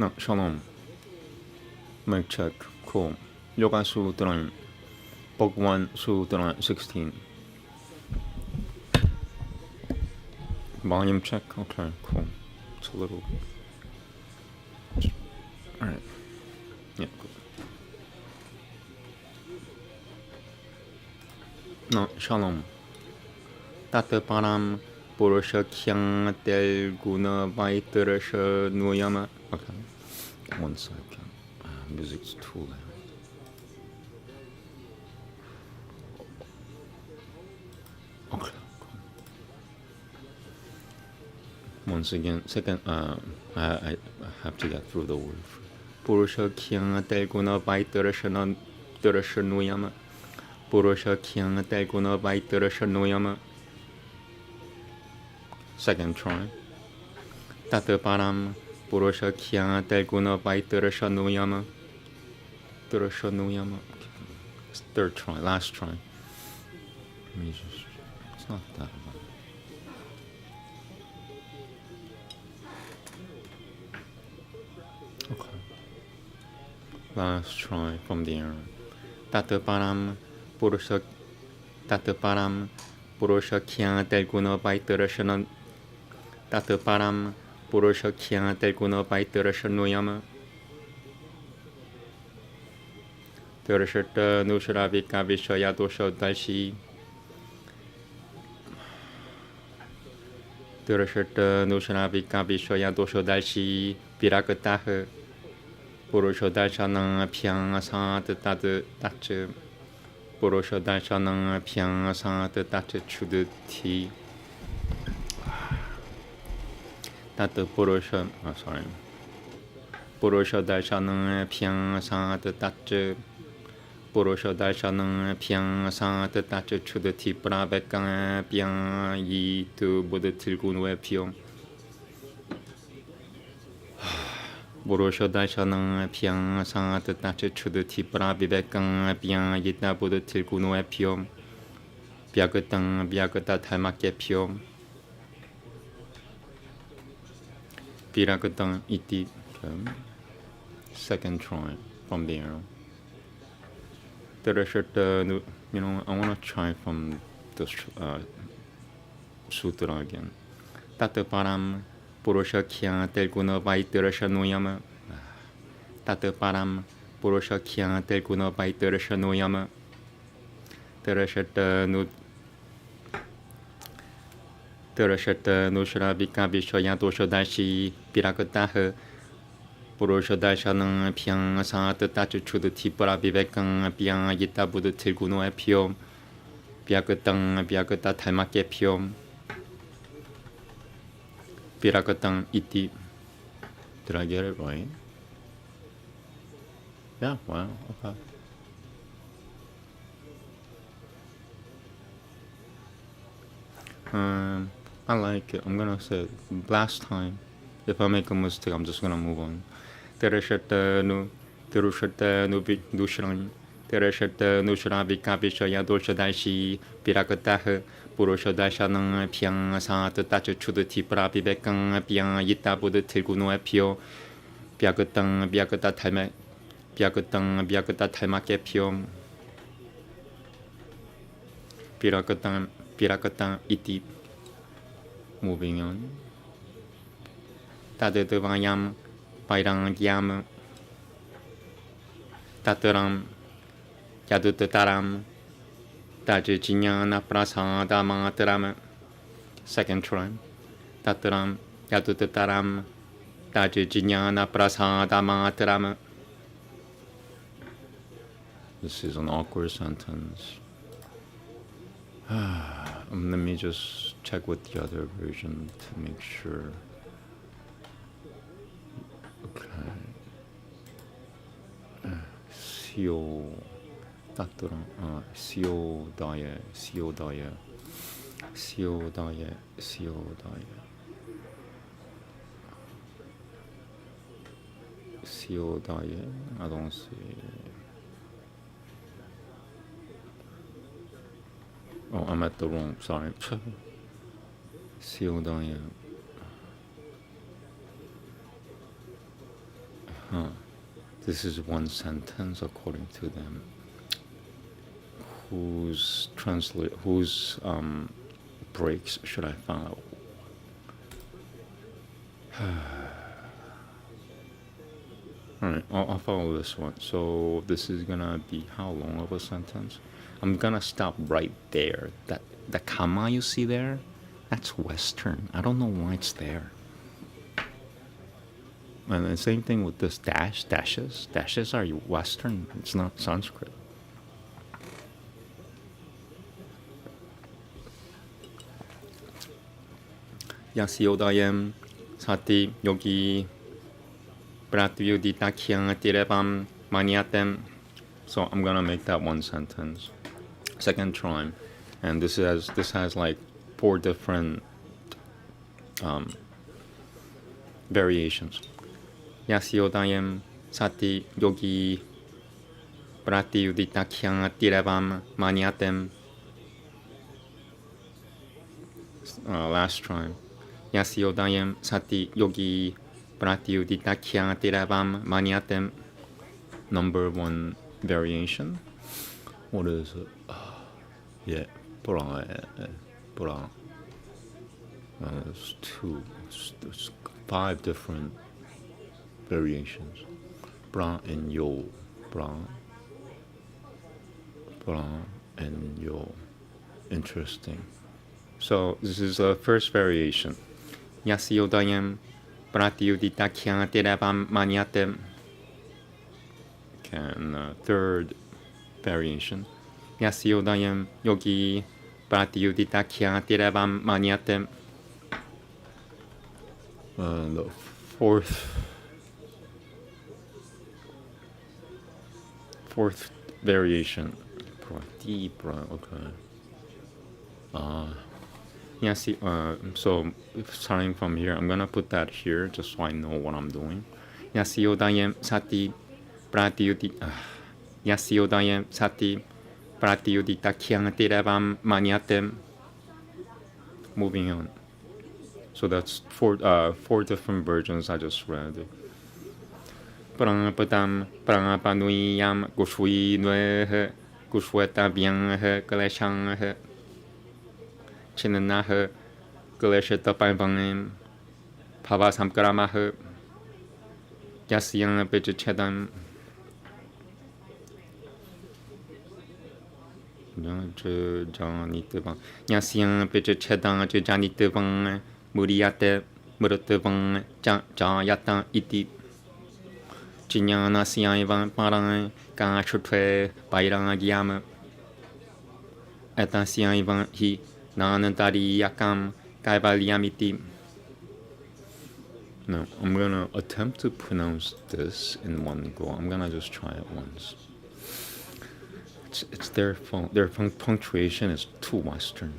No, shalom. Mic check. Cool. Yoga Sutra, Book 1, Sutra 16. Volume check. Okay, cool. It's a little. Alright. Yeah, good. No, shalom. Tataparam Purusha Kyang Tel Guna Vaitarasha Nuyama. Okay. 1 second. Music's too loud. Okay. Cool. Once again, second, I have to get through the word. Purusha Kyang Tel Guna Vaitarasha Nuyama. Purusha Kyang Tel Guna Vaitarasha Nuyama. Second try. Tataparam Purusha Kyang Tel Guna Vaitarasha Nuyama. Nuyama. Third try, last try. It's not that bad. Okay. Last try from the Aryan. Tataparam Purusha Kyang Tel Guna Vaitarasha Tataparam Purusha Kyang Tel Guna Vaitarasha Nuyama. Terashata Nusharavika Vishaya Dosha Dashi. Terashata Nusharavika Vishaya Dosha Dashi. Pirakataha Purusha Dashanang Pyang Asat Tache. Purusha Dashanang Pyang Asat Tache Chudati. Tata Purusha, sorry. Purusha Dashanang Pyang Asat Tache. Purusha Dashanang Pyang Asat Tache Chudati Prabhakang Pyang Yi Tu Buddha Tilgunwe Pyong. Purusha Dashanang Pyang Asat Tache Chudati Prabhakang Pyang Yi Tu Buddha Tilgunwe Pyong. Vyagata Thamake Pyong. Pirakatang iti. Second try from the arrow. I want to try from the Sutra again. Tataparam Purusha Kyang Tel Guna Vaitarasha Nuyama. Tataparam Purusha Kyang Tel Guna Vaitarasha Nuyama. Terashata Nusharavika Vishaya Dosha Dashi Pirakataha Purusha Dashanang Pyang Asat Tache Chudati Prabhakang Pyang Yita Buddha Tilguno Pyom. Vyagata Thamake Pyom. Pirakatang iti. Did I get it right? Yeah, wow, okay. I like it. I'm gonna say last time. If I make a mistake, I'm just gonna move on. Terashata nu Dushran. Terashata Nusharavika Vishaya Dosha Dashi Pirakataha Purusha Dashanang Pyang Asat Tache Chudati Prabhakang Pyang Yita Buddha Tilguno Pyo. Vyagata Thamake Pyo. Pirakatang iti. Moving on. Tadadavayam Vairangyam Tataram Yadutataram Tajijinyana Prasada Mataram. Second try. Tataram Yadutataram Tajijinyana Prasada Mataram. This is an awkward sentence. Let me just check with the other version to make sure. Okay. Sio Tataram Sio Daya I don't see. Oh, I'm at the wrong, sorry. Siodaya. This is one sentence according to them. Whose breaks should I follow? Alright, I'll follow this one. So this is gonna be how long of a sentence? I'm gonna stop right there. The comma you see there, that's Western. I don't know why it's there. And the same thing with this dashes. Dashes are Western. It's not Sanskrit. Yasyodayam sati yogi pratyuditakhyang tirepam manyatem. So I'm gonna make that one sentence. Second try. And this has like 4 different variations. Yasyodayam sati yogi pratyuditakhyang tirepam manyatem. Last try. Yasyodayam sati yogi pratyuditakhyang tirepam manyatem. Number 1 variation. What is it? Yeah, there's 2. There's 5 different variations. Bra and yo. Bra and yo. Interesting. So this is the first variation. Yasyodayam pratyuditakhyang tirepam manyatem. And third variation. Yasyodayam yogi pratyuditakhyang tirepam manyatem. The fourth variation. Okay. So starting from here, I'm gonna put that here just so I know what I'm doing. Yasyodayam sati Yasyodayam sati pratyuditakhyang tirepam manyatem. Moving on. So that's 4 different versions I just read. Pranapadam pranapanuyam kushwinwe kushwetabyang kaleshang chinanah kaleshetapanvang pavasamkaramah yasyang pechechedam yasyang pechechedam janitevang muriyate murutevang jayata iti Chinyanasyaivan parang kashutve pairangayam etasyaivan hi nanantariyakam kaivalyamiti. Now, I'm gonna attempt to pronounce this in one go. I'm gonna just try it once. It's their fault. Their punctuation is too Western.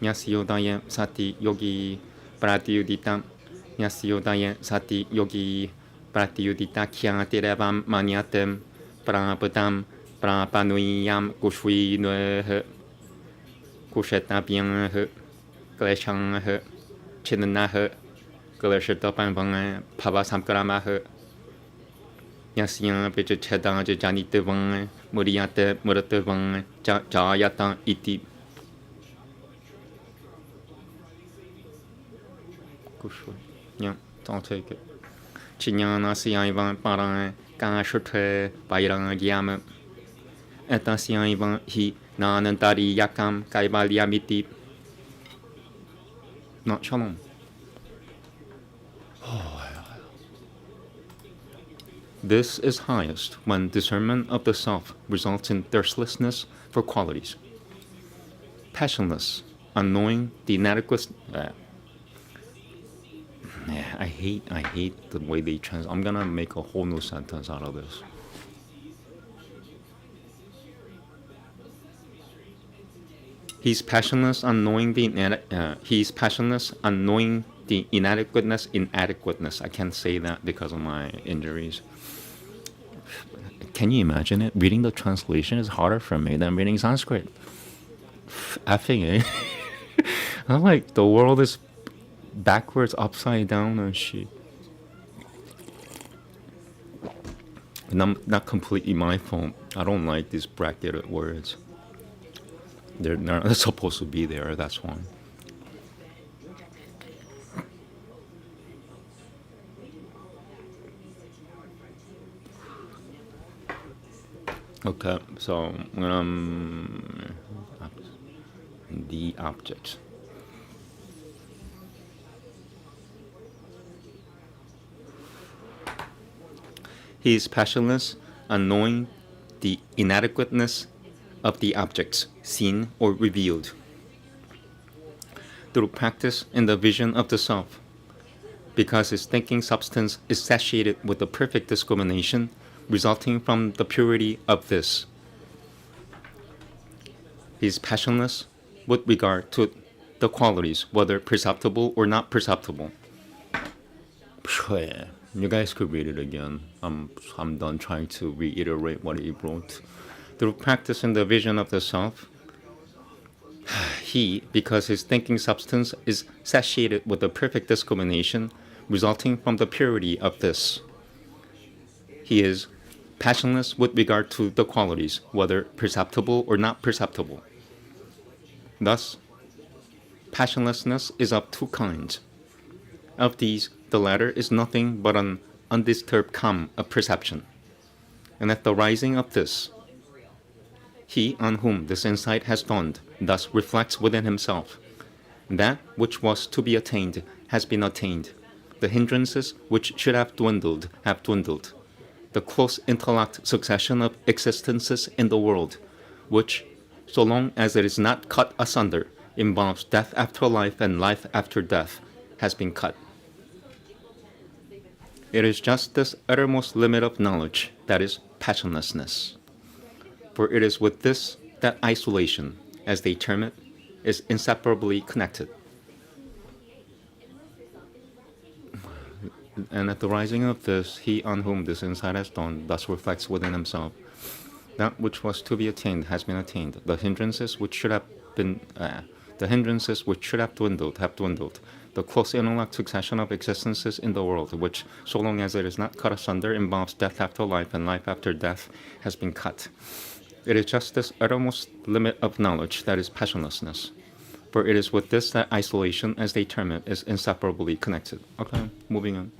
Yasyodaya sati yogi pratyuditam. Yasyodaya sati yogi pratyuditakhyang tirepam manyatem. Prapadam prapanuyam kushwinwe kushetabhyang kleshang chinanah kaleshetapanvang pavasamkaramah yasyang pechechedam janitevang muriyate muratevang jayata iti. Yeah, I'll take it. Chinyanasyaivan parang kashutve pairangayam etasyaivan hi nanantariyakam kaivalyamiti. Not shalom. This is highest when discernment of the self results in thirstlessness for qualities, passionless, unknowing, the inadequate. I hate the way they translate. I'm gonna make a whole new sentence out of this. He's passionless, unknowing the inadequateness. I can't say that because of my injuries. Can you imagine it? Reading the translation is harder for me than reading Sanskrit. Effing it. I'm like, the world is backwards, upside down and shit. not completely my fault. I don't like these bracketed words. They're not supposed to be there, that's why. Okay, so the object. He is passionless on knowing the inadequateness of the objects seen or revealed. Through practice in the vision of the self, because his thinking substance is satiated with the perfect discrimination resulting from the purity of this. He is passionless with regard to the qualities, whether perceptible or not perceptible. You guys could read it again. I'm done trying to reiterate what he wrote. Through practice in the vision of the self, he, because his thinking substance is satiated with the perfect discrimination resulting from the purity of this. He is passionless with regard to the qualities, whether perceptible or not perceptible. Thus, passionlessness is of two kinds. Of these, the latter is nothing but an undisturbed calm of perception. And at the rising of this, he on whom this insight has dawned thus reflects within himself. That which was to be attained has been attained. The hindrances which should have dwindled have dwindled. The close interlocked succession of existences in the world, which, so long as it is not cut asunder, involves death after life and life after death, has been cut. It is just this uttermost limit of knowledge that is passionlessness. For it is with this that isolation, as they term it, is inseparably connected. And at the rising of this, he on whom this insight has dawned thus reflects within himself. That which was to be attained has been attained. The hindrances which should have dwindled have dwindled. The close interlocked succession of existences in the world, which, so long as it is not cut asunder, involves death after life and life after death, has been cut. It is just this uttermost limit of knowledge that is passionlessness. For it is with this that isolation, as they term it, is inseparably connected. Okay, moving on.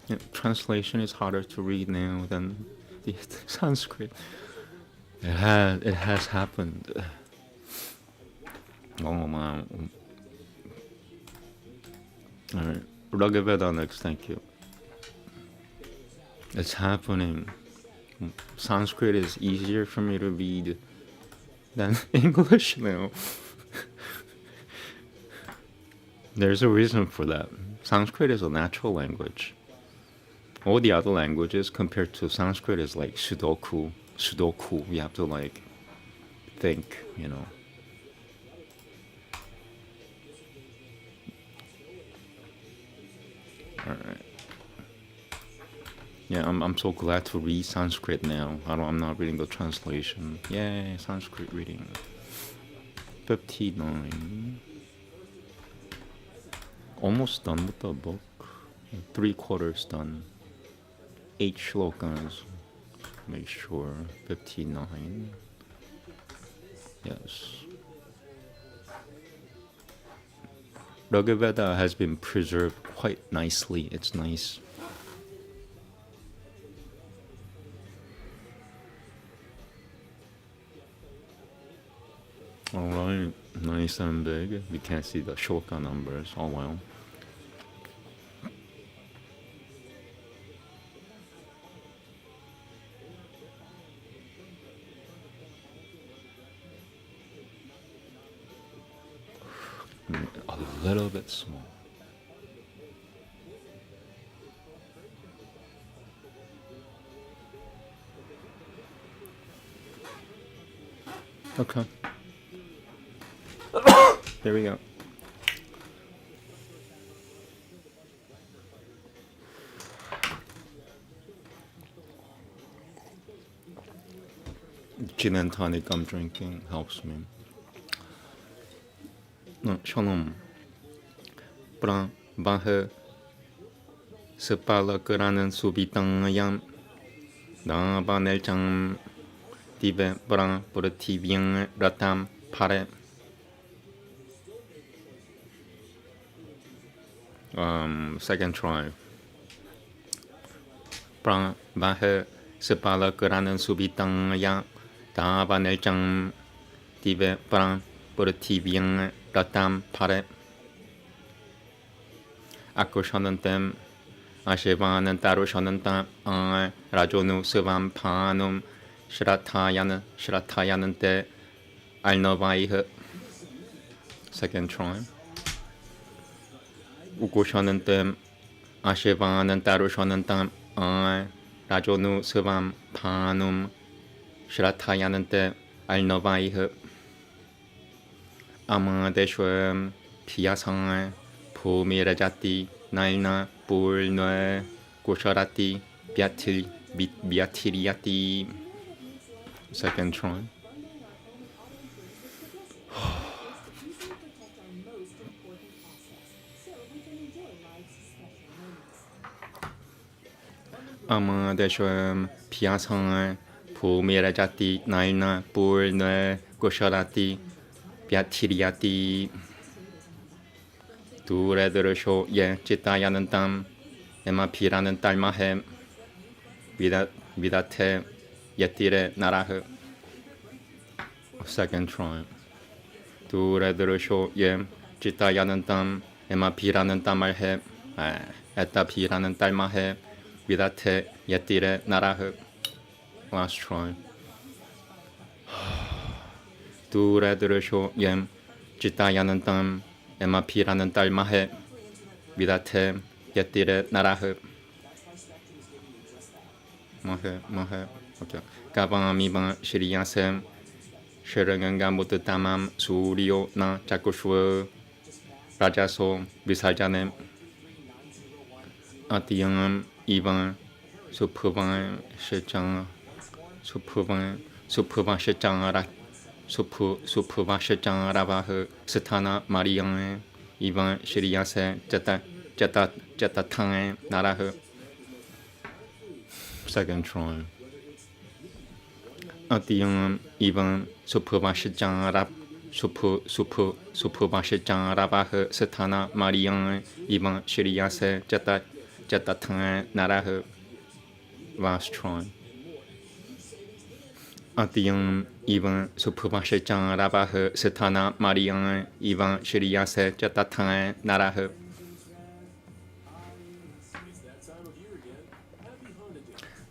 Yeah, translation is harder to read now than the Sanskrit. It has happened. Oh man. All right, Veda next. Thank you. It's happening. Sanskrit is easier for me to read than English now. There's a reason for that. Sanskrit is a natural language. All the other languages compared to Sanskrit is like Sudoku. You have to like think, you know. All right. Yeah, I'm so glad to read Sanskrit now. I'm not reading the translation. Yay, Sanskrit reading. 59. Almost done with the book. 3/4 done. 8 shlokas. Make sure. 59. Yes. Veda has been preserved quite nicely. It's nice. Alright, nice and big. You can't see the shloka numbers. Oh well. A little bit small. Okay. There we go. Gin and tonic I'm drinking helps me. Shalom. Brahma Sepalakaranan Subitangayam dans banel chang tibe bran pour tibien ratam pare. Second try. Prang bahe sepala keranan subitang yang dans banel chang tibe bran pour tibien ratam pare. Aku shanantam Ashevanan taru shanantam rajonu sevam panum shrathayanante alnovaihe. Second try. Uku shanantam Ashevanan taru shanantam rajonu sevam panum shrathayanante alnovaihe. Amadeshwam piyasang Pumirajati Naina Purnoe Kusharati Biatiriati. Second try. Amadeshwam Piyasang Pumirajati Naina Purnoe Kusharati Biatiriati. 두레드르쇼 예 지타야는 땀 에마피라는 딸마해 미다테 예티레 나라흐. Second try. 두레드르쇼 예 지타야는 땀 에마피라는 딸말해 에타피라는 딸마해 미다테 예티레 나라흐. Last try. 두레드르쇼 예 지타야는 땀 에마피라는 딸마해 미다테 예띠레 나라흐. 마해 오케이. 가방 미방 시리야셈 쉐르겐가 모트 타맘 수리오 나 자쿠슈 라자소 비살자넴 아티양 이방 수프방 시장 수프방 시장아라 수프바 시장라바흐 스타나 마리앙 이방 시리야세 제타탕에 나라흐. Second try. 아티양 이방 수프바 시장라 수프바 시장라바흐 스타나 마리앙 이방 시리야세 제타탕에 나라흐. Last try. Aryan Ivan Supubashichan Rabahe Setana Marian Ivan Shiriyase Jatatan Narahe.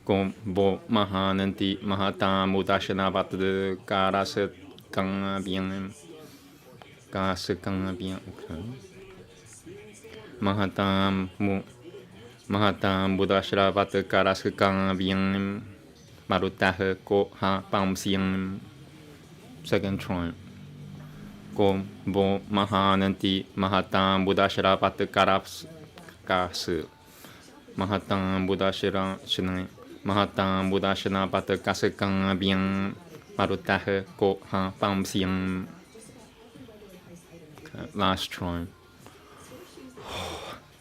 Gombo Mahananti Mahata Mudashana Batu Karase Kang Bien Kasakang Bien. Mahata Mudashara Batu Karase Kang Bien. Marutahe ko ha pam siang. Second try. Ko bo mahananti mahatam budashara pat karaps kas. Mahatam budashara shnai. Mahatam budashana pat kasakang bien. Marutahe ko ha pam siang. Last try.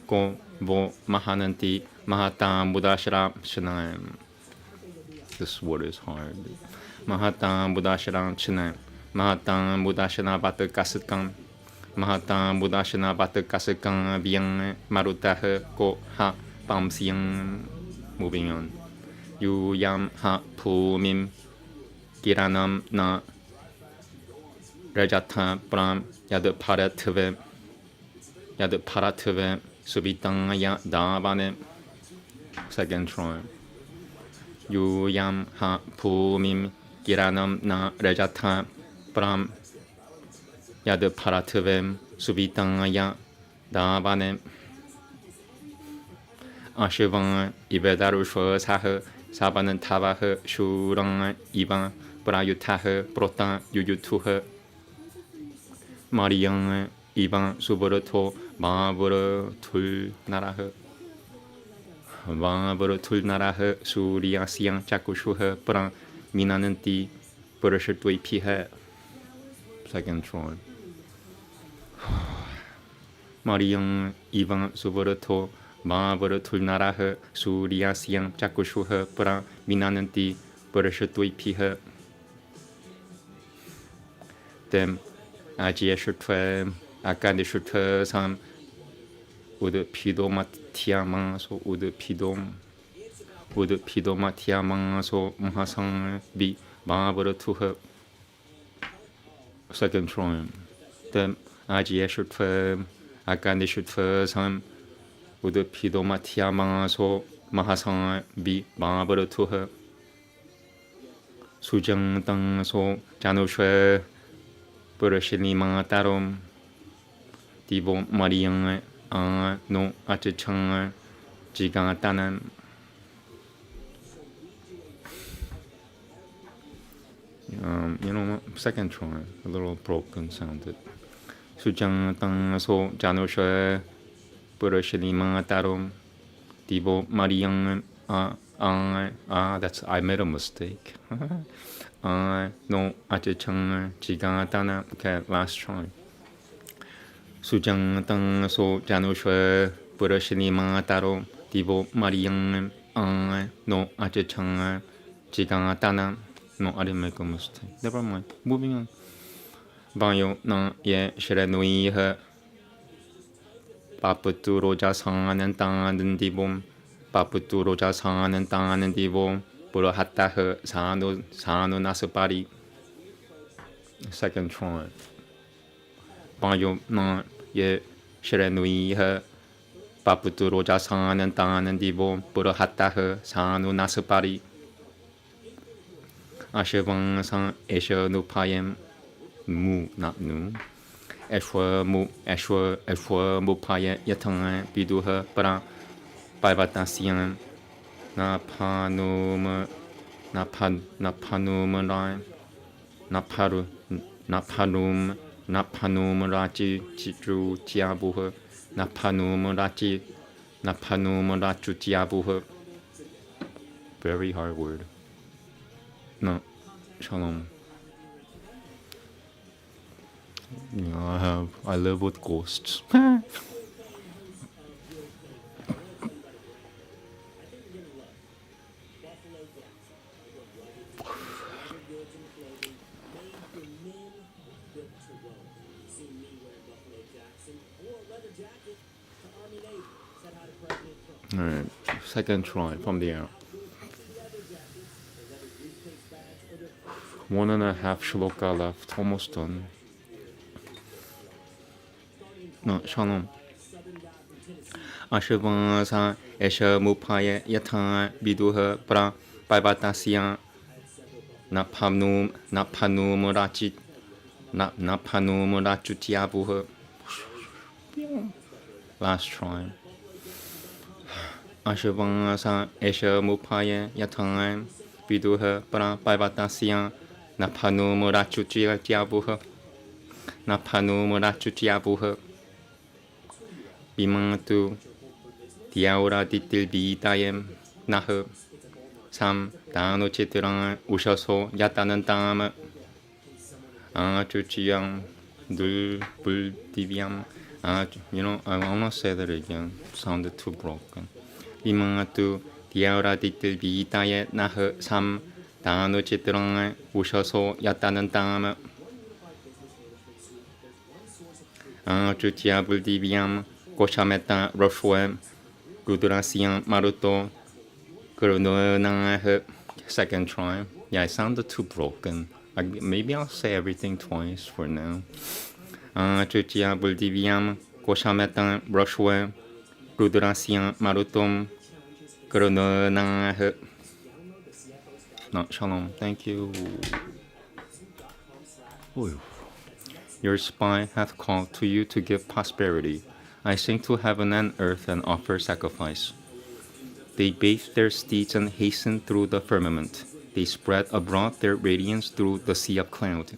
Ko bo mahananti mahatam budashara shnai. This word is hard. Mahatam Budasharan China. Mahatam Budashana Bata Kasakan. Mahatam Budashana Bata Kasakan Bien Marutahe Ko Ha Pam Siang. Moving on. Yu Yam Ha Pu Mim Kiranam Na Rajata Pram Yad Paratve Subitang Ya Davane. Second try. Yu Yam Ha Pu Mim Kiranam Na Rajata Pram Yad Paratve Subitang Ya Davane. Ashevan Ibedarusho Sahe Sabanan Tavahe Shurang Ivan Brayutahe Protan Yuyutuhe Mariang Ivan Suboroto Maboro Tul Narahe Maboro Tul Narahe Surya Siang Chakushuhe Pran Minananti Purashutui Pihe. Second try. Mariang Ivan Suboroto Mahavara Tulnaraha, Surya Siang Chakushuha, Para Vinananti, Parashatui Dem Ajiyashutva, Akadishutva Sam, Ude Pidomatia so Ude Pidomatia so Mahasang Bi, Mahavara Tuha. Second try. Dem Ajiyashutva, Akadishutva Sam, Ude Pidomatia so Mahasang Bi, Mahavara Tuha. Sujang Tang so Janusha. Purashilima Tarom Divo Mariang no Achang Gigatanan. Second try, a little broken sounded. Sujang Tang so Janusha Purashilima Tarom Divo Mariang that's I made a mistake. No Achang Gigatana. Okay, last try. Sujang Tang so Janusha Purashini Taro Divo Mariang no Achang Gigatana. No, I didn't make a mistake. Never mind. Moving on. Bayo na ye Shrenui her Paputu Roja San and Tan and Divom Paputu Roja San and Tan and Divom Purahata Sano Nasapari. Second try. Bayo na ye Shrenui her Paputu Roja San and Tan and Divo Purahata Sano Nasapari. Ashevang San Esha Nupayam Mu not Nu. Ashwa Mupaya Yatang Biduha Para Paivatasian Napanum Rachi Chitru Tiabuha Napanum Rachu Tiabuha. Very hard word. No, Shalom. I live with ghosts. Alright, second try from the air. 1.5 shloka left, almost done. No, Shalom. Ashevasa Esha Mupaya Yata Biduha Pra Paivatasiya Napanum Rachutiabuha. Last try. Ashevasa Esha Mupaya Yata Biduha Pra Paivatasiya Napanum Rachutiabuha. Bimantu Diaura Ditil Bidayem Nah Sam Dano Chitran Ushaso Yatanan Dam Chuchiang Dul Buldiviam. I wanna say that again. Sounded too broken. Bimantu Diaura Ditil Bidayem Nah Sam Dano Chitran Ushaso Yatanan Dam Chuchia Buldiviam. Koshameta Roshwem Gudurasian Maruto Kurunana. Second try. Yeah, it sounded too broken. Maybe I'll say everything twice for now. Chuchia Buldiviam Koshameta Roshwem Gudurasian Marutom Kurunana. No, Shalom. Thank you. Ooh. Your spy hath called to you to give prosperity. I sing to heaven and earth and offer sacrifice. They bathe their steeds and hasten through the firmament. They spread abroad their radiance through the sea of cloud.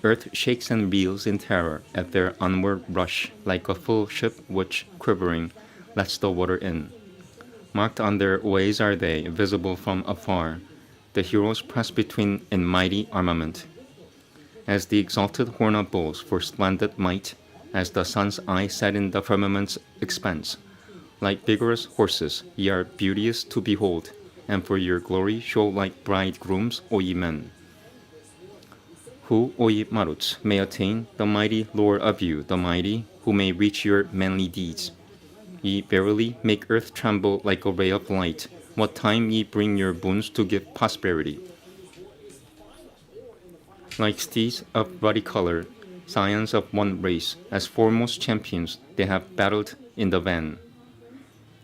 Earth shakes and reels in terror at their onward rush, like a full ship which, quivering, lets the water in. Marked on their ways are they, visible from afar. The heroes press between in mighty armament. As the exalted horn of bulls for splendid might, as the sun's eye set in the firmament's expanse, Like vigorous horses, ye are beauteous to behold, and for your glory show like bridegrooms, O ye men. Who, O ye Maruts, may attain the mighty lore of you, the mighty, who may reach your manly deeds. Ye verily make earth tremble like a ray of light, what time ye bring your boons to give prosperity. Like steeds of ruddy color, scions of one race, as foremost champions, they have battled in the van.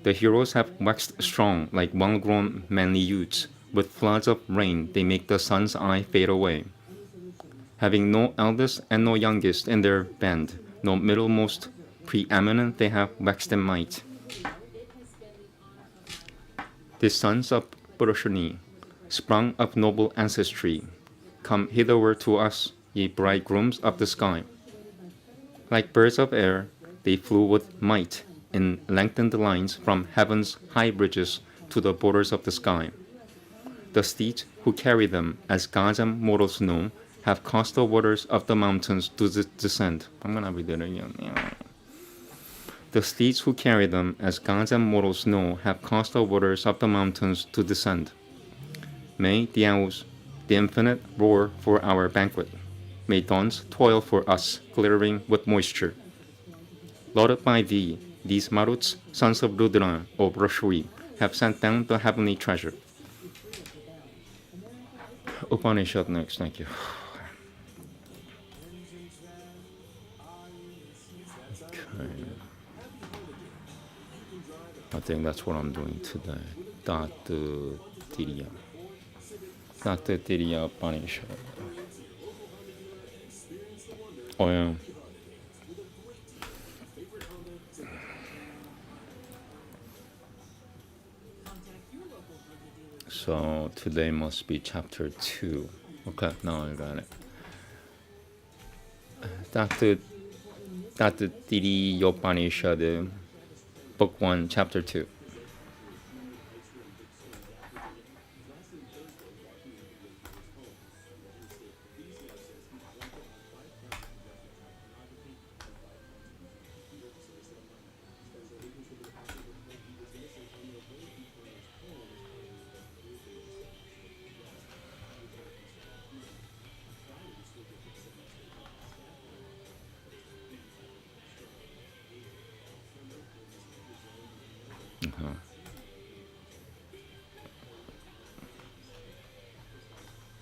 The heroes have waxed strong like well-grown manly youths. With floods of rain they make the sun's eye fade away. Having no eldest and no youngest in their band, no middlemost preeminent, they have waxed in might. The sons of Purushani, sprung of noble ancestry, come hitherward to us, ye bridegrooms of the sky. Like birds of air, they flew with might in lengthened lines from heaven's high bridges to the borders of the sky. The steeds who carry them, as gods and mortals know, have caused the waters of the mountains to descend. I'm going to read it again. The steeds who carry them, as gods and mortals know, have caused the waters of the mountains to descend. May the owls, the infinite, roar for our banquet. May dawns toil for us, glittering with moisture. Lauded by thee, these Maruts, sons of Rudra, O Brahshri, have sent down the heavenly treasure. Upanishad next, thank you. Okay. I think that's what I'm doing today. Datu Tiriya. Datu Tiriya Upanishad. Oh yeah. So today must be chapter 2. Okay, now I got it. Datu Tiriya Upanishad, Book 1, Chapter 2.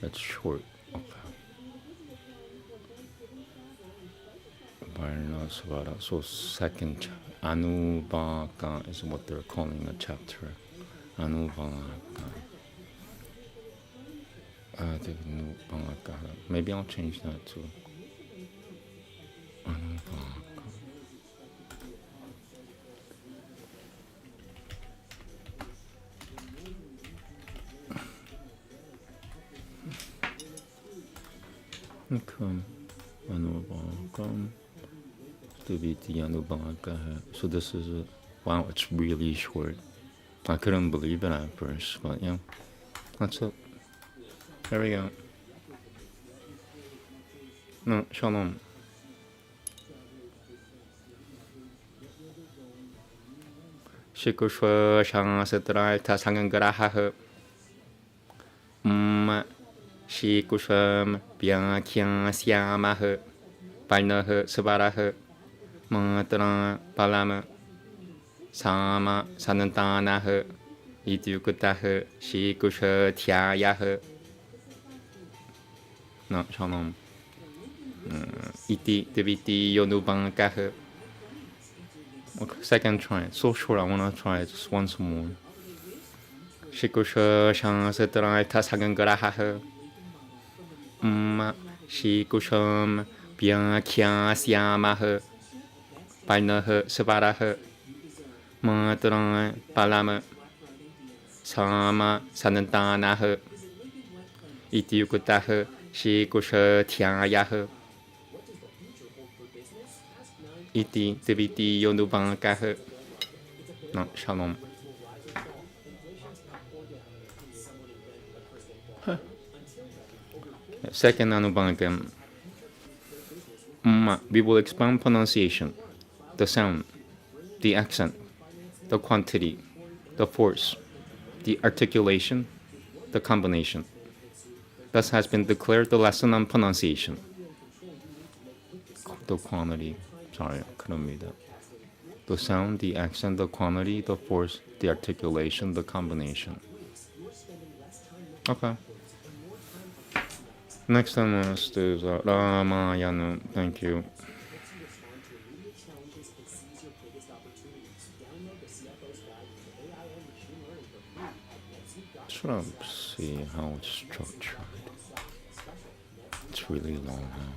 That's short. Okay. Varnasvara. So second Anubhaka is what they're calling a chapter. Anubhaka. Maybe I'll change that to Anubhaka. Okay. Anubhaka. So this is wow, it's really short. I couldn't believe it at first, but yeah, that's it. There we go. No, shalom. Shikushwa Shangsatrai Tasangaraha. Shikusham Biankian Siamaha. Painaha Sabaraha. Matra Palama. Sama Sanantanaha. Idukutaha. Shikusha Tiayaha. No, shalom. Iti Diviti Yonubankaha. Okay, second try. So short, I want to try it just once more. Shikusha Shangsatrai Tasangaraha. Shikusham Biankian Siamaha. Painaha Sabaraha. Matra Palama. Sama Sanantanaha. Idukutaha. Shikusha Tiayaha. Iti Diviti Yonubankaha. No, shalom. Second Anubanka. We will expand pronunciation, the sound, the accent, the quantity, the force, the articulation, the combination. Thus has been declared the lesson on pronunciation. The quantity, sorry, 그럽니다. The sound, the accent, the quantity, the force, the articulation, the combination. Okay. Next on the list is Ramayana. Thank you. Should I see how it's structured? It's really long now.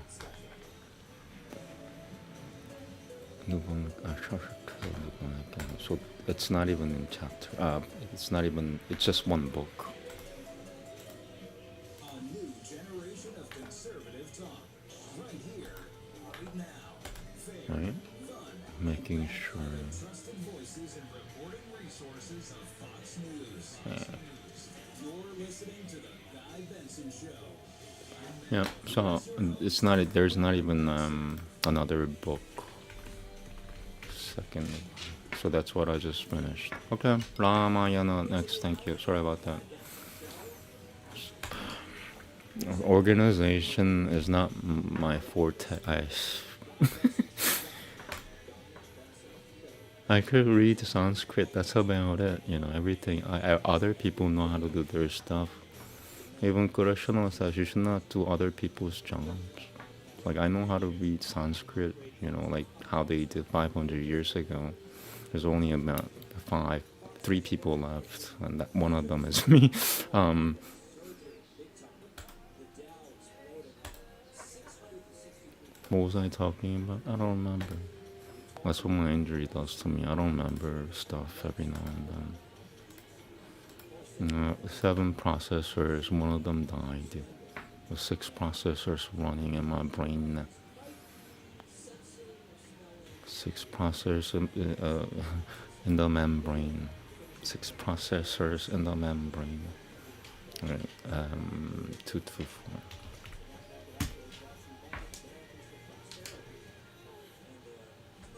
So it's not even in chapter. It's just one book. Right? Making sure. Yeah, so it's not. There's not even another book. Second, so that's what I just finished. Okay, Ramayana next. Thank you. Sorry about that. Organization is not my forte. I could read Sanskrit. That's about it. You know, everything. Other people know how to do their stuff. Even Krishna says you should not do other people's jobs. Like, I know how to read Sanskrit. You know, like how they did 500 years ago. There's only about 3 people left, and that one of them is me. What was I talking about? I don't remember. That's what my injury does to me. I don't remember stuff every now and then. 7 processors, one of them died. The 6 processors running in my brain. 6 processors in the membrane. 6 processors in the membrane. Right. 2 to 4.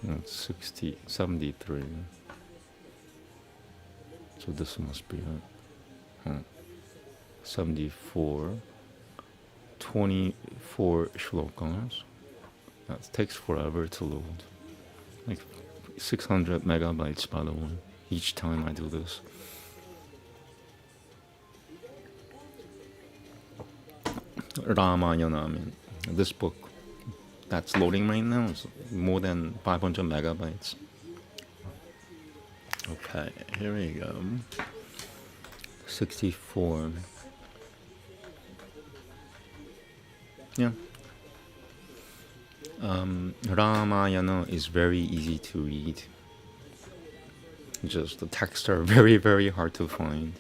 It's 73. So this must be it. 74. 24 shlokas. That takes forever to load. Like 600 megabytes, by the way, each time I do this. Ramayana, this book that's loading right now is more than 500 megabytes. Okay, here we go. 64. Yeah. Ramayana is very easy to read. Just the texts are very, very hard to find.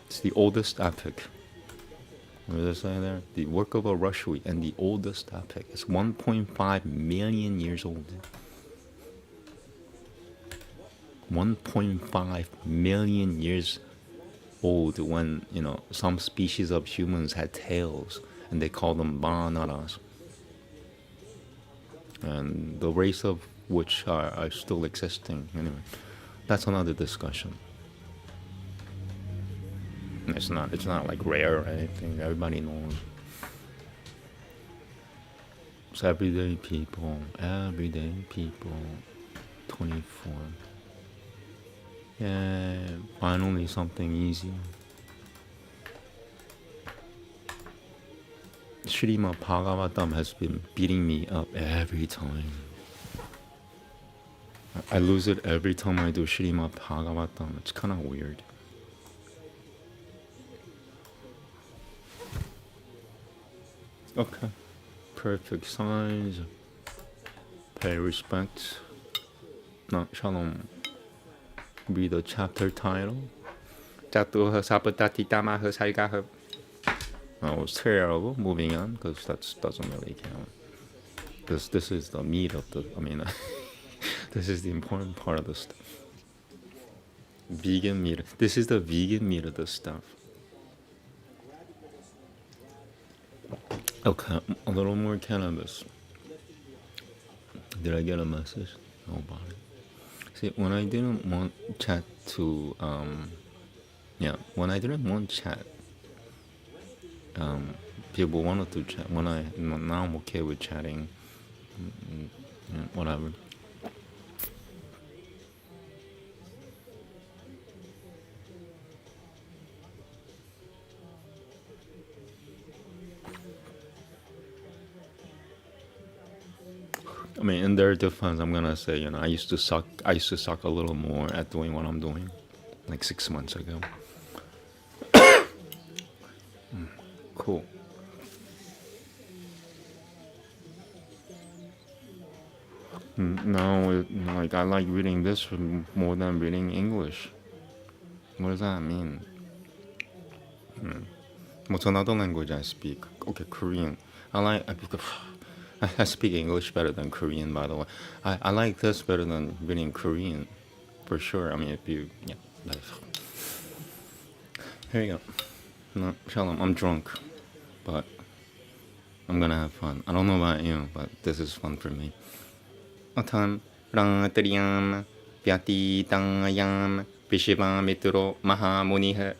It's the oldest epic. What does it say there? The work of a Rishi and the oldest epic. It's 1.5 million years old. 1.5 million years old when, you know, some species of humans had tails and they called them Vanaras. And the race of which are still existing. Anyway, that's another discussion. It's not like rare or anything. Everybody knows. It's everyday people. 24. Yeah, finally something easy. Srimad Bhagavatam has been beating me up every time. I lose it every time I do Srimad Bhagavatam. It's kind of weird. Okay, perfect signs. Pay respect. Not shalom. Read the chapter title. Oh, it's terrible. Moving on, because that doesn't really count. Because this is the meat of the. This is the important part of the stuff. Vegan meat. This is the vegan meat of the stuff. Okay, a little more cannabis. Did I get a message? Nobody. See, when I didn't want chat to, when I didn't want chat, people wanted to chat. Now I'm okay with chatting, whatever. I mean, in their defense, I'm gonna say, I used to suck a little more at doing what I'm doing, like 6 months ago. Cool. Now, like, I like reading this more than reading English. What does that mean? What's another language I speak? Okay, Korean. I speak English better than Korean, by the way. I like this better than reading Korean, for sure. I mean, if you, Here you go. No, Shalom, I'm drunk, but I'm gonna have fun. I don't know about you, but this is fun for me. Atam Rangatriyam Vyati Tangayam Vishivamituro Mahamuniha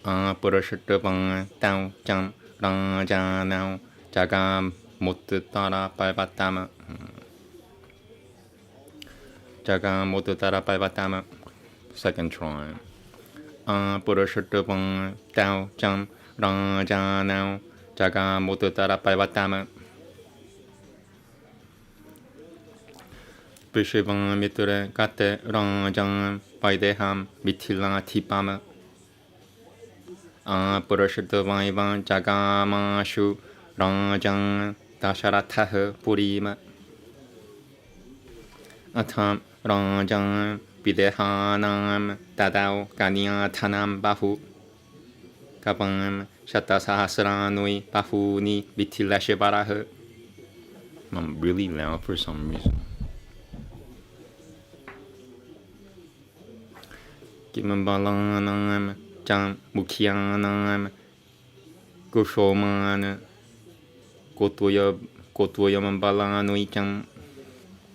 Purashatavang Tao Jam Ranjanao Jagam Mututara Paivatama Jagam Mututara Paivatama. Second try. Purashatavang Tao Jam Ranjanao Jagam Mututara Paivatama Vishivang Miture Kate Ranjang Paideham Mitila Tipama Purashatavang Jagamashu Ranjang Dasharatah Purima Atam Ranjang Videhanam Tadao Kanyatanam Bahu Kapam Shatasahasranui Bahuni Vitilashivaraha. I'm really loud for some reason. Kimbalanam Jam Mukyanam Gushoman Kotoyam Balanui Jam.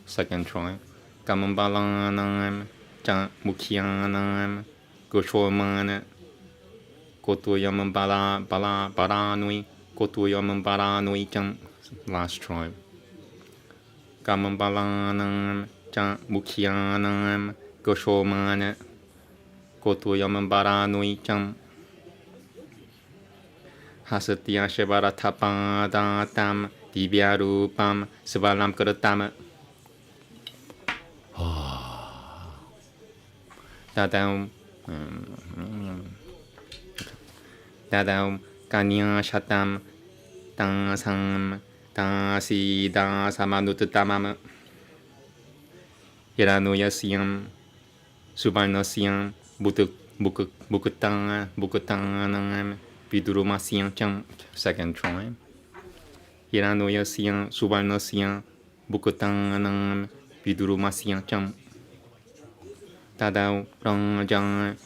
Second try. Kambalanam Jam Mukyanam Gushoman Kotoyam Balanui Kotoyam Balanui Jam. Last try. Kambalanam Jam Mukyanam Gushoman Kotoyam Baranui Jam Hasatya Shivaratapadam Divyarupam Svalam Karatam Dadam Kanya Shatam Tansam Tasi Dasamanutatamam Hiranuyasyam Subarnasyam Bukutanganam Vidurumasyam Cham. Second try. Hiranuyasyam Subarnasyam Bukutanganam Vidurumasyam Cham. Tadao Ranjang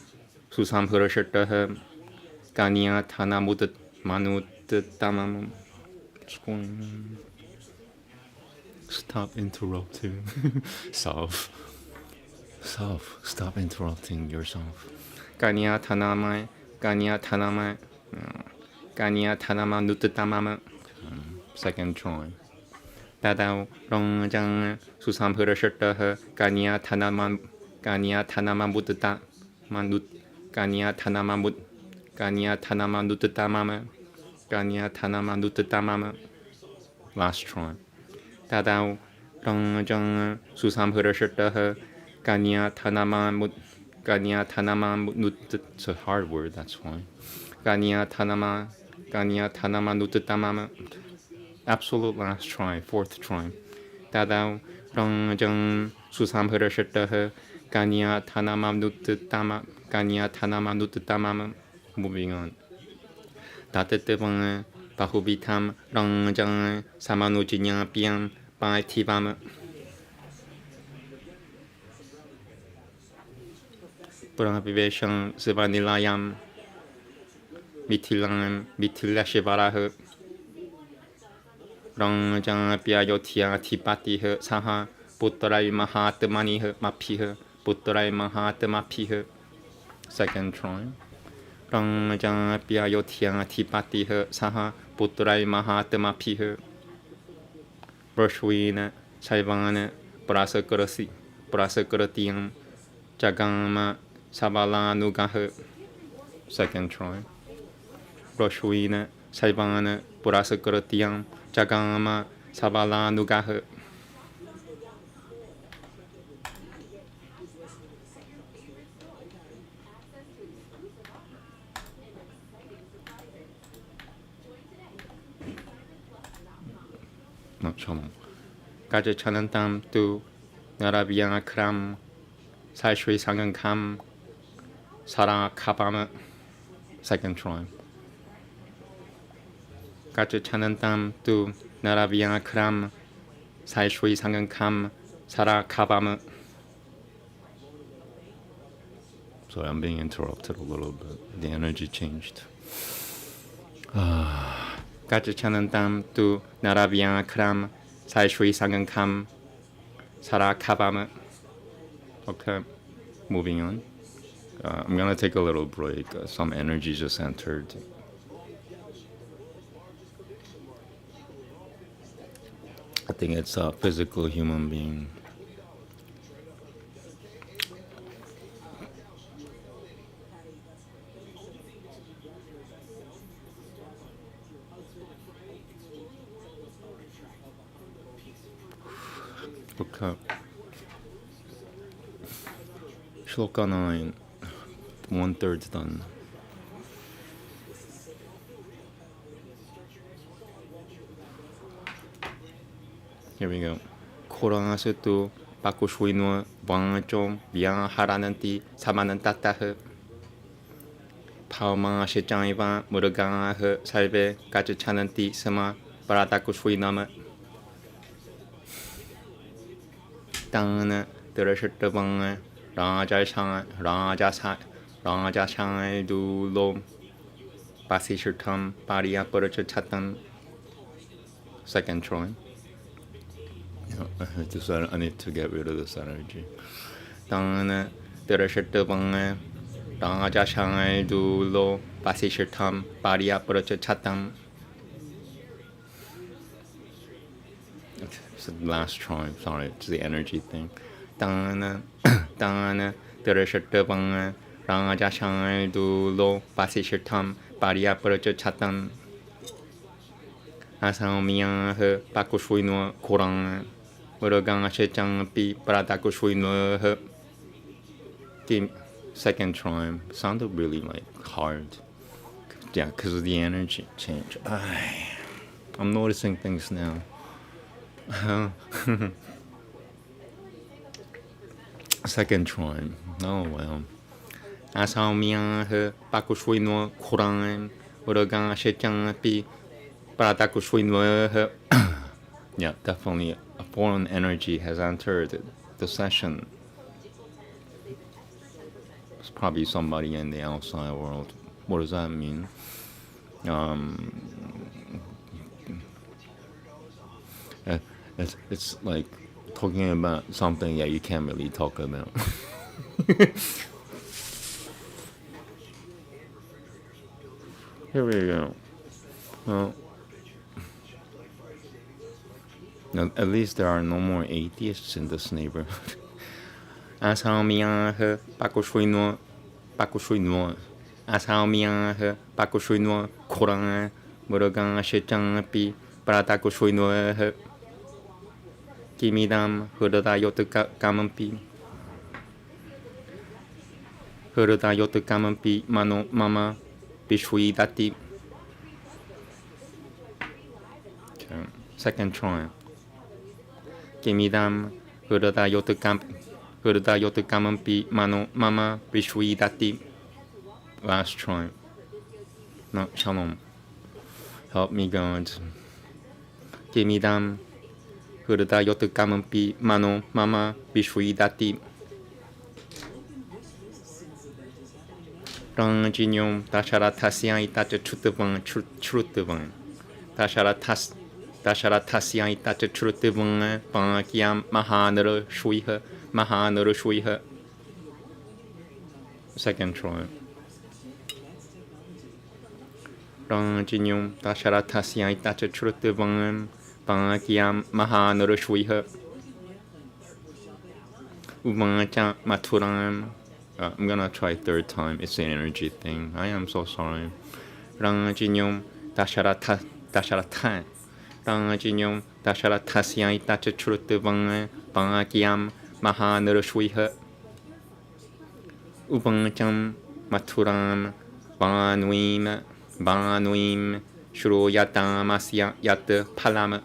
Susamharashatah Kanya Thana Manutatamam. Stop interrupting. Self, stop interrupting yourself. Kanya Tanama Nutatamama. Second try. Tadao Ranjang Susamharashatah Kanya Tanama Mutata Manut Kanya Tanama Nutatamama Kanya Tanama Nutatamama. Last try. Tadao Ranjang Susamharashatah Kanya Tanama it's a hard word, that's why. Kanya Tanama Nutatamama. Absolute last try, fourth try. Tadao Ranjang Susamharashatah Kanya Tanama Nutatamama. Moving on. Tatetevang Bahubitam Ranjang Samanujinya Piam Baitivama. Pranavivesham Sivanilayam Mitilam Mitilashivaraha Ranjang Pyayotya Tipatiha Saha Puttrai Mahatmaniha Mapiha, Puttrai Mahatmapiha. Second try. Rang Jang Pia Yotiang Tipatiha Saha, Puttrai Mahatmapiha. Brashwina, Saivana, Prasakarasi, Prasakaratiam, Jagama, Sabala Nugaha. Second try. Brashwina, Saivana, Prasakaratiam, Jagama, Sabala Nugaha. Shalom. Gaja Chanantam tu Narabhyana Kram Sai Shri Sangankam Sara Kapama. Second try. Gaja Chanantam tu Narabhyana Kram Sai Shri Sangankam Sara Kapama. Sorry, I'm being interrupted a little bit. The energy changed. Gaja Chanantam tu Narabhyana Kram Sai Shri Sangankam Sara Kapama. Okay, moving on. I'm gonna take a little break. Some energy just entered. I think it's a physical human being. Okay. Shloka 9, 1/3 done. Here we go. Koranasutu Pakushuino Wangchom Yang Harananti Samanan Tatahe Pauma Shechaiva Murugaha Salve Gachachananti Sama Baratakushuinama Dana Derashatavanga Raja Shai Dulo Basishatam Paria Purachatam. Second try. I need to get rid of this energy. Dana Derashatavanga Raja Shai Dulo Basishatam Paria Purachatam. It's the last try. Sorry, it's the energy thing. Dana Derashatavanga Raja Shai Dulo Basishatam Paria Purachatam. Āmēn Pakushuino Korang Murugang Shechang Pi Pratakushuino. Second try sounded really like hard. Yeah, because of the energy change. I'm noticing things now. Second try. Oh well. Āmēn Pakushuino Korang Murugang Shechang Pi Pratakushuino. Yeah, definitely a foreign energy has entered the session. It's probably somebody in the outside world. What does that mean? It's like talking about something that you can't really talk about. Here we go. Well, now, at least there are no more atheists in this neighborhood. Āmēn Pakushuino Āmēn Pakushuino Korang Murugang Shechang Pi Pratakushuino Kimidam Hurada Yotukamampi Hurada Yotukamampi Mano Mama Bishuidati. Okay. Second try. Kimidam Hurada Yotukamampi Mano Mama Bishuidati. Last try. No, shalom. Help me, God. Kimidam Hurada Yotukamampi Mano Mama Bishuidati. Ranginyom Tasharatasya Itacha Trutavang Trutavang Tasharatas Dasaratasya itacha chrutivung pankyam mahanara shuiha. Second try. Ranjinyum Dasaratasya itacha chrutivung pankyam mahanara shuiha. Uvancha maturam. I'm gonna try third time. It's an energy thing. I am so sorry. Ranjinyum Dasharatan. Ranjinyum Dasharatasya itacha chrutivung pankyam mahanara shuiha. Uvancham maturam Banuim Shruyatam Yat Palam.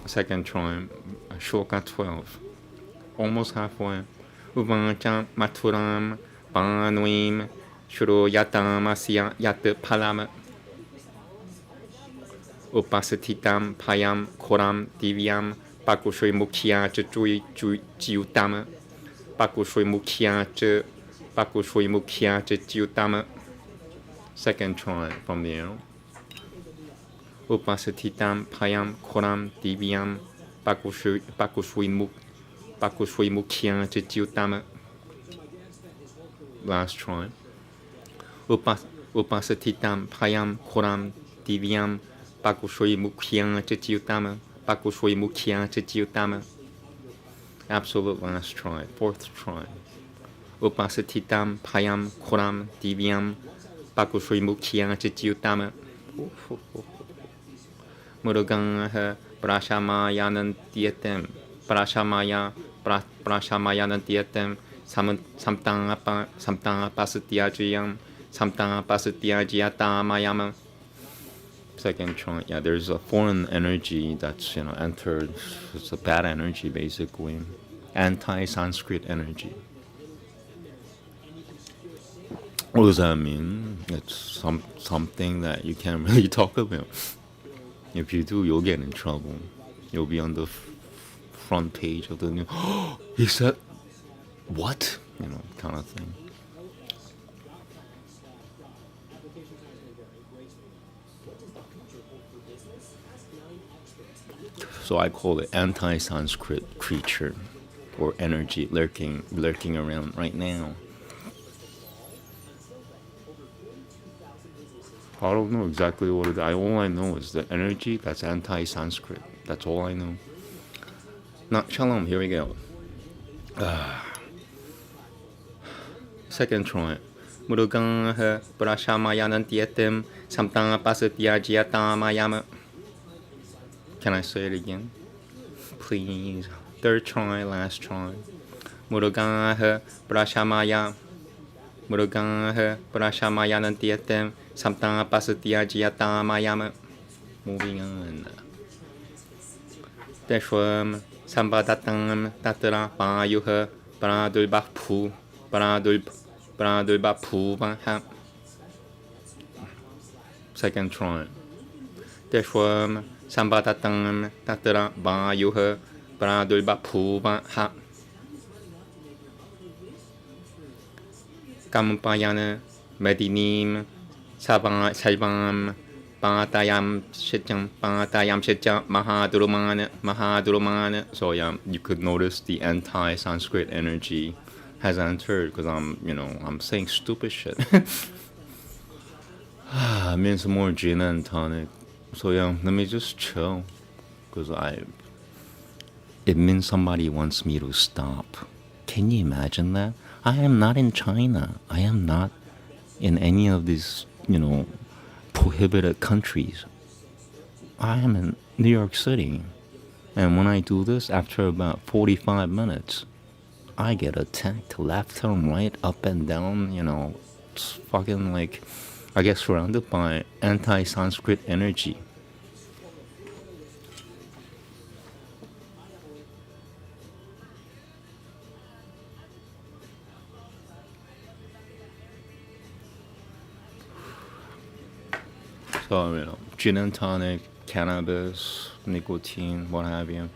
Second try, Shloka 12. Almost halfway. Uvancham Maturam Banuim Shruyatam Yat Palam. Upasatitam Payam Koram Divyam Pakushui Mukhya Jiyutam. Pakushui Mukhya Jiyutam. Second try from the end. Upasatitam Payam Koram Divyam Pakushui Mukhya Jiyutam. Last try. Upasatitam Payam Koram Divyam Pakushui Mukhya Jiyutam. Absolute last try. Fourth try. Upasatitam Payam Koram Divyam Pakushui Mukhya Jiyutam. Murugang Prashamayanantietem Prashamayanantietem Samtang Pasatiajiyam Samtang Pasatiajiatamayam. Second chant. Yeah, there's a foreign energy that's entered. It's a bad energy, basically, anti-Sanskrit energy. What does that mean? It's something that you can't really talk about. If you do, you'll get in trouble. You'll be on the front page of the news. He said, what? Kind of thing. So I call it anti-Sanskrit creature or energy lurking around right now. I don't know exactly what it is. All I know is the energy that's anti-Sanskrit. That's all I know. Now, shalom, here we go. Second try. Murugang Prashamayanantietem Samtang Pasatiajiatamayama. Can I say it again? Please. Third try, last try. Murugang Prashamayanantietem Samtang Pasatiajiatamayama. Moving on. Deshwam Sambadatam Tatara Payuha Pradulbapu Pradulbapu. Second try. Deshwam Sambadatam Tatara Payuha Pradulbapu. Kampayana Medinim Salvam Patayam Shecham Mahadurumana. So yeah, you could notice the anti-Sanskrit energy has entered because I'm saying stupid shit. It means more gin and tonic. So yeah, let me just chill because it means somebody wants me to stop. Can you imagine that? I am not in China. I am not in any of these, prohibited countries. I am in New York City. And when I do this, after about 45 minutes, I get attacked left and right, up and down, it's fucking like, I get surrounded by anti-Sanskrit energy. So, gin and tonic, cannabis, nicotine, what have you.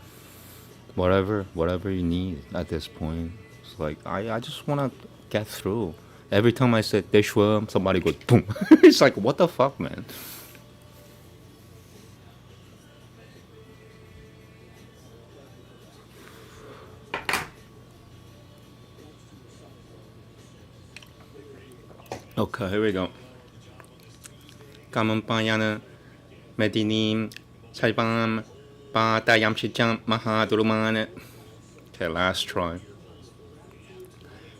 Whatever you need at this point. It's like, I just want to get through. Every time I say Deshwam, somebody goes boom. It's like, what the fuck, man? Okay, here we go. Kamampayana Medinim Saibam Patayam Shijam Mahaduruman. Okay, last try.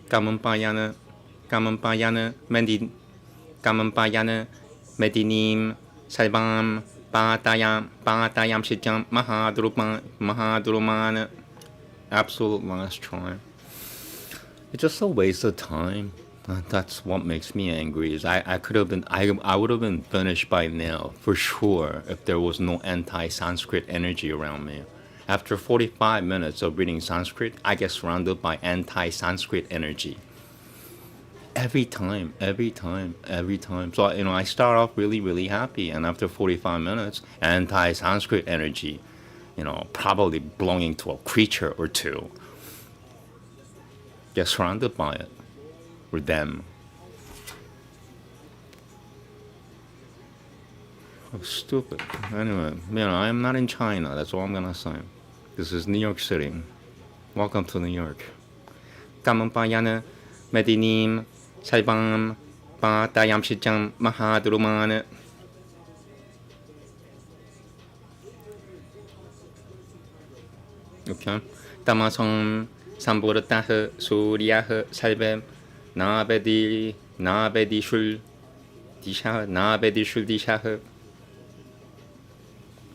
Kamampayana Medinim Saibam Patayam Shijam Mahaduruman. Absolute last try. It's just a waste of time. That's what makes me angry. Is I would have been finished by now for sure if there was no anti-Sanskrit energy around me. After 45 minutes of reading Sanskrit, I get surrounded by anti-Sanskrit energy. Every time. So I start off really, really happy, and after 45 minutes, anti-Sanskrit energy, probably belonging to a creature or two, get surrounded by it. Or them. Oh, stupid. Anyway, I'm not in China. That's all I'm gonna say. This is New York City. Welcome to New York. Kamampayana Medinim Saibam Patayam Shijam Mahaduruman. Okay. Tamasam Samburatah Suryah Salvem. Nabedi Shul Disha.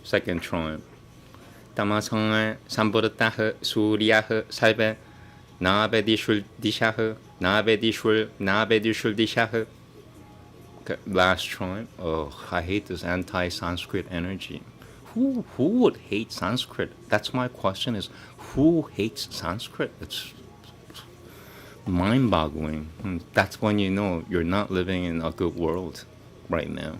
Second try. Tamasang Samburatah Suryah Salve Nabedi Shul Disha. Nabedi Shul Disha. Last try. Oh, I hate this anti-Sanskrit energy. Who would hate Sanskrit? That's my question, is who hates Sanskrit? It's mind-boggling. That's when you know you're not living in a good world right now.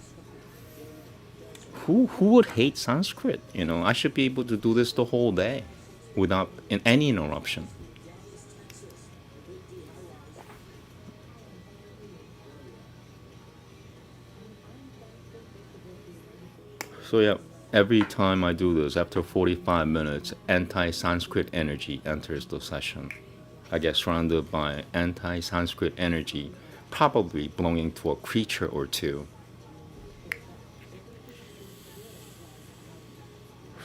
Who would hate Sanskrit? I should be able to do this the whole day without any interruption. So yeah, every time I do this, after 45 minutes, anti-Sanskrit energy enters the session. I get surrounded by anti-Sanskrit energy, probably belonging to a creature or two.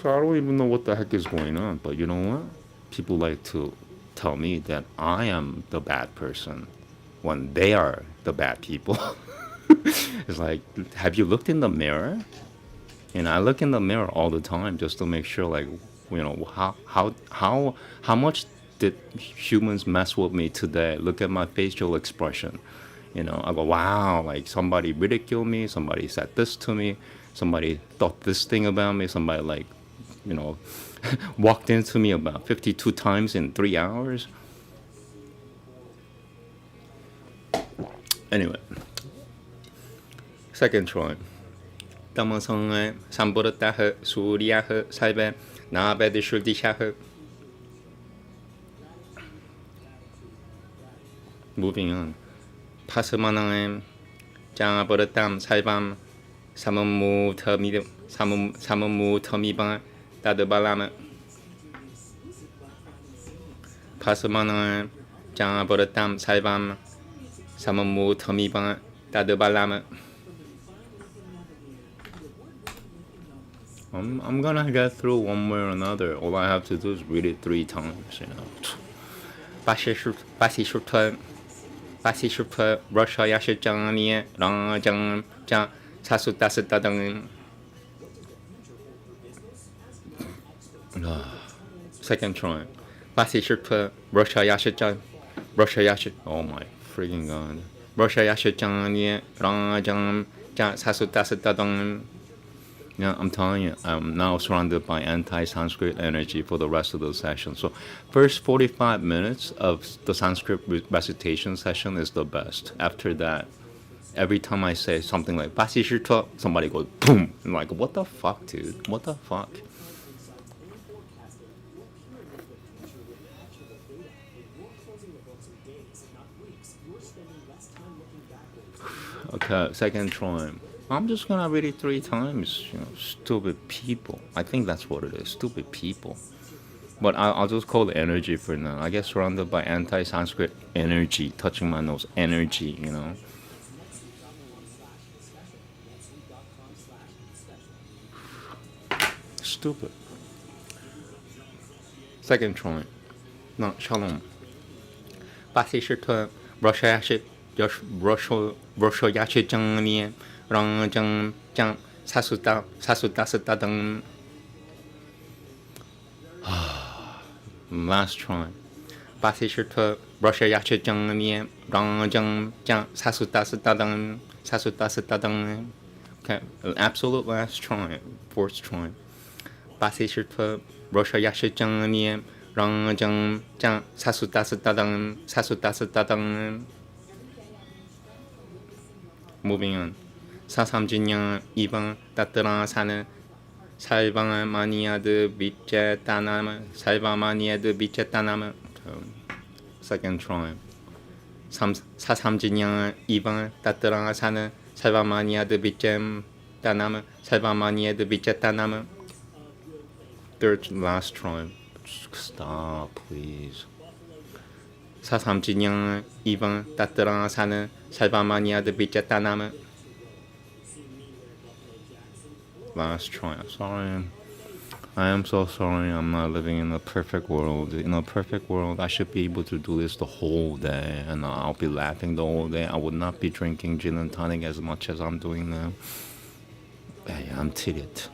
So I don't even know what the heck is going on, but you know what? People like to tell me that I am the bad person when they are the bad people. It's like, have you looked in the mirror? I look in the mirror all the time just to make sure, how much did humans mess with me today? Look at my facial expression. I go, wow, like somebody ridiculed me, somebody said this to me, somebody thought this thing about me, somebody walked into me about 52 times in 3 hours. Anyway, second try. Tamasang Samburatah Suryah Salve Nabedi Shul Disha. Moving on. Pasamanang Jabaratam Saibam Samamu Tamiba Tadabalama. Pasamanang Jabaratam Saibam Samamu Tamiba Tadabalama. I'm gonna get through one way or another. All I have to do is read it 3 times, Basi Sutra Russia Yashajani Rajang Ja Sasutadang. Second try. Basi Sutra Russia Yash. Oh my freaking god. Russia Yashajani Rajang Ja Sasutadang. Yeah, I'm telling you, I'm now surrounded by anti-Sanskrit energy for the rest of the session. So first 45 minutes of the Sanskrit recitation session is the best. After that, every time I say something like Basi Sutra, somebody goes boom. I'm like, what the fuck, dude? What the fuck? Okay, second try. I'm just gonna read it 3 times. Stupid people. I think that's what it is. Stupid people. But I'll just call it energy for now. I get surrounded by anti-Sanskrit energy, touching my nose energy, stupid. Second try. No, shalom. Pasishita brushayashi brushayashi jang nian rang jang sasuta sata dang. Last try. Pasishita brushayashi jang nian rang jang sasuta sata dang. Okay, absolute last try. Fourth try. Pasishita brushayashi jang nian rang jang sasuta sata dang. Moving on. 사삼진양 이방 따뜻한 사는 살방마니아드 비체타나마 살방마니아드 비체타나마. Second try. 사삼진양 이방 따뜻한 사는 살방마니아드 비체타나마 살방마니아드 비체타나마. Third last try. Stop, please. 사삼진양 이방 따뜻한 사는 살방마니아드 비체타나마. Last try. Sorry. I am so sorry I'm not living in a perfect world. In a perfect world, I should be able to do this the whole day, and I'll be laughing the whole day. I would not be drinking gin and tonic as much as I'm doing now. Hey, I'm tilted.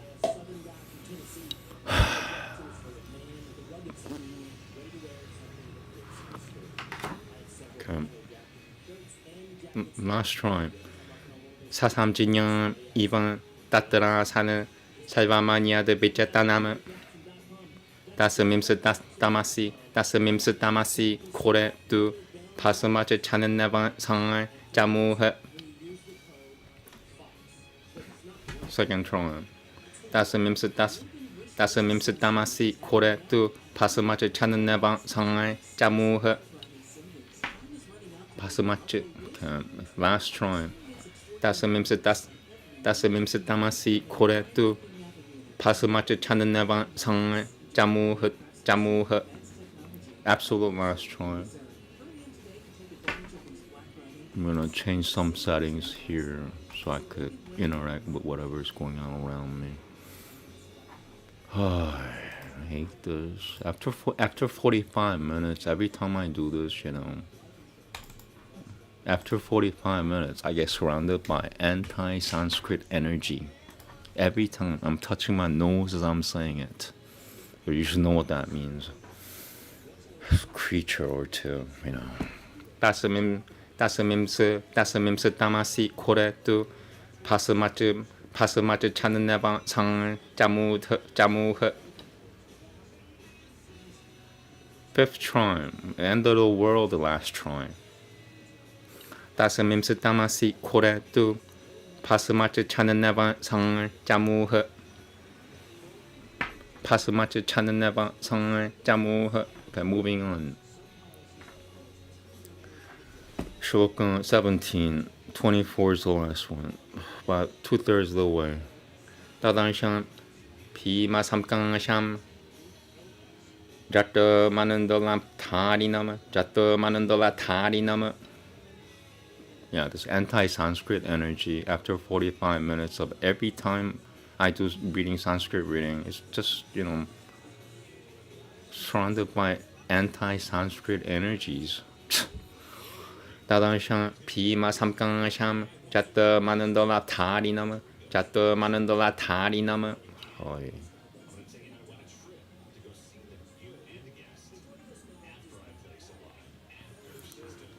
Okay. Last try. 사삼진양 이방 따뜻한 사는 살바마니아드 비체타나마. 다스밈스 다마시 코레 두 파스마츠 차는 나방 상을 자무해. Second try. 다스밈스 다마시 코레 두 파스마츠 차는 나방 상을 자무해. 파스마츠. Last try. 다스밈스 다마시 코레 두 파스마츠 차는 나방 상을 자무해. Absolute last try. I'm gonna change some settings here so I could interact with whatever is going on around me. I hate this. After 45 minutes, every time I do this, after 45 minutes, I get surrounded by anti-Sanskrit energy. Every time I'm touching my nose as I'm saying it. But you should know what that means. Creature or two, 다스밈스 다마시 코레 두 파스마츠 차는 나방 상을 자무해. Fifth try. End of the world, the last try. 다스밈스 다마시 코레 두 파스마츠 차는 나방 상을 자무해. 파스마츠 차는 나방 상을 자무해. Okay, moving on. Shloka 17, 24 is the last one. About 2/3 of the way. 다단샹 비마 삼강샹 자떠 마는돌라 타리나마 자떠 마는돌라 타리나마. Yeah, this anti-Sanskrit energy after 45 minutes of every time I do reading Sanskrit reading, it's just, surrounded by anti-Sanskrit energies. 다단샹 비마 삼강샹 자떠 마는돌라 타리나마 자떠 마는돌라 타리나마.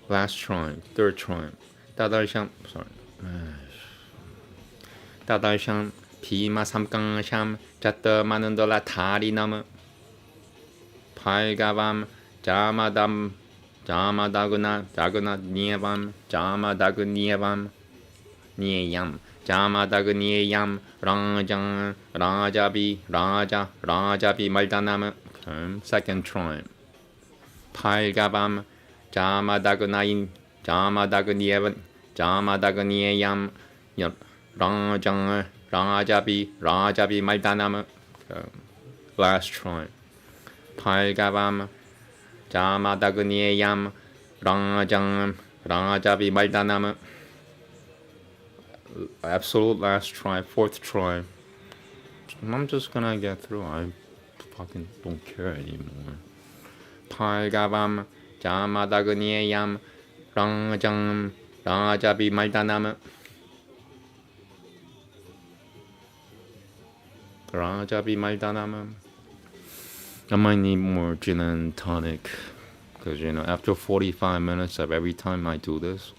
Last try, third try. 다단샹 비마 삼강샹 자떠 마는돌라 타리나마. 팔가밤 자마다그나 니에밤 자마다그니에밤 니에얌 자마다그니에얌 라자비 말다나마. Second try. 팔가밤 자마다그니에얌 라자비 말다나마. Last try. 팔가밤 자마다그니에얌 라자비 말다나마. Absolute last try, fourth try. I'm just gonna get through. I fucking don't care anymore. 팔가밤 자마다그니에얌 랑장 라자비 말다남 라자비 말다남. I might need more gin and tonic, because after 45 minutes of every time I do this,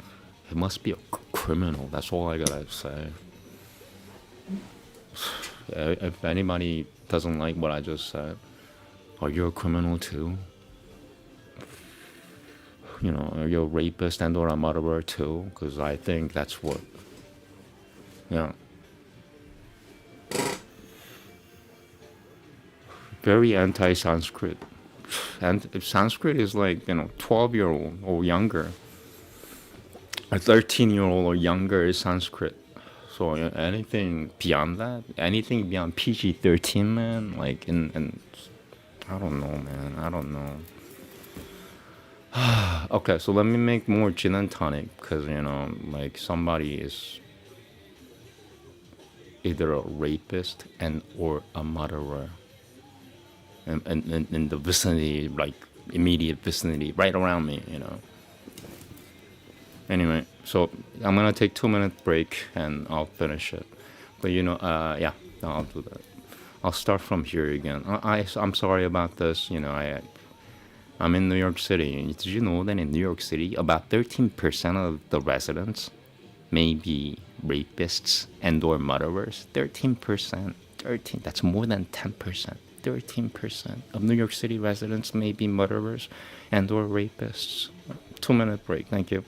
it must be a criminal. That's all I gotta say. If anybody doesn't like what I just said, are you a criminal too? Are you a rapist and or a murderer too? Because I think that's what, very anti-Sanskrit. And Sanskrit is like, 12-year-old or younger. A 13-year-old or younger is Sanskrit. So anything beyond that, anything beyond PG-13, man, like in I don't know, man. I don't know. Okay, so let me make more gin and tonic, because like somebody is either a rapist and or a murderer, and in the vicinity, like immediate vicinity, right around me, Anyway, so I'm gonna take 2-minute break and I'll finish it. But yeah, I'll do that. I'll start from here again. I'm sorry about this. I'm in New York City. Did you know that in New York City, about 13% of the residents may be rapists and or murderers? 13%. 13. That's more than 10%. 13% of New York City residents may be murderers and or rapists. 2-minute break. Thank you.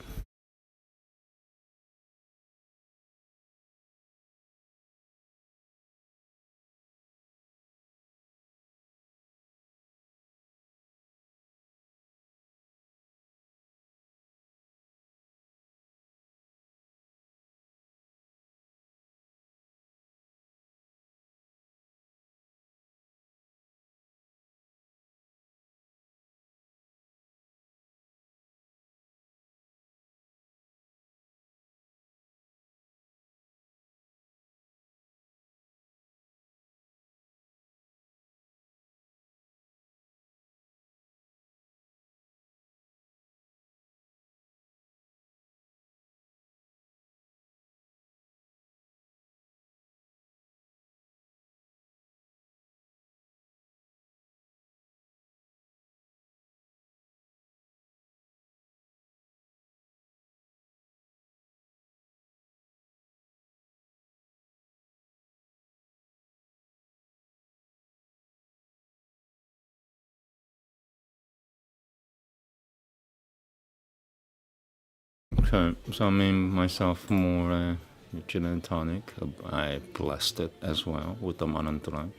Okay, so I made myself more gin and tonic. I blessed it as well with the mantra.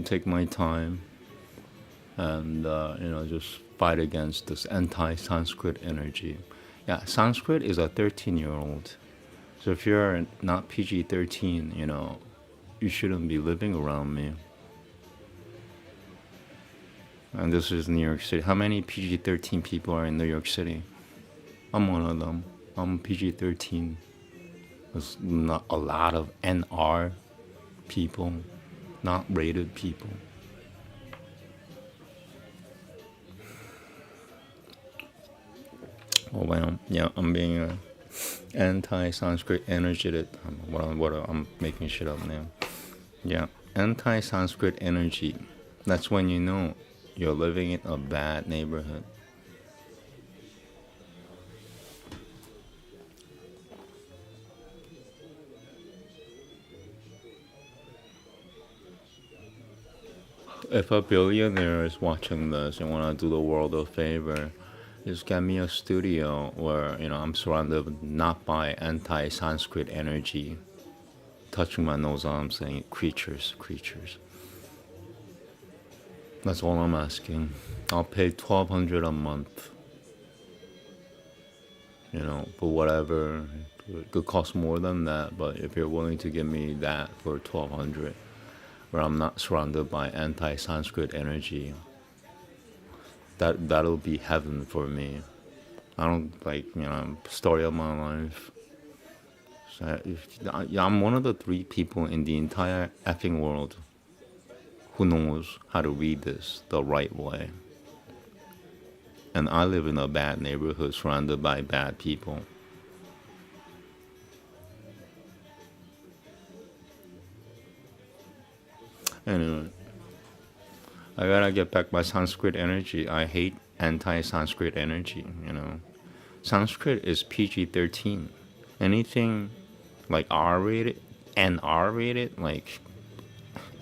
Take my time and just fight against this anti-Sanskrit energy. Yeah, Sanskrit is a 13-year-old. So if you're not PG-13, you shouldn't be living around me. And this is New York City. How many PG-13 people are in New York City? I'm one of them. I'm PG-13. There's not a lot of NR people, not rated people. Oh well, yeah, I'm being anti-Sanskrit energy. I'm making shit up now. Yeah, anti-Sanskrit energy. That's when you're living in a bad neighborhood. If a billionaire is watching this and want to do the world a favor, just get me a studio where I'm surrounded not by anti-Sanskrit energy touching my nose. I'm saying creatures. That's all I'm asking. I'll pay $1,200 a month. For whatever. It could cost more than that, but if you're willing to give me that for $1,200, where I'm not surrounded by anti-Sanskrit energy, that'll be heaven for me. I don't story of my life. So I'm one of the 3 people in the entire effing world who knows how to read this the right way. And I live in a bad neighborhood surrounded by bad people. Anyway, I gotta get back my Sanskrit energy. I hate anti-Sanskrit energy, Sanskrit is PG-13. Anything like R-rated and R-rated, like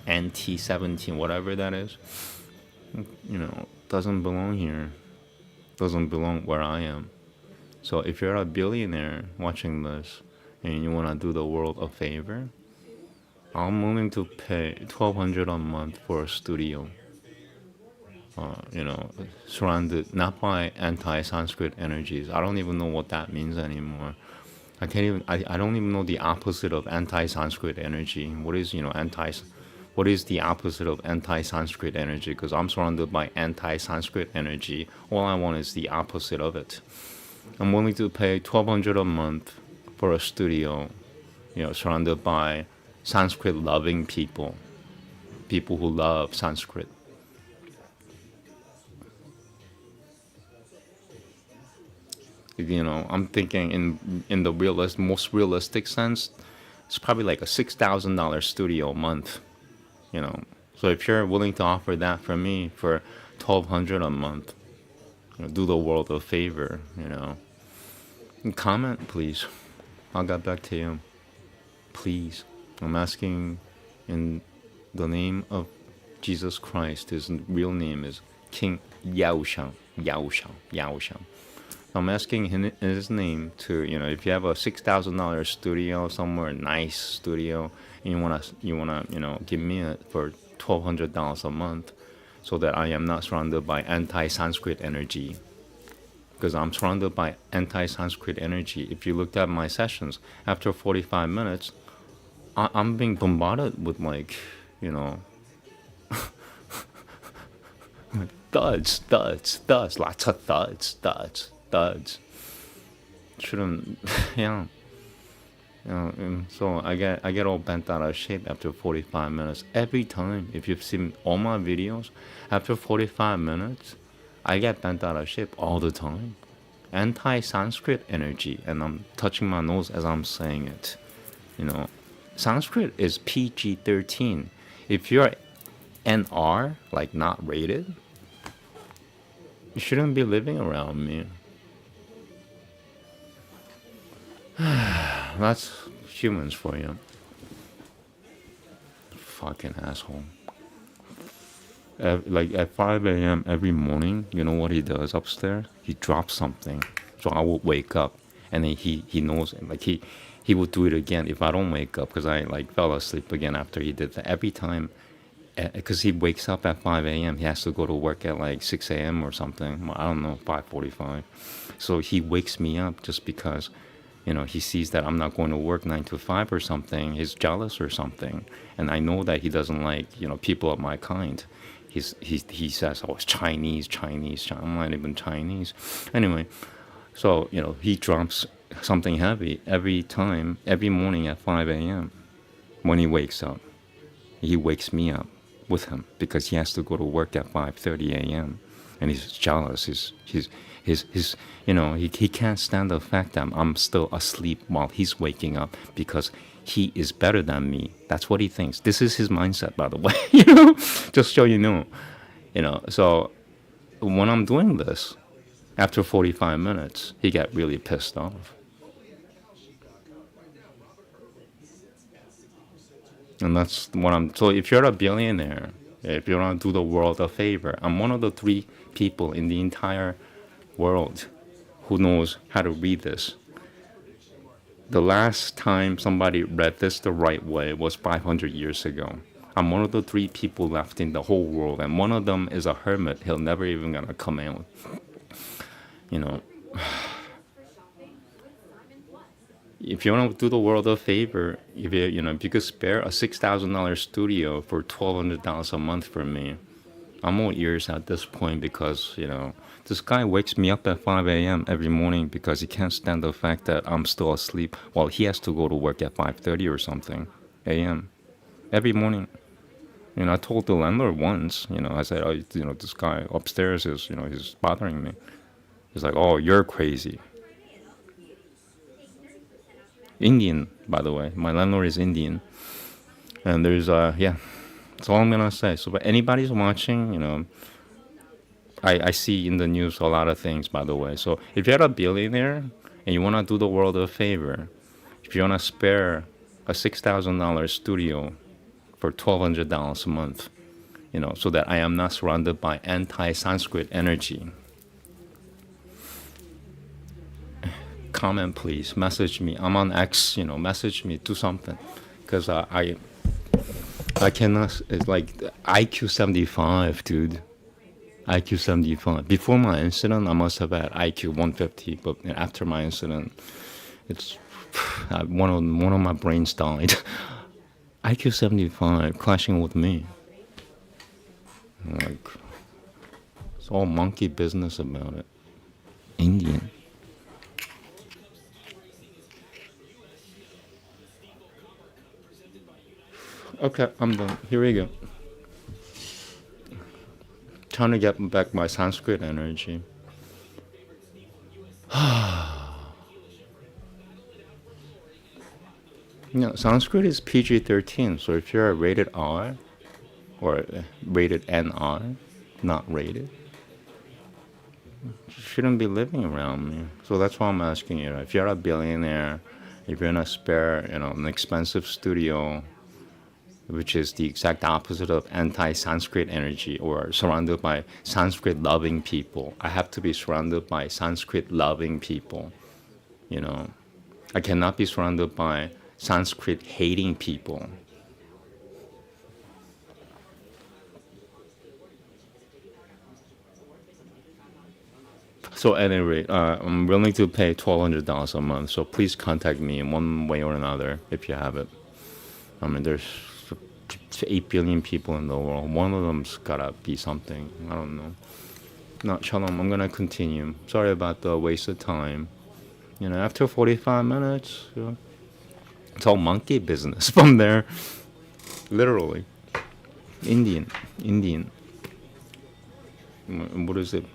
NT-17, whatever that is, doesn't belong here. Doesn't belong where I am. So if you're a billionaire watching this and you want to do the world a favor, I'm willing to pay $1,200 a month for a studio. Surrounded not by anti-Sanskrit energies. I don't even know what that means anymore. I can't even. I don't even know the opposite of anti-Sanskrit energy. What is What is the opposite of anti-Sanskrit energy? Because I'm surrounded by anti-Sanskrit energy. All I want is the opposite of it. I'm willing to pay $1,200 a month for a studio, surrounded by Sanskrit-loving people who love Sanskrit. I'm thinking in the most realistic sense, it's probably like a $6,000 studio a month. So if you're willing to offer that for me for $1,200 a month, do the world a favor. Comment, please. I'll get back to you. Please. I'm asking in the name of Jesus Christ. His real name is King Yaoshang. I'm asking in his name to, if you have a $6,000 studio somewhere, nice studio, and you wanna, give me it for $1,200 a month, so that I am not surrounded by anti-Sanskrit energy. Because I'm surrounded by anti-Sanskrit energy. If you looked at my sessions, after 45 minutes, I'm being bombarded with thuds, lots of thuds. Shouldn't, yeah. So I get all bent out of shape after 45 minutes. Every time, if you've seen all my videos, after 45 minutes, I get bent out of shape all the time. Anti-Sanskrit energy, and I'm touching my nose as I'm saying it. Sanskrit is PG-13. If you're NR, like not rated, you shouldn't be living around me. That's humans for you. Fucking asshole. Like at 5 a.m. every morning, you know what he does upstairs? He drops something. So I will wake up, and then he knows, like he will do it again if I don't wake up, because I fell asleep again after he did that. Every time, because he wakes up at 5 a.m. He has to go to work at 6 a.m. or something. I don't know, 5:45. So he wakes me up just because, he sees that I'm not going to work 9 to 5 or something. He's jealous or something. And I know that he doesn't like, people of my kind. He says, oh, it's Chinese. I'm not even Chinese. Anyway, so, he drops something heavy every morning at 5 a.m. when he wakes up. He wakes me up with him because he has to go to work at 5:30 a.m. and he's jealous. He can't stand the fact that I'm still asleep while he's waking up because he is better than me. That's what he thinks. This is his mindset, by the way. Just so you know. So when I'm doing this, after 45 minutes, he got really pissed off. And that's what so if you're a billionaire, if you want to do the world a favor, I'm one of the 3 people in the entire world who knows how to read this. The last time somebody read this the right way was 500 years ago. I'm one of the 3 people left in the whole world, and one of them is a hermit. He'll never even gonna come out. If you want to do the world a favor, if you could spare a $6,000 studio for $1,200 a month for me, I'm all ears at this point because, this guy wakes me up at 5 a.m. every morning because he can't stand the fact that I'm still asleep while he has to go to work at 5:30 or something a.m. every morning. I told the landlord once, I said, oh, this guy upstairs is, he's bothering me. He's like, oh, you're crazy. Indian, by the way. My landlord is Indian. And there's, yeah, that's all I'm going to say. So, but anybody's watching, I see in the news a lot of things, by the way. So if you're a billionaire and you want to do the world a favor, if you want to spare a $6,000 studio for $1,200 a month, so that I am not surrounded by anti-Sanskrit energy, comment please, message me. I'm on X, message me, do something, because I cannot. It's like IQ 75, dude. IQ 75. Before my incident, I must have had IQ 150, but after my incident, it's one of my brains died. IQ 75 clashing with me. Like, it's all monkey business about it. Indian. Okay, I'm done. Here we go. Trying to get back my Sanskrit energy. Sanskrit is PG-13, so if you're a rated R or rated NR, not rated, you shouldn't be living around me. So that's why I'm asking you. If you're a billionaire, if you're in a spare, an expensive studio, which is the exact opposite of anti-Sanskrit energy, or surrounded by Sanskrit-loving people. I have to be surrounded by Sanskrit-loving people, I cannot be surrounded by Sanskrit-hating people. So at any rate, I'm willing to pay $1,200 a month, so please contact me in one way or another if you have it. I mean, there's 8 billion people in the world. One of them's gotta be something. I don't know. No, Shalom, I'm gonna continue. Sorry about the waste of time. After 45 minutes, it's all monkey business from there. Literally. Indian. What is it?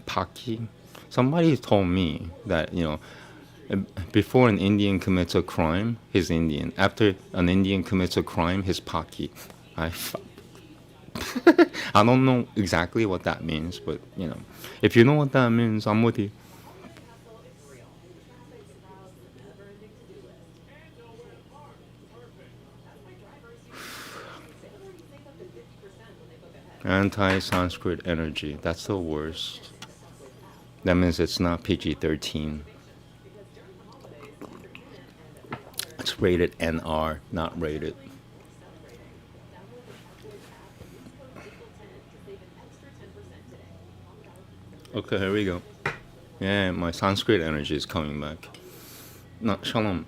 Paki? Somebody told me that, before an Indian commits a crime, he's Indian. After an Indian commits a crime, he's Paki. I don't know exactly what that means, but, if you know what that means, I'm with you. Anti-Sanskrit energy, that's the worst. That means it's not PG-13. It's rated NR, not rated. Okay, here we go. Yeah, my Sanskrit energy is coming back. No, Shalom.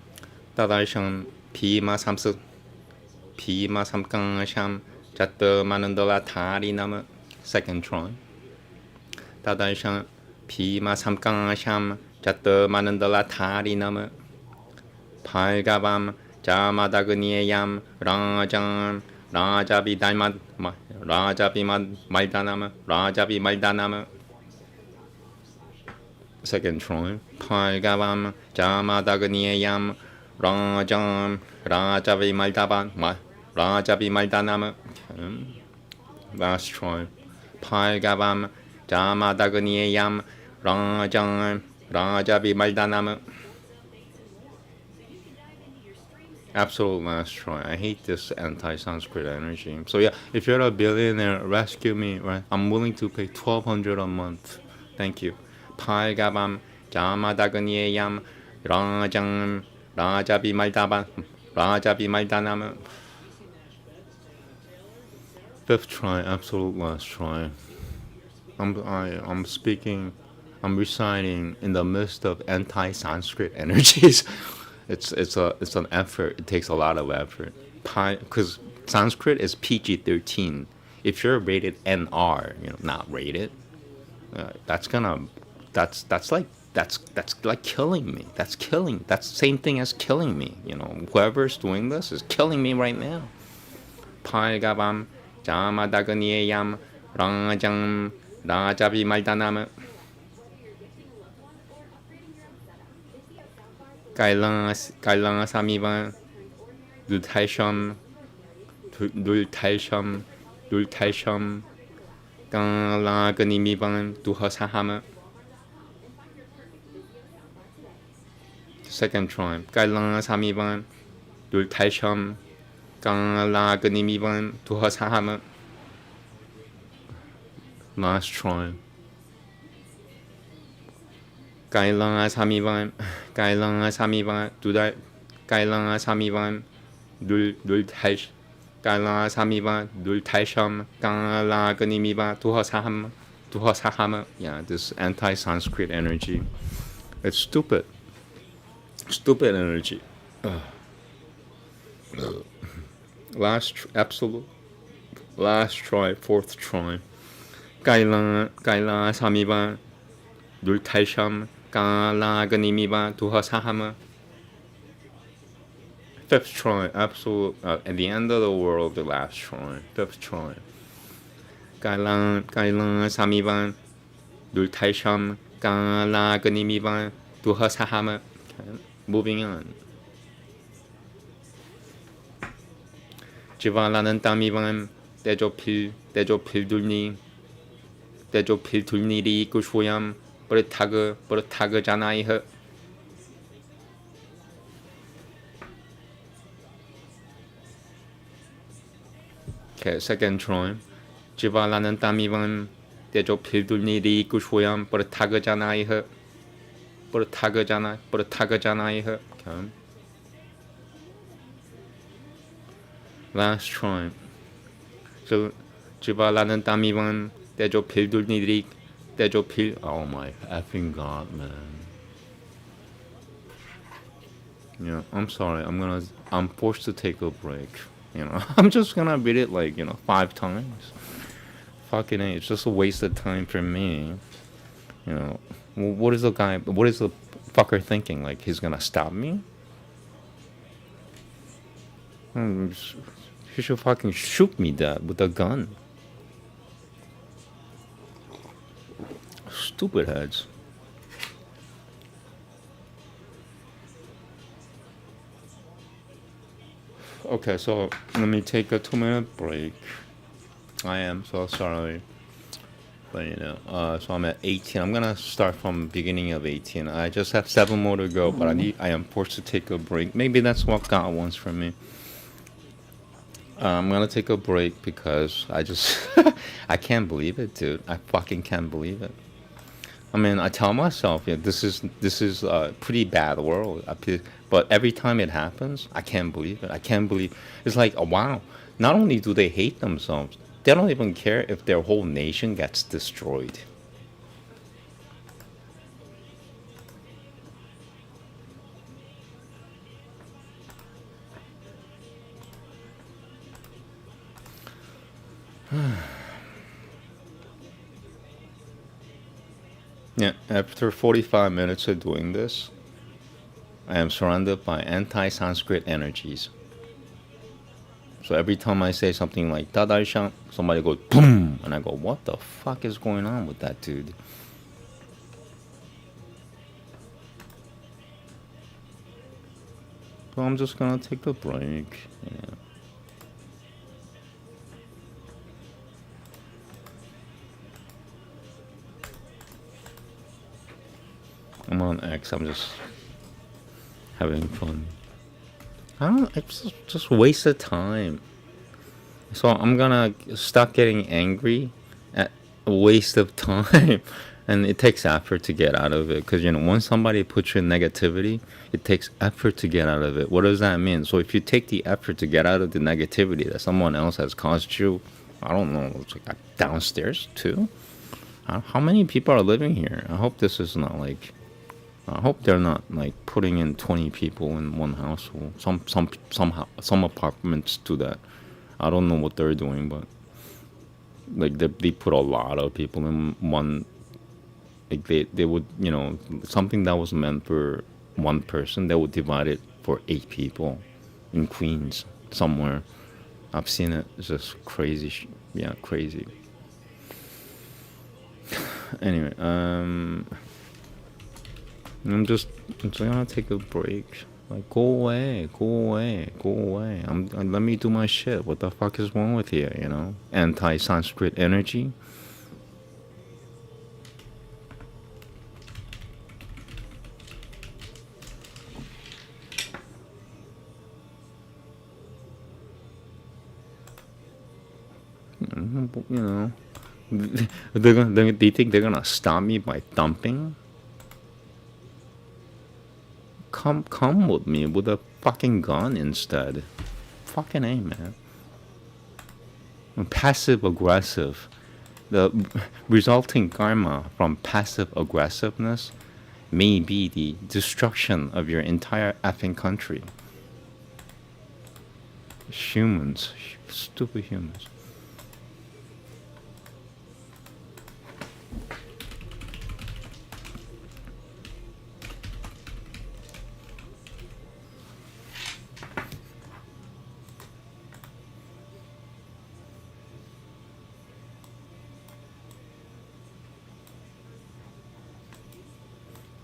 Tadaisham Pima Samsu Pima Samkang Sham Chatta Manandala Tari Nama. Second try. Tadaisham Pima Samkang Sham Chatta Manandala Tari Nama. Palgavam Jamadagniam Rajam Rajabi Daimad Rajabi Maldanama Rajabi Maldanama. Second try. Palgavam Jamadagniam Rajam Rajabi Maldaban Rajabi Maldanama. Last try. Palgavam Jamadagniam Rajam Rajabi Maldanama. Absolute last try. I hate this anti-Sanskrit energy. So yeah, if you're a billionaire, rescue me, right? I'm willing to pay $1,200 a month. Thank you. Palgavam Jamadagniam Rajam Rajabi Maldaban Rajabi Maldanama. Fifth try, absolute last try. I'm speaking, I'm reciting in the midst of anti-Sanskrit energies. It's an effort. It takes a lot of effort. Because Sanskrit is PG-13. if you're rated NR, not rated, that's like killing me. That's the same thing as killing me. Whoever's doing this is killing me right now. 팔가밤 자마다그니에얌 랑장 라자비 말다나무 깔랑아 사미반 눌탈섬 깡라그니미반 두허사하마. Second try. 깔랑아 사미반 눌탈섬 깡라그니미반 두허사하마. Last try. 깔랑아 사미반 깔랑아 사미반 눌탈 깔랑아 사미반 눌탈섬 깡라그니미반 두허사하마. Yeah, this anti-Sanskrit energy. It's stupid energy. Last try, fourth try. 깔랑아 사미반 눌탈섬 깡라그니미반 두허사하마. Fifth try, absolute, at the end of the world, the last try. Fifth try. 깔랑아 사미반 눌탈섬 깡라그니미반 두허사하마. Moving on. 지발라는 땀이반 떼조필 둘니리 있고 쇼얌 버릇타그잖아이허. Okay, second try. 지발라는 땀이반 떼조필 둘니리 있고 쇼얌 버릇타그잖아이허. 버릇타그잖아이허. Okay. Last try. 지발라는 땀이반 떼조필 둘니리 떼조필. Oh my effing god, man. I'm sorry. I'm forced to take a break. I'm just gonna read it like 5 times. Fucking A, it's just a waste of time for me. What is the fucker thinking? Like he's gonna stop me? He should fucking shoot me dead with a gun. Stupid heads. Okay, so let me take a 2-minute break. I am so sorry. But so I'm at 18. I'm gonna start from beginning of 18. I just have 7 more to go, but I am forced to take a break. Maybe that's what God wants from me. I'm gonna take a break because I just I can't believe it, dude. I fucking can't believe it. I mean, I tell myself, this is a pretty bad world. But every time it happens, I can't believe it. I can't believe it's like, oh, wow. Not only do they hate themselves, they don't even care if their whole nation gets destroyed. Yeah, after 45 minutes of doing this, I am surrounded by anti-Sanskrit energies. So every time I say something like "Tadaishan," somebody goes boom, and I go, "What the fuck is going on with that dude?" So I'm just gonna take a break. Yeah. I'm on X. I'm just having fun. It's just wasted time. So I'm gonna stop getting angry at a waste of time. And it takes effort to get out of it. Because, once somebody puts you in negativity, it takes effort to get out of it. What does that mean? So if you take the effort to get out of the negativity that someone else has caused you, I don't know, it's like downstairs too? How many people are living here? I hope this is not like... I hope they're not like putting in 20 people in one household. Some apartments do that. I don't know what they're doing, but like they put a lot of people in one. Like they would, something that was meant for one person, they would divide it for 8 people in Queens somewhere. I've seen it. It's just crazy. Yeah, crazy. Anyway, I'm just gonna take a break. Like, go away, go away, go away. Let me do my shit. What the fuck is wrong with you? Anti-Sanskrit energy. Do you think they're gonna stop me by dumping? Come with me with a fucking gun instead. Fucking A, man. Passive aggressive. The resulting karma from passive aggressiveness may be the destruction of your entire effing country. Humans. Stupid humans.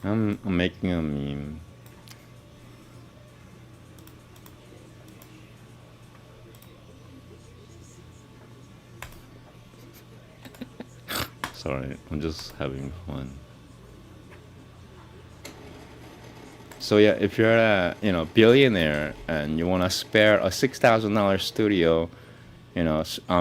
I'm making a meme. Sorry, I'm just having fun. So yeah, if you're a billionaire and you want to spare a $6,000 studio,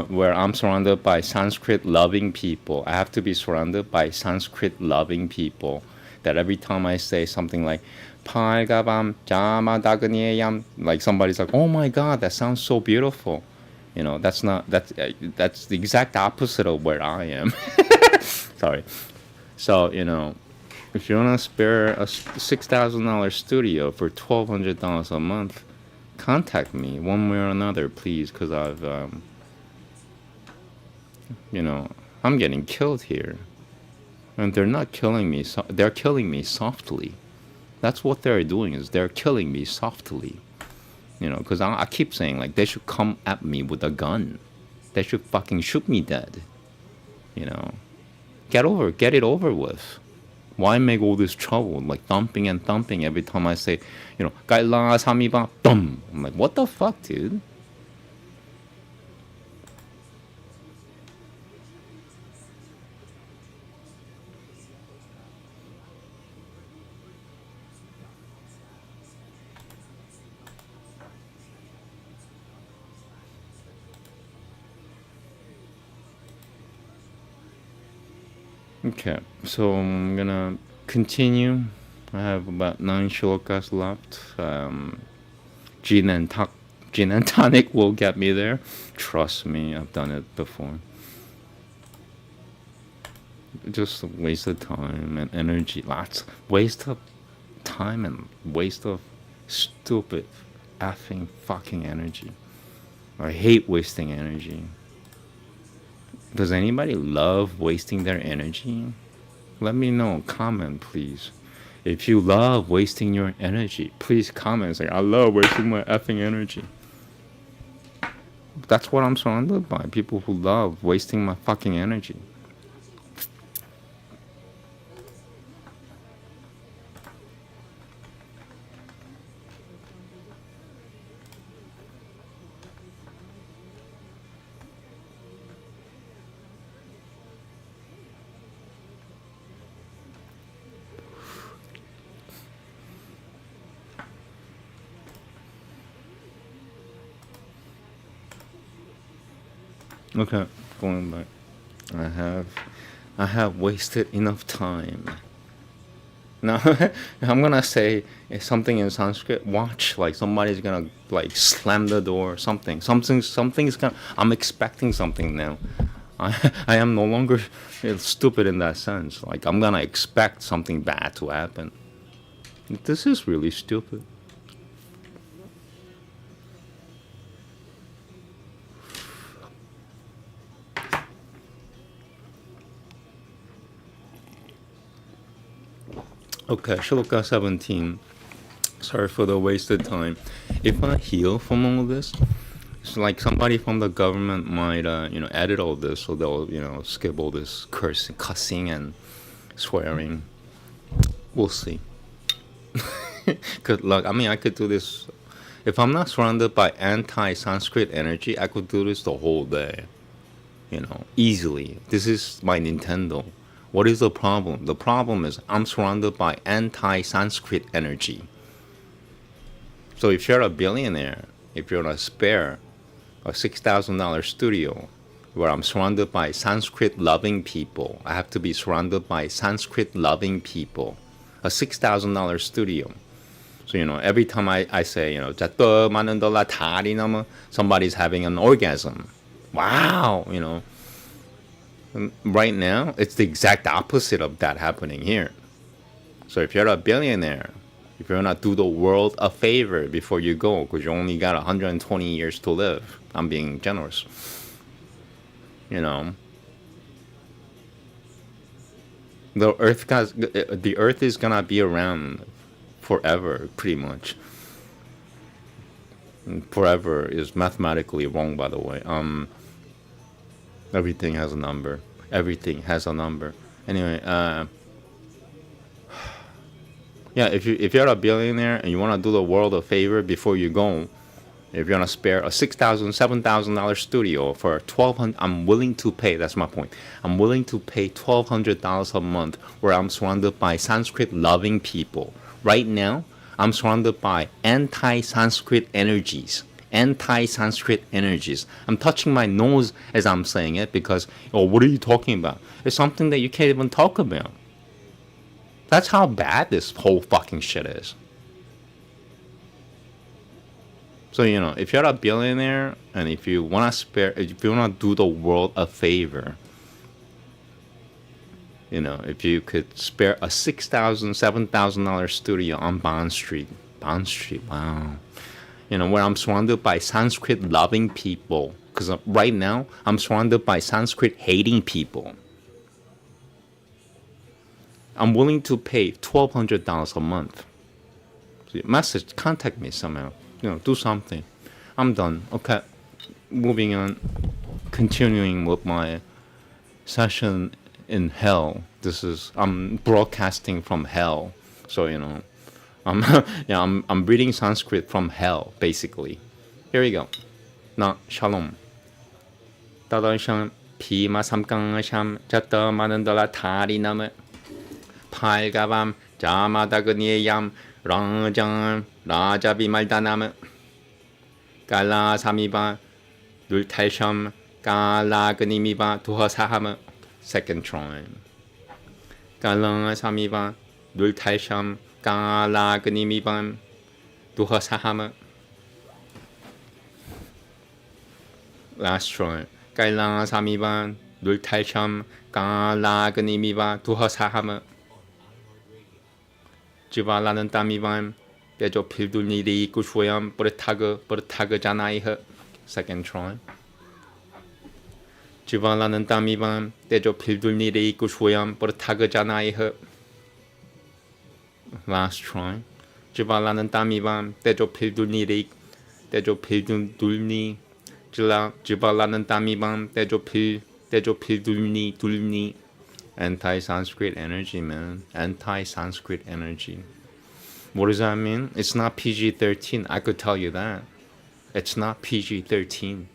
where I'm surrounded by Sanskrit loving people, I have to be surrounded by Sanskrit loving people. That every time I say something like "팔가밤 자마다그니에얌," like somebody's like, "Oh my God, that sounds so beautiful." That's the exact opposite of where I am. Sorry. So if you want to spare a $6,000 studio for $1,200 a month, contact me one way or another, please, because I'm getting killed here. And they're not killing me, they're killing me softly. That's what they're doing, is they're killing me softly. Because I keep saying, like, they should come at me with a gun. They should fucking shoot me dead. Get it over with. Why make all this trouble, like thumping and thumping every time I say, Kaila Samiba, thump. I'm like, what the fuck, dude? Okay, so I'm gonna continue. I have about 9 shlokas left. Gin and tonic will get me there. Trust me, I've done it before. Just a waste of time and energy. Waste of time and waste of stupid effing fucking energy. I hate wasting energy. Does anybody love wasting their energy? Let me know. Comment, please. If you love wasting your energy, please comment. Say, I love wasting my effing energy. That's what I'm surrounded by. People who love wasting my fucking energy. Okay, going back. I have wasted enough time. Now I'm gonna say something in Sanskrit. Watch, like somebody's gonna like slam the door or something. Something's gonna. I'm expecting something now. I am no longer stupid in that sense. Like I'm gonna expect something bad to happen. This is really stupid. Okay, Shloka 17. Sorry for the wasted time. If I heal from all this, it's like somebody from the government might, edit all this, so they'll, skip all this cussing and swearing. We'll see. Good luck. I mean, I could do this. If I'm not surrounded by anti-Sanskrit energy, I could do this the whole day. Easily. This is my Nintendo. What is the problem? The problem is I'm surrounded by anti-Sanskrit energy. So if you're a billionaire, if you're a spare a $6,000 studio where I'm surrounded by Sanskrit-loving people, I have to be surrounded by Sanskrit-loving people. A $6,000 studio. So, every time I say, "자또 많은 dollar 다리 넘어," somebody's having an orgasm. Wow, Right now, it's the exact opposite of that happening here. So if you're a billionaire, if you're not do the world a favor before you go, because you only got 120 years to live, I'm being generous. The earth is gonna be around forever, pretty much. Forever is mathematically wrong, by the way. Everything has a number. Everything has a number. Anyway, yeah, if you're a billionaire and you want to do the world a favor before you go, if you're gonna spare a $6,000, $7,000 studio for $1,200, I'm willing to pay. That's my point. I'm willing to pay $1,200 a month, where I'm surrounded by Sanskrit-loving people. Right now, I'm surrounded by anti-Sanskrit energies. Anti-Sanskrit energies. I'm touching my nose as I'm saying it because, what are you talking about? It's something that you can't even talk about. That's how bad this whole fucking shit is. So, if you're a billionaire and if you want to do the world a favor, if you could spare a $6,000, $7,000 studio on Bond Street, wow. Where I'm surrounded by Sanskrit-loving people. Because right now, I'm surrounded by Sanskrit-hating people. I'm willing to pay $1,200 a month. Message, contact me somehow. Do something. I'm done. Okay. Moving on. Continuing with my session in hell. I'm broadcasting from hell. So, I'm reading Sanskrit from hell, basically. Here we go. Na shalom. 따다샴 비마 삼강샴 잣더 많은 dollar 다리 넘어 팔가밤 자마다그니에얌 랑장 라자비 말다나무 깔라 사미바 눌탈샴 깔라그니미바 두허사하무. Second try. 깔라 사미바 눌탈샴 깔라그니미바 두허사하무. Last try. 깔라 사미바 눌탈샴 깔라그니미바 두허사하무. 지발라는 땀이밤 빼줘 필둘 일이 있고 쇼얌 버릇하그잖아이허. Second try. 지발라는 땀이밤 빼줘 필둘 일이 있고 쇼얌 버릇하그잖아이허. Last try. 지발라는 땀이밤 빼줘 필둘 일이 지발라는 땀이밤 빼줘 필둘니. Anti-Sanskrit energy, man. Anti-Sanskrit energy. What does that mean? It's not PG-13. I could tell you that. It's not PG-13.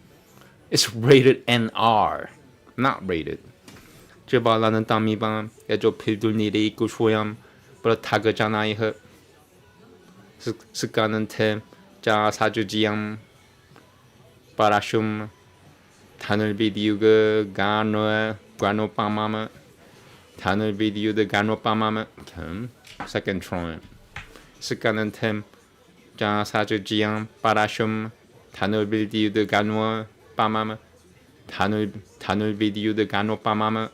It's rated NR. Not rated. 지발라는 땀이밤 빼줘 필둘 일이 있고 쇼얌 버릇하그잖아이허. 습관은 템 자사주지양 바라슘 단을비디우그 가노빠마마 단을비디우드 가노빠마마. Second try. 습관은 템 자사주지양 바라슘 단을비디우드 가노빠마마 단을비디우드 가노빠마마.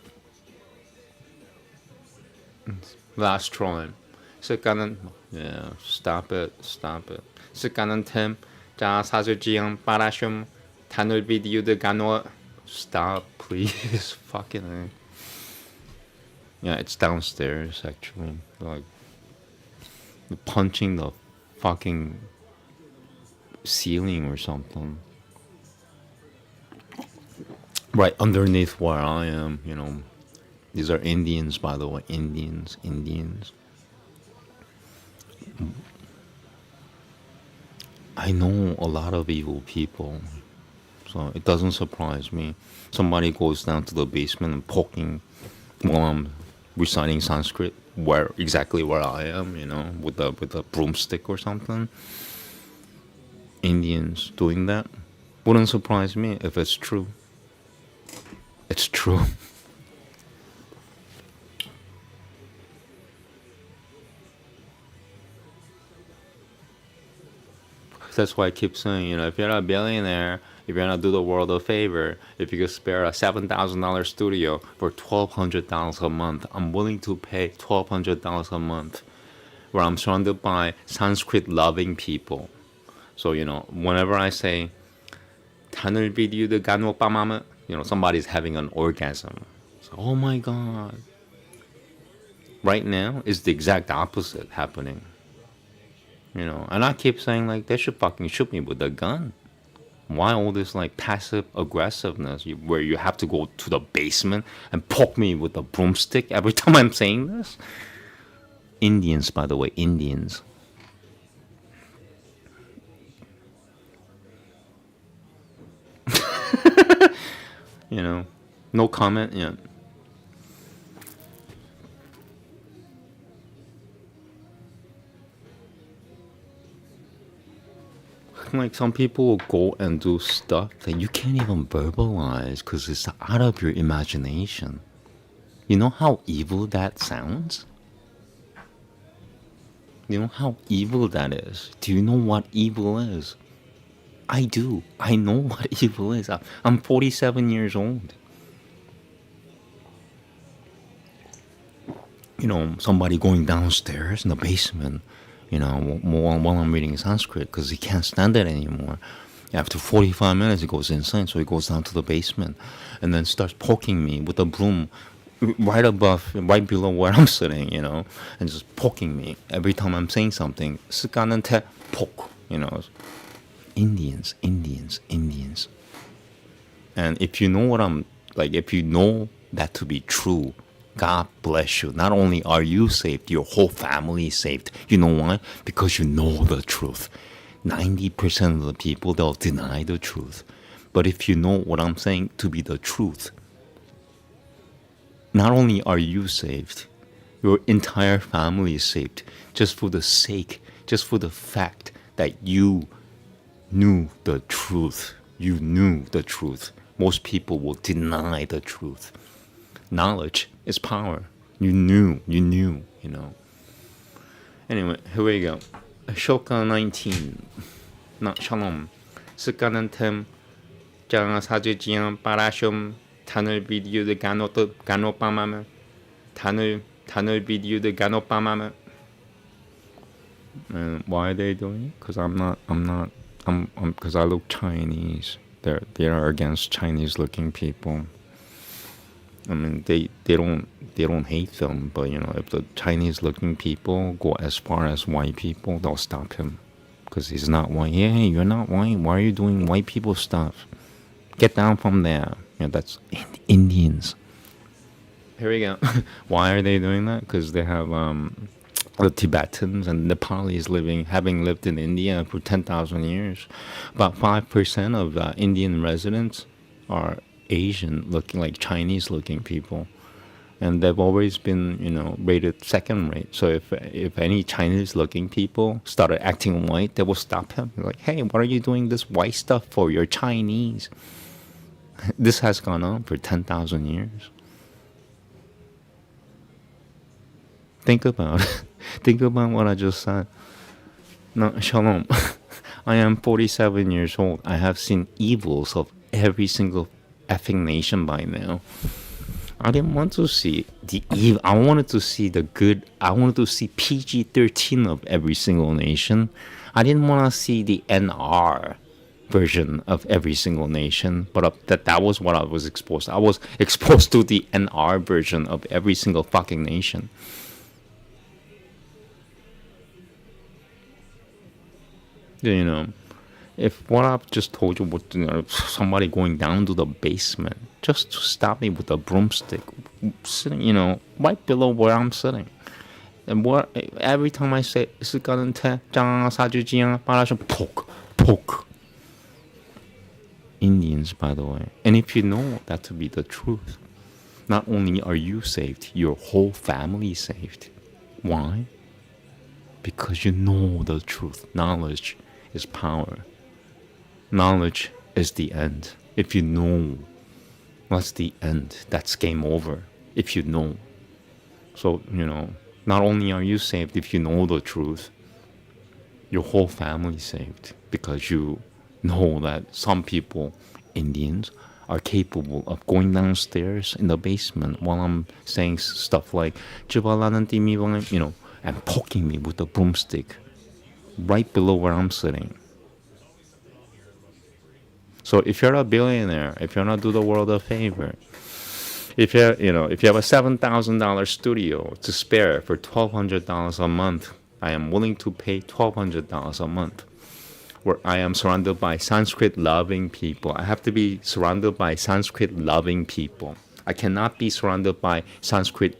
Last try. 습관은 stop it. 습관은 템 자사주지양 바라슘 단을비디우드 가노. Stop, please. Fucking. Yeah, it's downstairs actually. Like, punching the fucking ceiling or something. Right underneath where I am, you know. These are Indians, by the way. Indians. I know a lot of evil people, so it doesn't surprise me. Somebody goes down to the basement and poking while I'm reciting Sanskrit, exactly where I am, you know, with a broomstick or something. Indians doing that wouldn't surprise me if it's true. It's true. That's why I keep saying, you know, if you're a billionaire, if you're gonna do the world a favor, if you could spare a $7,000 studio for $1,200 a month, I'm willing to pay $1,200 a month, where I'm surrounded by Sanskrit-loving people. So, you know, whenever I say, "탄을 비디우드 간오빠마마," you know, somebody's having an orgasm. So, oh my God. Right now, it's the exact opposite happening. You know, and I keep saying, like, they should fucking shoot me with a gun. Why all this, like, passive aggressiveness where you have to go to the basement and poke me with a broomstick every time I'm saying this? Indians, by the way, Indians. You know, no comment yet. Like, some people will go and do stuff that you can't even verbalize because it's out of your imagination. You know how evil that sounds? You know how evil that is? Do you know what evil is? I do. I know what evil is. I'm 47 years old. You know, somebody going downstairs in the basement, you know, while I'm reading Sanskrit, because he can't stand it anymore. After 45 minutes, he goes insane, so he goes down to the basement and then starts poking me with a broom right below where I'm sitting, you know, and just poking me every time I'm saying something. 습관한테 poke, you know. Indians. And if you know what I'm, like, if you know that to be true, God bless you. Not only are you saved, your whole family is saved. You know why? Because you know the truth. 90% of the people, they'll deny the truth. But if you know what I'm saying to be the truth, not only are you saved, your entire family is saved. Just for the fact that you knew the truth. You knew the truth. Most people will deny the truth. Knowledge is power. You knew, you know. Anyway, here we go. Shloka 19. Not shalom. 습관한템 장아 사제지양 빠라숑 탄을 비디우드 간오빠마마 탄을 비디우드 간오빠마마. And why are they doing it? Because because I look Chinese. They are against Chinese-looking people. I mean, they don't hate them, but you know, if the Chinese-looking people go as far as white people, they'll stop him because he's not white. Yeah, hey, you're not white. Why are you doing white people stuff? Get down from there. You know, that's Indians. Here we go. Why are they doing that? Because they have the Tibetans and Nepalis having lived in India for 10,000 years. About 5% of Indian residents are Asian looking, like Chinese looking people, and they've always been, you know, rated second rate. So if any Chinese looking people started acting white, they will stop him. They're like, hey, what are you doing this white stuff for? You're Chinese. This has gone on for 10,000 years. Think about it. Think about what I just said. No, shalom. I am 47 years old. I have seen evils of every single effing nation by now. I didn't want to see the evil. I wanted to see the good. I wanted to see PG-13 of every single nation. I didn't want to see the NR version of every single nation, but that was what I was exposed to. I was exposed to the NR version of every single fucking nation. You know, if what I've just told you was somebody going down to the basement just to stop me with a broomstick, sitting, right below where I'm sitting. And every time I say, poke, poke. Indians, by the way. And if you know that to be the truth, not only are you saved, your whole family is saved. Why? Because you know the truth. Knowledge is power. Knowledge is the end. If you know, that's the end. That's game over. If you know. So, not only are you saved if you know the truth, your whole family is saved. Because you know that some people, Indians, are capable of going downstairs in the basement while I'm saying stuff like, and poking me with a broomstick right below where I'm sitting. So if you're a billionaire, if you want to do the world a favor, if you have a $7,000 studio to spare for $1,200 a month, I am willing to pay $1,200 a month. Where I am surrounded by Sanskrit-loving people. I have to be surrounded by Sanskrit-loving people. I cannot be surrounded by Sanskrit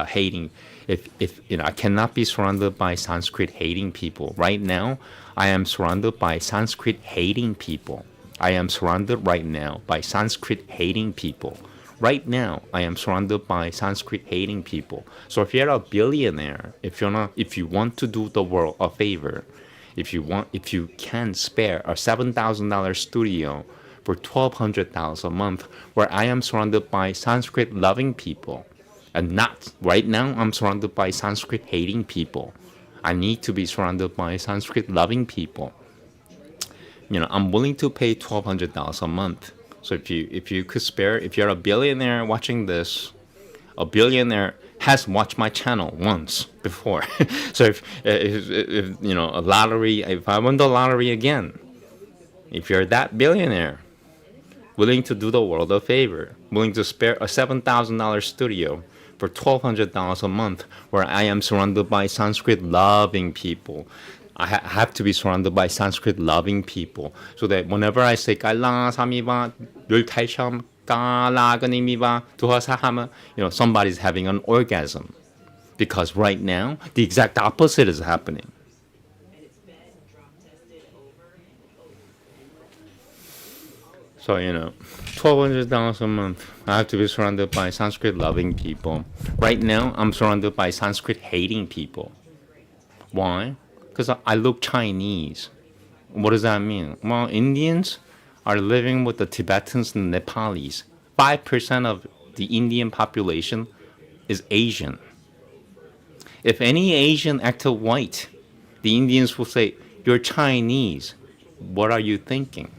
hating. I cannot be surrounded by Sanskrit hating people. Right now, I am surrounded by Sanskrit hating people. I am surrounded right now by Sanskrit hating people. Right now, I am surrounded by Sanskrit hating people. So if you're a billionaire, if you want to do the world a favor, if you can spare a $7,000 studio for $1,200 a month, where I am surrounded by Sanskrit loving people, and not right now I'm surrounded by Sanskrit hating people. I need to be surrounded by Sanskrit loving people. I'm willing to pay $1,200 a month. So if you could spare, if you're a billionaire watching this, a billionaire has watched my channel once before. So if a lottery, if I won the lottery again, if you're that billionaire, willing to do the world a favor, willing to spare a $7,000 studio for $1,200 a month, where I am surrounded by Sanskrit loving people. I have to be surrounded by Sanskrit loving people, so that whenever I say Kaila Samiva Yultaisham Kalaganimiva Tuhasahama, somebody's having an orgasm. Because right now the exact opposite is happening. So, $1,200 a month. I have to be surrounded by Sanskrit loving people. Right now I'm surrounded by Sanskrit hating people. Why? Because I look Chinese. What does that mean? Well, Indians are living with the Tibetans and Nepalis. 5% of the Indian population is Asian. If any Asian acted white, the Indians will say, "You're Chinese. What are you thinking?"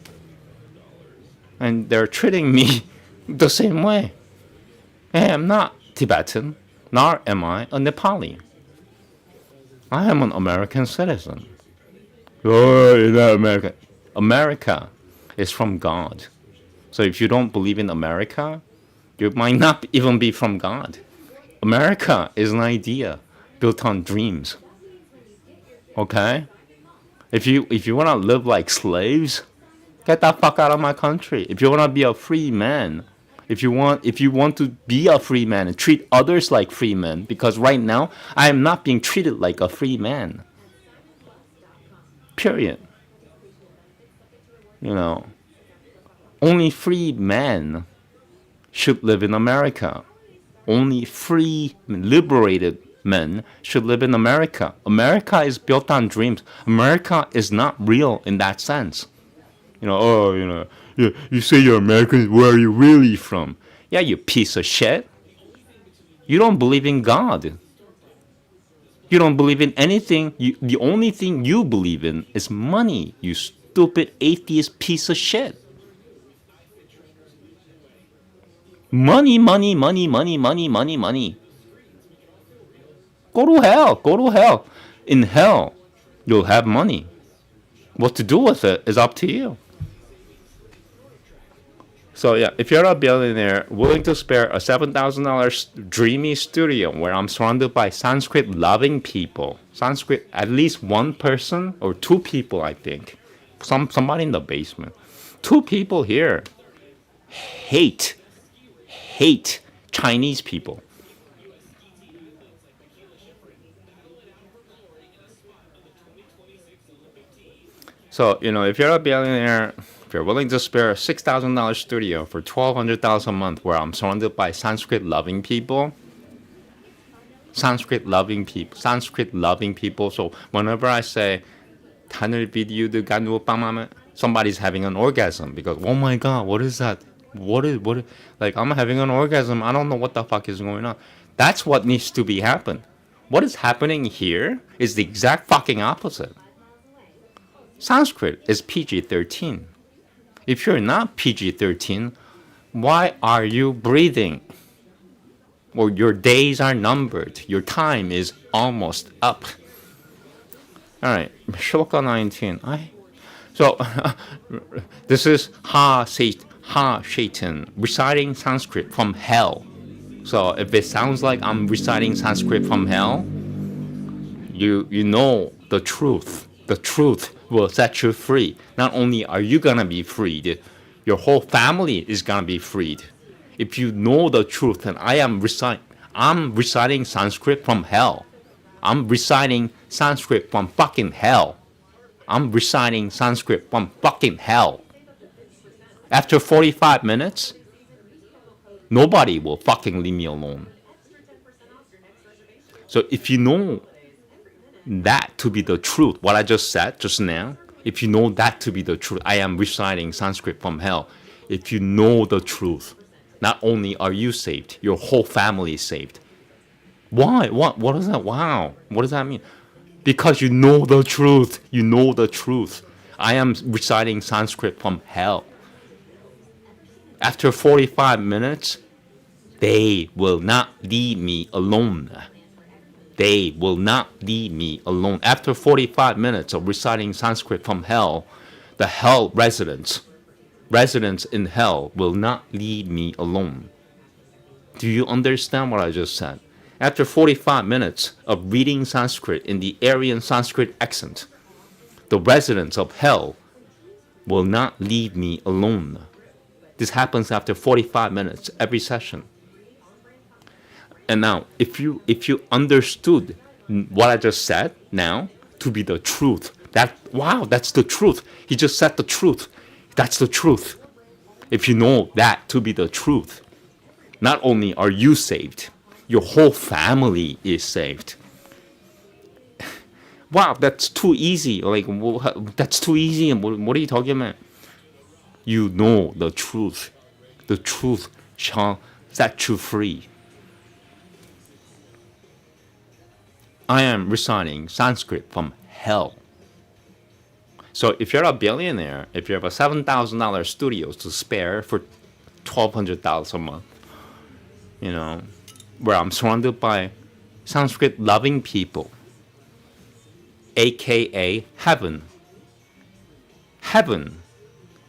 And they're treating me the same way. Hey, I'm not Tibetan, nor am I a Nepali. I am an American citizen. Oh, you're not American. America is from God. So if you don't believe in America, you might not even be from God. America is an idea built on dreams. Okay? If you want to live like slaves, get the fuck out of my country. If you want to be a free man, if you want to be a free man and treat others like free men, because right now I am not being treated like a free man. Period. Only free men should live in America. Only free, liberated men should live in America. America is built on dreams. America is not real in that sense. You say you're American, where are you really from? Yeah, you piece of shit. You don't believe in God. You don't believe in anything. The only thing you believe in is money, you stupid atheist piece of shit. Money, money, money, money, money, money, money. Go to hell. Go to hell. In hell, you'll have money. What to do with it is up to you. So yeah, if you're a billionaire willing to spare a $7,000 dreamy studio where I'm surrounded by Sanskrit loving people, Sanskrit, at least one person or two people, I think, somebody in the basement, two people here hate Chinese people. So, if you're a billionaire, if you're willing to spare a $6,000 studio for $1,200 a month where I'm surrounded by Sanskrit loving people, Sanskrit loving people. So whenever I say, somebody's having an orgasm because, oh my God, what is that? Like, I'm having an orgasm. I don't know what the fuck is going on. That's what needs to be happen. What is happening here is the exact fucking opposite. Sanskrit is PG-13. If you're not PG-13, why are you breathing? Or your days are numbered. Your time is almost up. All right, Shloka 19. So this is Shaitan reciting Sanskrit from hell. So if it sounds like I'm reciting Sanskrit from hell, you know the truth. The truth will set you free. Not only are you gonna be freed, your whole family is gonna be freed. If you know the truth, and I'm reciting Sanskrit from hell. I'm reciting Sanskrit from fucking hell. I'm reciting Sanskrit from fucking hell. After 45 minutes, nobody will fucking leave me alone. So if you know that to be the truth, what I just said just now, if you know that to be the truth, I am reciting Sanskrit from hell. If you know the truth, not only are you saved, your whole family is saved. Why? What is that? Wow. What does that mean? Because you know the truth. You know the truth. I am reciting Sanskrit from hell. After 45 minutes, they will not leave me alone. They will not leave me alone. After 45 minutes of reciting Sanskrit from hell, the hell residents in hell will not leave me alone. Do you understand what I just said? After 45 minutes of reading Sanskrit in the Aryan Sanskrit accent, the residents of hell will not leave me alone. This happens after 45 minutes every session. And now, if you understood what I just said now to be the truth, that's the truth. He just said the truth. That's the truth. If you know that to be the truth, not only are you saved, your whole family is saved. Wow, that's too easy. Like, that's too easy. And what are you talking about? You know the truth. The truth shall set you free. I am reciting Sanskrit from hell. So if you're a billionaire, if you have a $7,000 studio to spare for $1,200 a month, where I'm surrounded by Sanskrit loving people, aka heaven. Heaven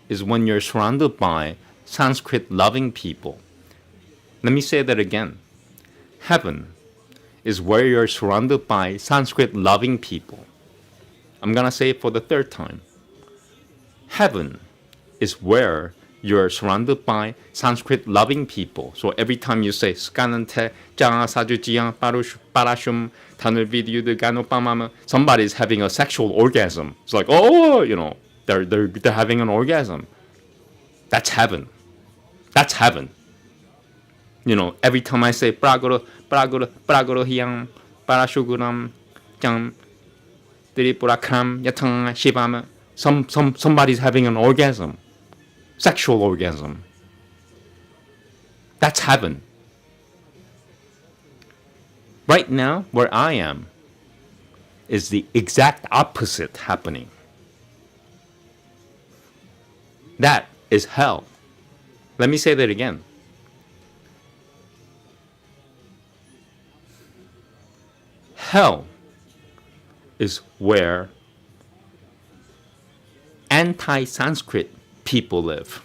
is when you're surrounded by Sanskrit loving people. Let me say that again. Heaven is where you're surrounded by Sanskrit loving people. I'm gonna say it for the third time. Heaven is where you're surrounded by Sanskrit loving people. So every time you say Skanante, Jang Sajujiang, Parashum, Tanul Vidyud, Ganopamama, somebody's having a sexual orgasm. It's like, they're having an orgasm. That's heaven. That's heaven. Every time I say Praguru Hyang, Parashuguram, Jang, Tripurakram, Yatang, Shivama, somebody's having an orgasm. Sexual orgasm. That's heaven. Right now, where I am, is the exact opposite happening. That is hell. Let me say that again. Hell is where anti-Sanskrit people live.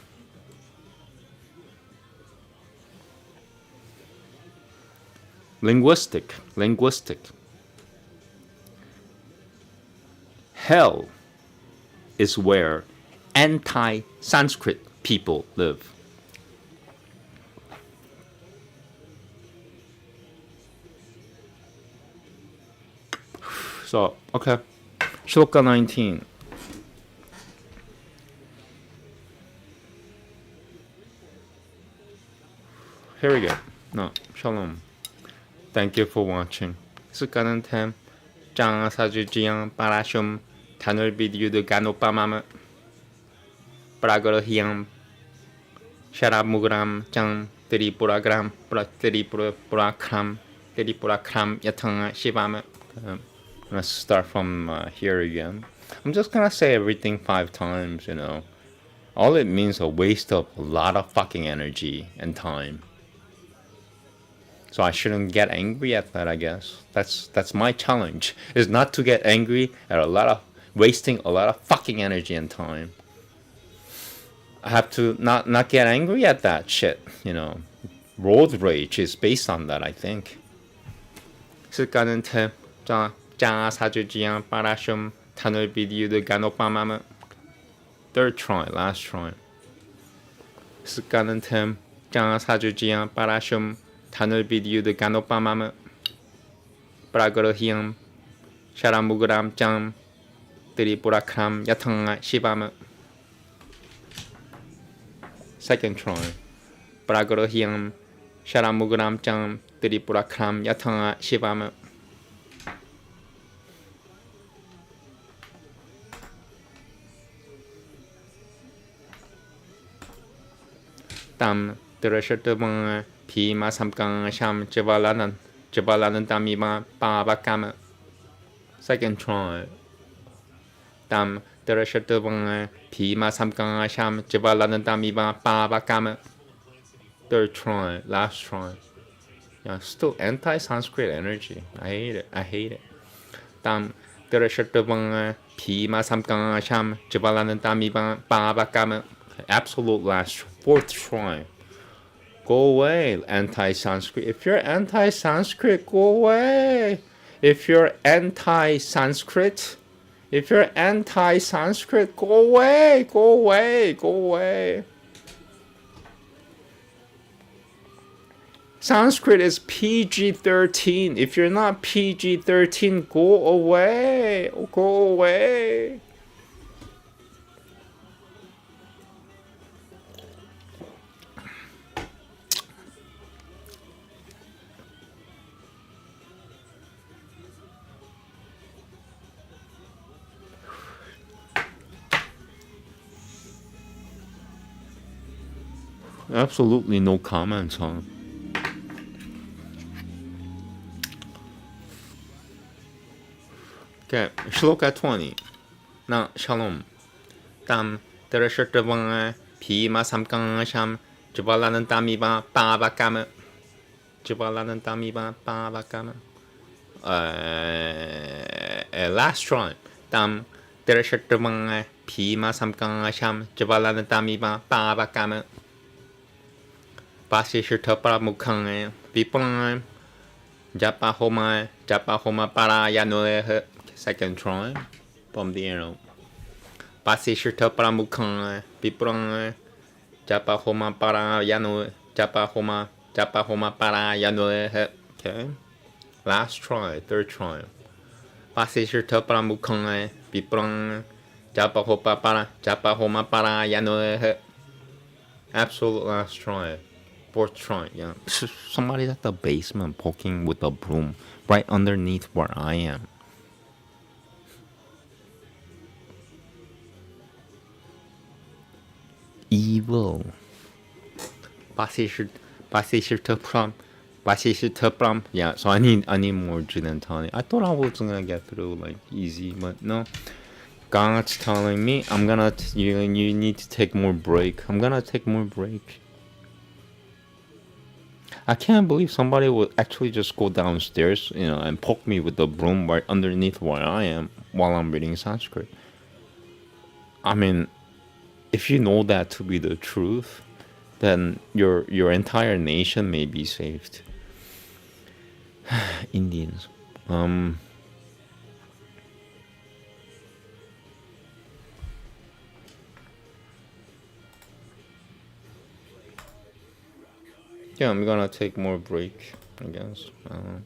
Linguistic. Hell is where anti-Sanskrit people live. So, okay. Shloka 19. Here we go. No, shalom. Thank you for watching. Sukka는 템, 짱 사주지양 빠라숑, 단을 비디유드 간오빠마마, 브라그르히양, 샤라무그람, 짱, 드리뿌라그람, 드리뿌라크람, 야탕, 시바마. I'm gonna start from here again. I'm just gonna say everything 5 times, you know. All it means a waste of a lot of fucking energy and time. So I shouldn't get angry at that, I guess. That's my challenge, is not to get angry at wasting a lot of fucking energy and time. I have to not get angry at that shit, you know. Road rage is based on that, I think. 스가는 태, 자 사주지양 빠라숑 탄을 비디유드 간오빠마마. Third try, last try. 스가는 태, 자 사주지양 빠라숑 단을 비디유드 간오빠마마. 브라그르히양 샤라무그람 짱 드리뿌라크람 야탕 시바마. Second try. 브라그르히양 샤라무그람 짱 드리뿌라크람 야탕 시바마. 땀 들으셨던 비마 삼강 샴 즈발라는 땀이마 빠바까마. Second try. 땀 들으셨던 비마 삼강 샴 즈발라는 땀이마 빠바까마. Third try, last try. Yeah, still anti-Sanskrit energy. I hate it. 땀 들으셨던 비마 삼강 샴 즈발라는 땀이마 빠바까마. Absolute last, 4th try. Go away, anti-Sanskrit. If you're anti-Sanskrit, go away. If you're anti-Sanskrit, go away, go away, go away. Sanskrit is PG-13. If you're not PG-13, go away, go away. Absolutely no comments, huh? Okay, Shloka 20. Now, Shalom. Tam terashatavanga pima samkang sham jabalanan tamiba pavakama. Jabalanan tamiba pavakama. Last try. Tam terashatavanga pima samkang sham jabalanan tamiba pavakama. Pasishirtapara mukhang vipang japa homa para yanoe. Second try from the arrow. Pasishirtapara mukhang vipang japa homa para yanoe. Japa homa para yanoe. Okay. Last try, third try. Pasishirtapara mukhang vipang japa homa para yanoe. Absolute last try. 4th try, yeah. Somebody's at the basement poking with a broom right underneath where I am. Evil. Basishirtapram. Yeah, so I need more gin and tonic. I thought I was gonna get through like easy, but no. God's telling me you need to take more break. I'm gonna take more break. I can't believe somebody would actually just go downstairs, you know, and poke me with the broom right underneath where I am while I'm reading Sanskrit. I mean, if you know that to be the truth, then your entire nation may be saved. Indians. Yeah, I'm gonna take more break, I guess. I don't know.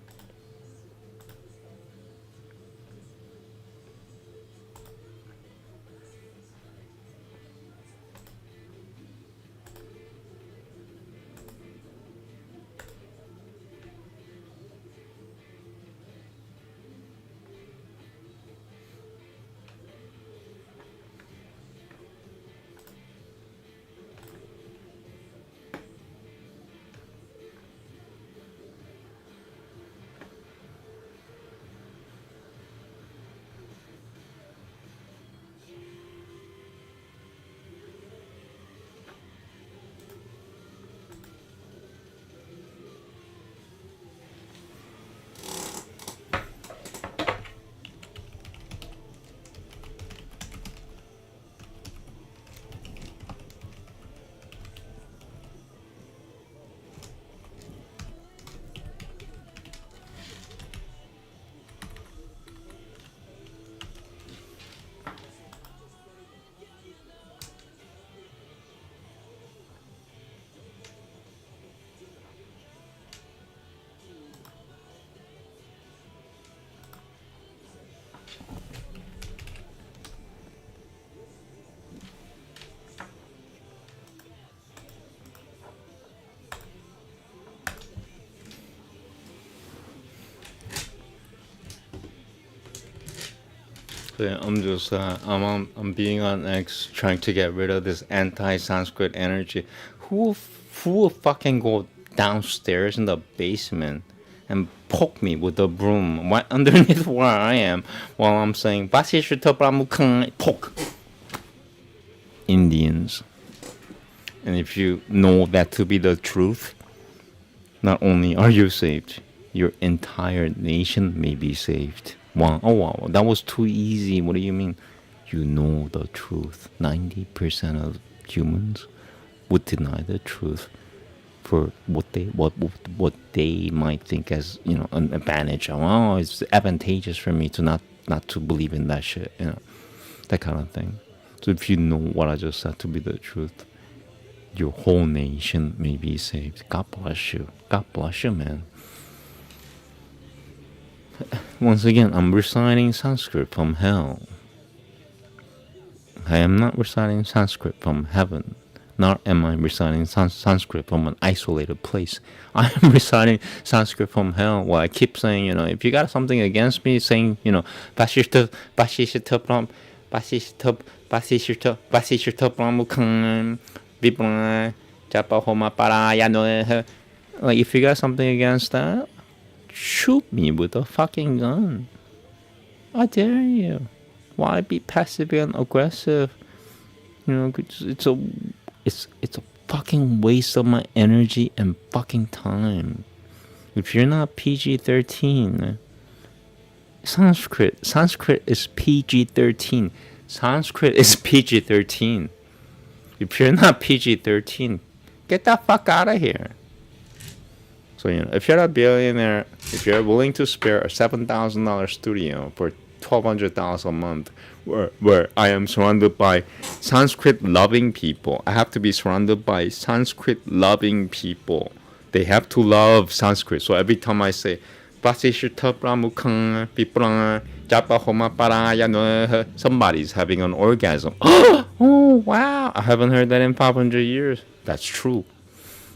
So yeah, I'm just I'm being on X trying to get rid of this anti-Sanskrit energy. Who will fucking go downstairs in the basement and poke me with a broom right underneath where I am while I'm saying poke Indians? And if you know that to be the truth, not only are you saved, your entire nation may be saved. Wow, oh wow, that was too easy. What do you mean? You know the truth. 90% of humans would deny the truth for what they might think as, you know, an advantage. Oh, it's advantageous for me to not to believe in that shit, you know, that kind of thing. So if you know what I just said to be the truth, your whole nation may be saved. God bless you. God bless you, man. Once again, I'm reciting Sanskrit from hell. I am not reciting Sanskrit from heaven. Nor am I reciting Sanskrit from an isolated place. I am reciting Sanskrit from hell. Well, I keep saying, you know, if you got something against me, saying, you know, Vasishta Pramukhan Vipra Japa Homa Parayano. Like, if you got something against that, shoot me with a fucking gun. I dare you. Why be passive and aggressive? You know, it's a fucking waste of my energy and fucking time. If you're not PG-13, Sanskrit is PG-13. Sanskrit is PG-13. If you're not PG-13, get the fuck out of here. So, you know, if you're a billionaire, if you're willing to spare a $7,000 studio for $1,200 a month, where I am surrounded by Sanskrit-loving people, I have to be surrounded by Sanskrit-loving people. They have to love Sanskrit. So every time I say, somebody's having an orgasm. Oh, wow. I haven't heard that in 500 years. That's true.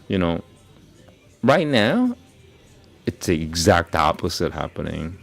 You know, right now, it's the exact opposite happening.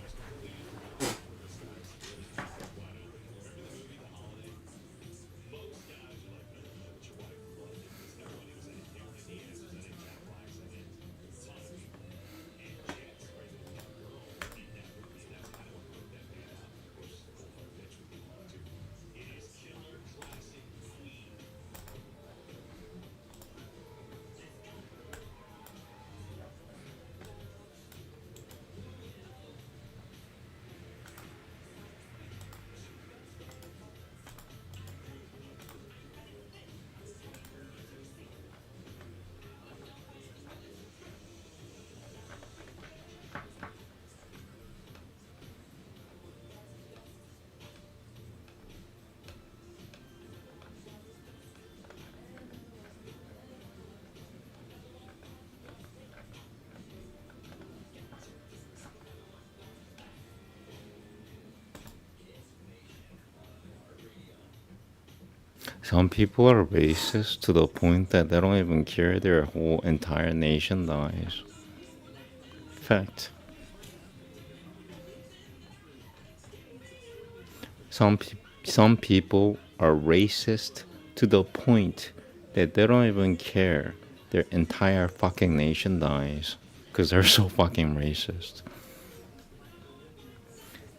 Some people are racist to the point that they don't even care their whole entire nation dies. Fact. Some people are racist to the point that they don't even care their entire fucking nation dies because they're so fucking racist.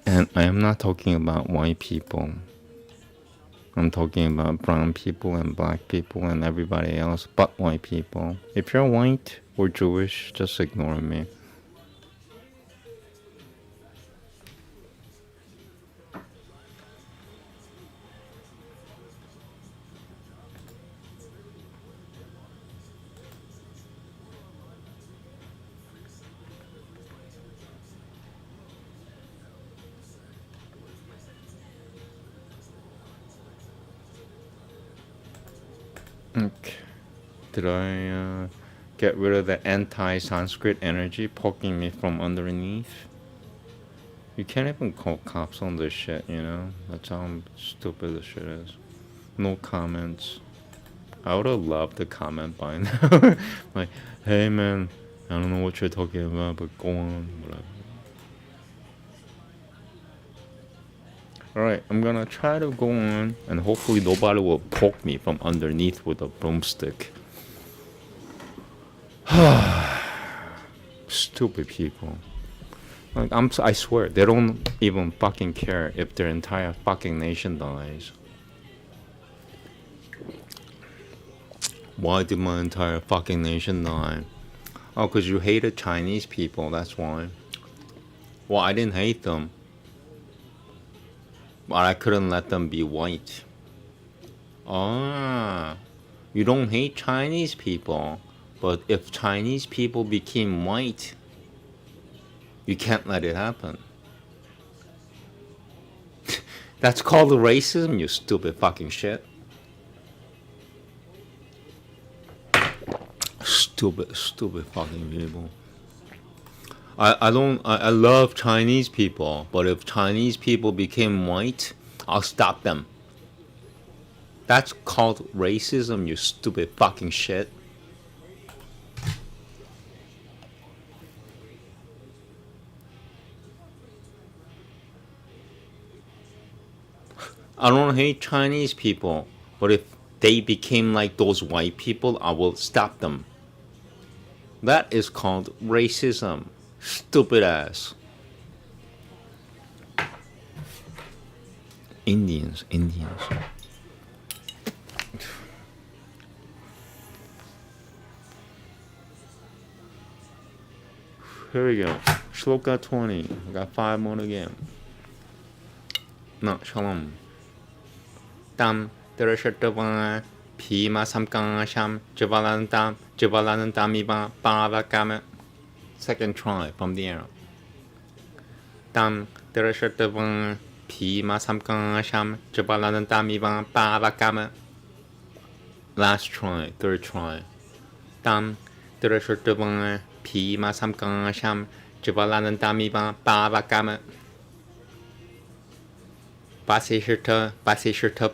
And I am not talking about white people. I'm talking about brown people and black people and everybody else but white people. If you're white or Jewish, just ignore me. Okay. Did I get rid of the anti-Sanskrit energy poking me from underneath? You can't even call cops on this shit, you know? That's how stupid this shit is. No comments. I would have loved to comment by now. Like, hey man, I don't know what you're talking about, but go on, whatever. Alright, I'm gonna try to go on, and hopefully nobody will poke me from underneath with a broomstick. Stupid people. Like, I swear, they don't even fucking care if their entire fucking nation dies. Why did my entire fucking nation die? Oh, because you hated Chinese people, that's why. Well, I didn't hate them. But I couldn't let them be white. Ah, you don't hate Chinese people, but if Chinese people became white, you can't let it happen. That's called racism, you stupid fucking shit. Stupid fucking people. I love Chinese people, but if Chinese people became white, I'll stop them. That's called racism, you stupid fucking shit. I don't hate Chinese people, but if they became like those white people, I will stop them. That is called racism. Stupid ass. Indians. Here we go. Shloka 20. I got 5 more again. No, shalom. Tam Terashatava Pima Samkangasham Javalantam Tamiba Paravakama. Second try from the arrow. Tam Terashatava Pima Samkangasham Javalantam Tamiba Paravakama. Last try, third try. Tam Terashatava Pima Samkangasham Javalantam Tamiba Paravakama. Pasishirta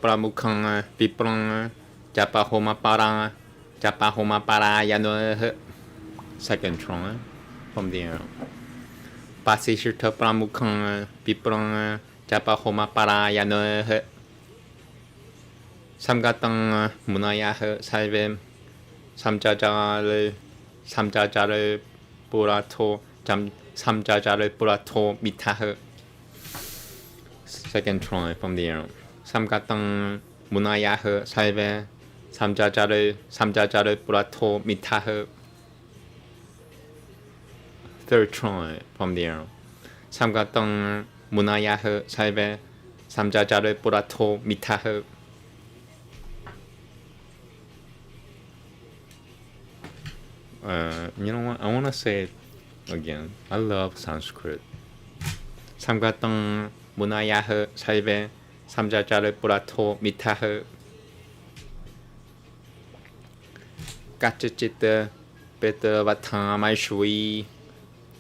Pramukhang Viprang Japahoma Parayano. Second try from the arrow. Pasishirta Pramukhang Viprang Japahoma Parayano. Samgatang Munayah Salve Samjajare Purato Samjajare Purato Mitah. Second try from the arrow. Samgatang Munayah Salve Samjajare Purato Mitah. Third try from the arrow. Samgatang Munayah Salve Samjajare Purato Mitah. You know what? I want to say it again. I love Sanskrit. Samgatang Munayah Salve Samjajare Purato Mitah. Kachachita Beta Vatamai Shui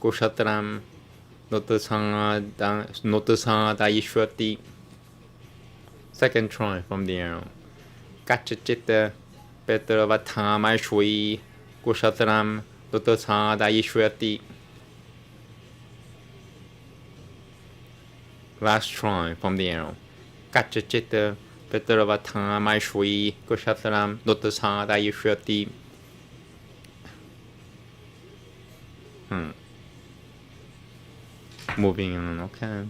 Kushatram Notasanga Daishwati. Second try from the arrow. Kachachita Petravatamai Shui Kushatram Duttasada Ishwati. Last try from the arrow. Kachachita Petravatamai Shui Kushatram Duttasada Ishwati. Moving on, okay.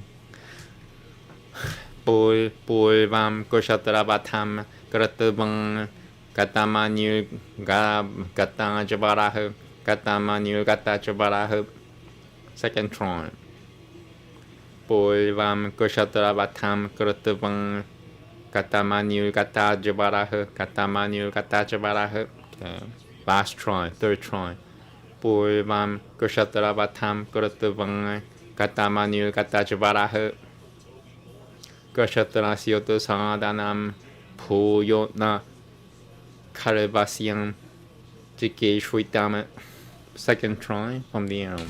Pulvam Kushatrabatam Kratabang Katamanu Gata Jabarahu Katamanu Gata Jabarahu. Second try. Pulvam Kushatrabatam Kratabang Katamanu Gata Jabarahu Katamanu Gata Jabarahu. Okay. Last try, third try. Pulvam Kushatrabatam Kratabang Katamanu Gata Jabarahu. Kshatrasyoto Sadanam Puyotna Karavasyam Jikeshwitama. Second try from the arrow.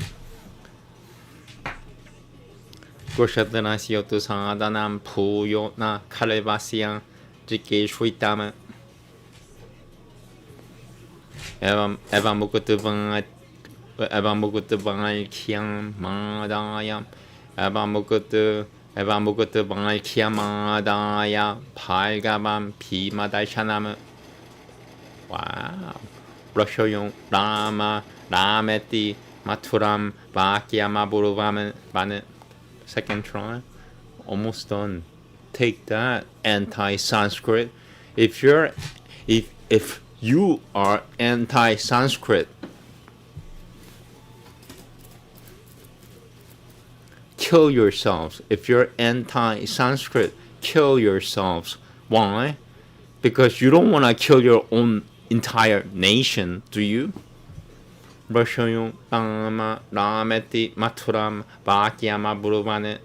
Kshatrasyoto Sadanam Puyotna Karavasyam Jikeshwitama. Evamukutavang Kyam Madayam Evamukut Kiamadaya Palgabam Pimadashanam. Wow. Roshoyon Rama Rameti Maturam Vakyama Buruvam. Second try. Almost done. Take that, anti-Sanskrit. If you are anti-Sanskrit, kill yourselves. If you're anti-Sanskrit, kill yourselves. Why? Because you don't want to kill your own entire nation, do you? Roshoyon Rama Rameti Maturam Vakyama Buruvane.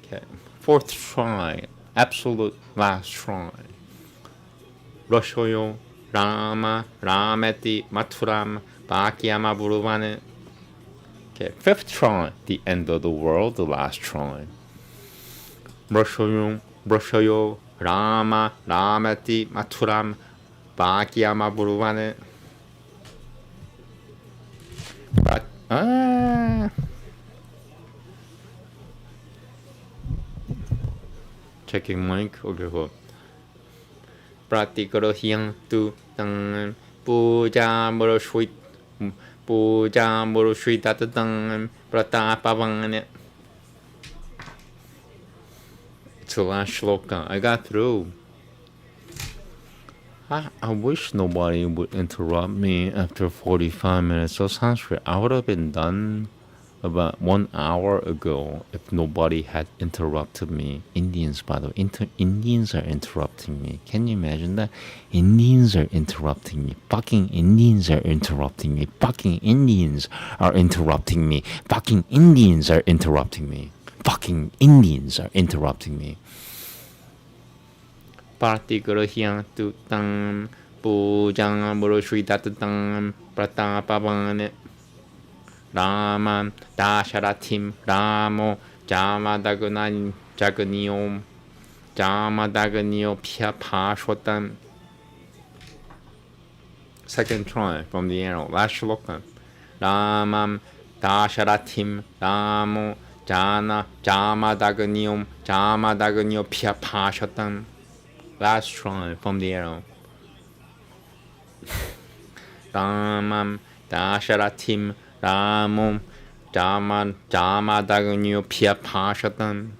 Okay. Fourth try. Absolute last try. Roshoyon Rama Rameti Maturam Vakyama Buruvane. Okay, fifth try, the end of the world, the last try. Broshoyo Rama Ramati Maturam Vakyama Buruvane. Checking mic, okay. Pratikaro Hyang Tu Tang Puja Moroshwit Puja Murushri Tatatang Pratapavang. It's the last shloka. I got through. I wish nobody would interrupt me after 45 minutes of Sanskrit. I would have been done about 1 hour ago if nobody had interrupted me. Indians, by the way, Indians are interrupting me. Can you imagine that? Indians are interrupting me. Fucking Indians are interrupting me. Fucking Indians are interrupting me. Fucking Indians are interrupting me. Fucking Indians are interrupting me. Partigrahyang tutang pujang murushri tatang pratapavane. Ramam Dasharatim Ramo Jamadagunan Jaganiom Jamadaganio Pia Pashwatam. Second try from the arrow. Last shloka. Ramam Dasharatim Ramo Jamadaganiom Jamadaganio Pia Pashwatam. Last try from the arrow. Ramam Dasharatim Ramam Jamadaganyo Pia Pashatam.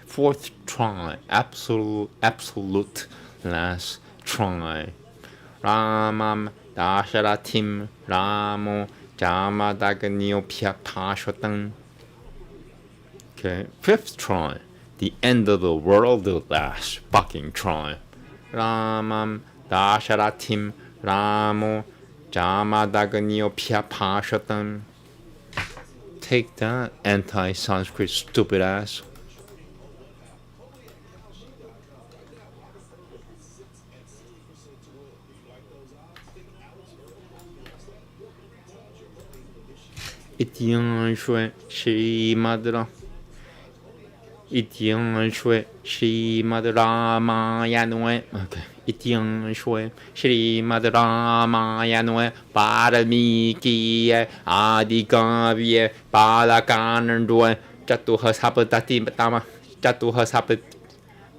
Fourth try, absolute last try. Ramam Dasharatim Ramo Jamadaganyo Pia Pashatam. Okay, fifth try, the end of the world, the last fucking try. Ramam Dasharatim Ramo Jamadaganyo Pia Pashatam. Take that, anti-Sanskrit stupid ass. Itiyan Shwe Shri Madra Ityang Shwe Srimad Ramayana. Okay. Ityang Shwe Srimad Ramayana Parami Kiye Adi Kavye Palakanandwe Chatuha Sapatati Tama Chatuha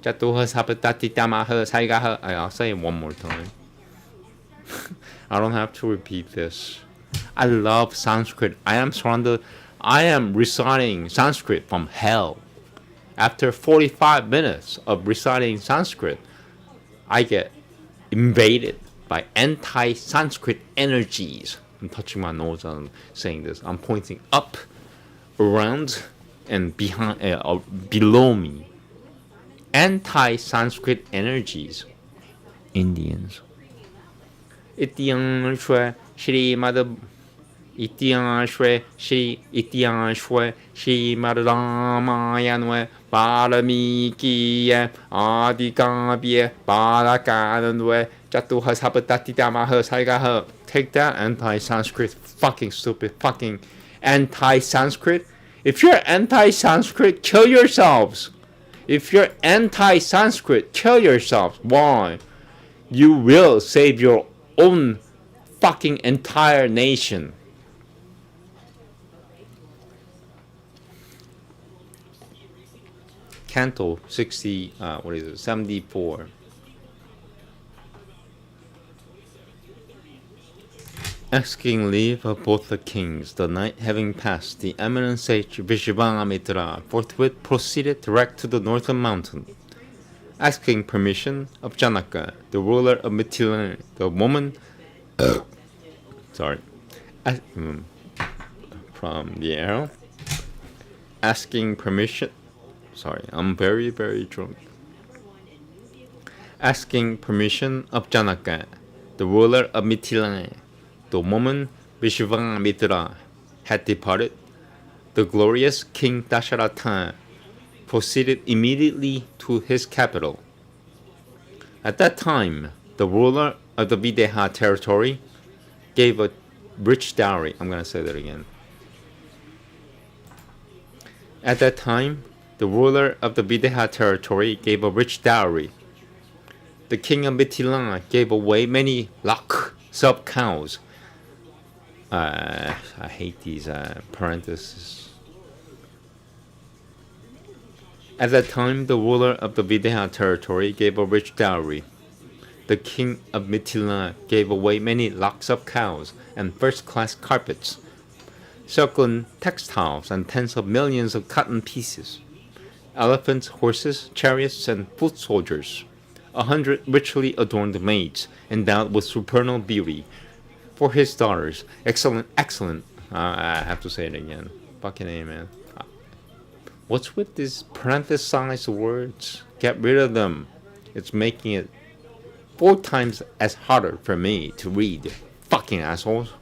Sapatati Tamaha Saigaha. I'll say it one more time. I don't have to repeat this. I love Sanskrit. I am reciting Sanskrit from hell. After 45 minutes of reciting Sanskrit, I get invaded by anti-Sanskrit energies. I'm touching my nose when I'm saying this. I'm pointing up, around, and behind, below me. Anti-Sanskrit energies. Indians. Ityang Shwe Srimad Ityang Shwe Srimad Ramayana Parami Kiye Adi Kavye Palakanandwe Chatuha Sapatati Tamaha Saigaha. Take that, anti-Sanskrit, fucking stupid, fucking anti-Sanskrit. If you're anti-Sanskrit, kill yourselves. If you're anti-Sanskrit, kill yourselves. Why? You will save your own fucking entire nation. Canto 74. Asking leave of both the kings, the night having passed, the eminent sage Vishvamitra forthwith proceeded direct to the northern mountain. Asking permission of Janaka, the ruler of Mithila, the woman from the arrow. Asking permission. I'm very, very drunk. Asking permission of Janaka, the ruler of Mithila, the moment Vishvamitra had departed, the glorious King Dasharatha proceeded immediately to his capital. At that time, the ruler of the Videha territory gave a rich dowry. I'm going to say that again. At that time, the ruler of the Videha territory gave a rich dowry. The king of Mithila gave away many lakhs of cows. I hate these parentheses. At that time, the ruler of the Videha territory gave a rich dowry. The king of Mithila gave away many lakhs of cows and first-class carpets, silken textiles, and tens of millions of cotton pieces, elephants, horses, chariots, and foot soldiers, 100 richly adorned maids endowed with supernal beauty, for his daughters. Excellent. I have to say it again. Fucking amen. What's with these parenthesized words? Get rid of them. It's making it 4 times as harder for me to read. Fucking assholes.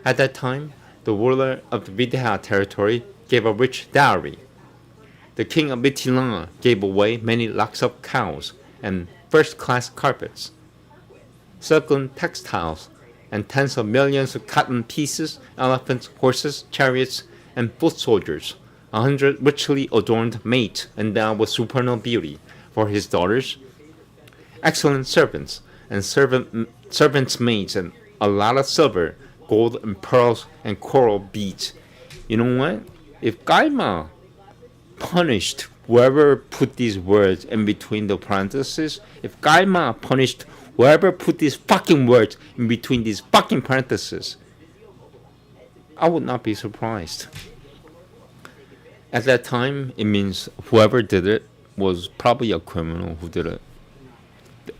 At that time, the ruler of the Videha territory gave a rich dowry. The king of Mithila gave away many lakhs of cows and first-class carpets, silken textiles, and tens of millions of cotton pieces, elephants, horses, chariots, and foot soldiers, 100 richly adorned maids endowed with supernal beauty, for his daughters, excellent servants, and servants' maids, and a lot of silver, gold, and pearls, and coral beads. You know what? If Gaima punished whoever put these words in between the parentheses, if Gaima punished whoever put these fucking words in between these fucking parentheses, I would not be surprised. At that time, it means whoever did it was probably a criminal who did it.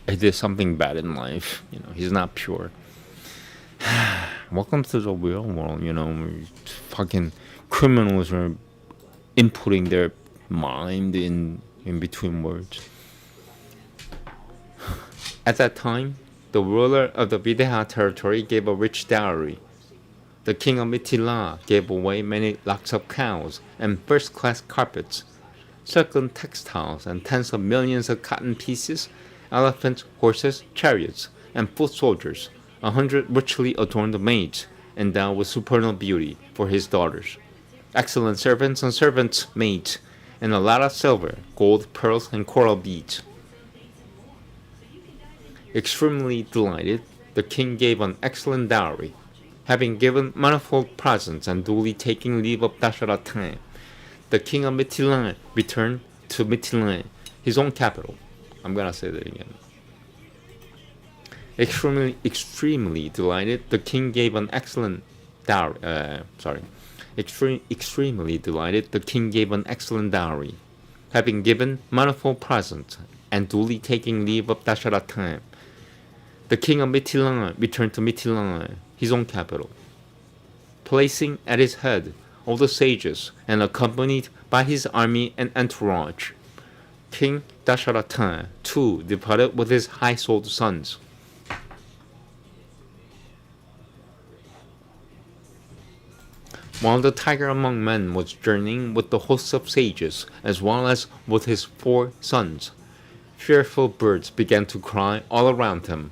He did something bad in life. You know, he's not pure. Welcome to the real world, you know. Fucking criminals are inputting their mind in between words. At that time, the ruler of the Videha territory gave a rich dowry. The king of Mithila gave away many lakhs of cows and first-class carpets, silken textiles, and tens of millions of cotton pieces, elephants, horses, chariots, and foot soldiers, 100 richly adorned maids endowed with supernal beauty, for his daughters, excellent servants and servants' maids, and a lot of silver, gold, pearls, and coral beads. Extremely delighted, the king gave an excellent dowry. Having given manifold presents and duly taking leave of Dasharatha, the king of Mithilan returned to Mithilan, his own capital. I'm gonna say that again. Extremely delighted, the king gave an excellent dowry. Extremely delighted, the king gave an excellent dowry. Having given manifold presents and duly taking leave of Dasharatha, the king of Mithilan returned to Mithilan, his own capital. Placing at his head all the sages and accompanied by his army and entourage, King Dasharatha too departed with his high-souled sons. While the tiger among men was journeying with the hosts of sages as well as with his 4 sons, fearful birds began to cry all around him,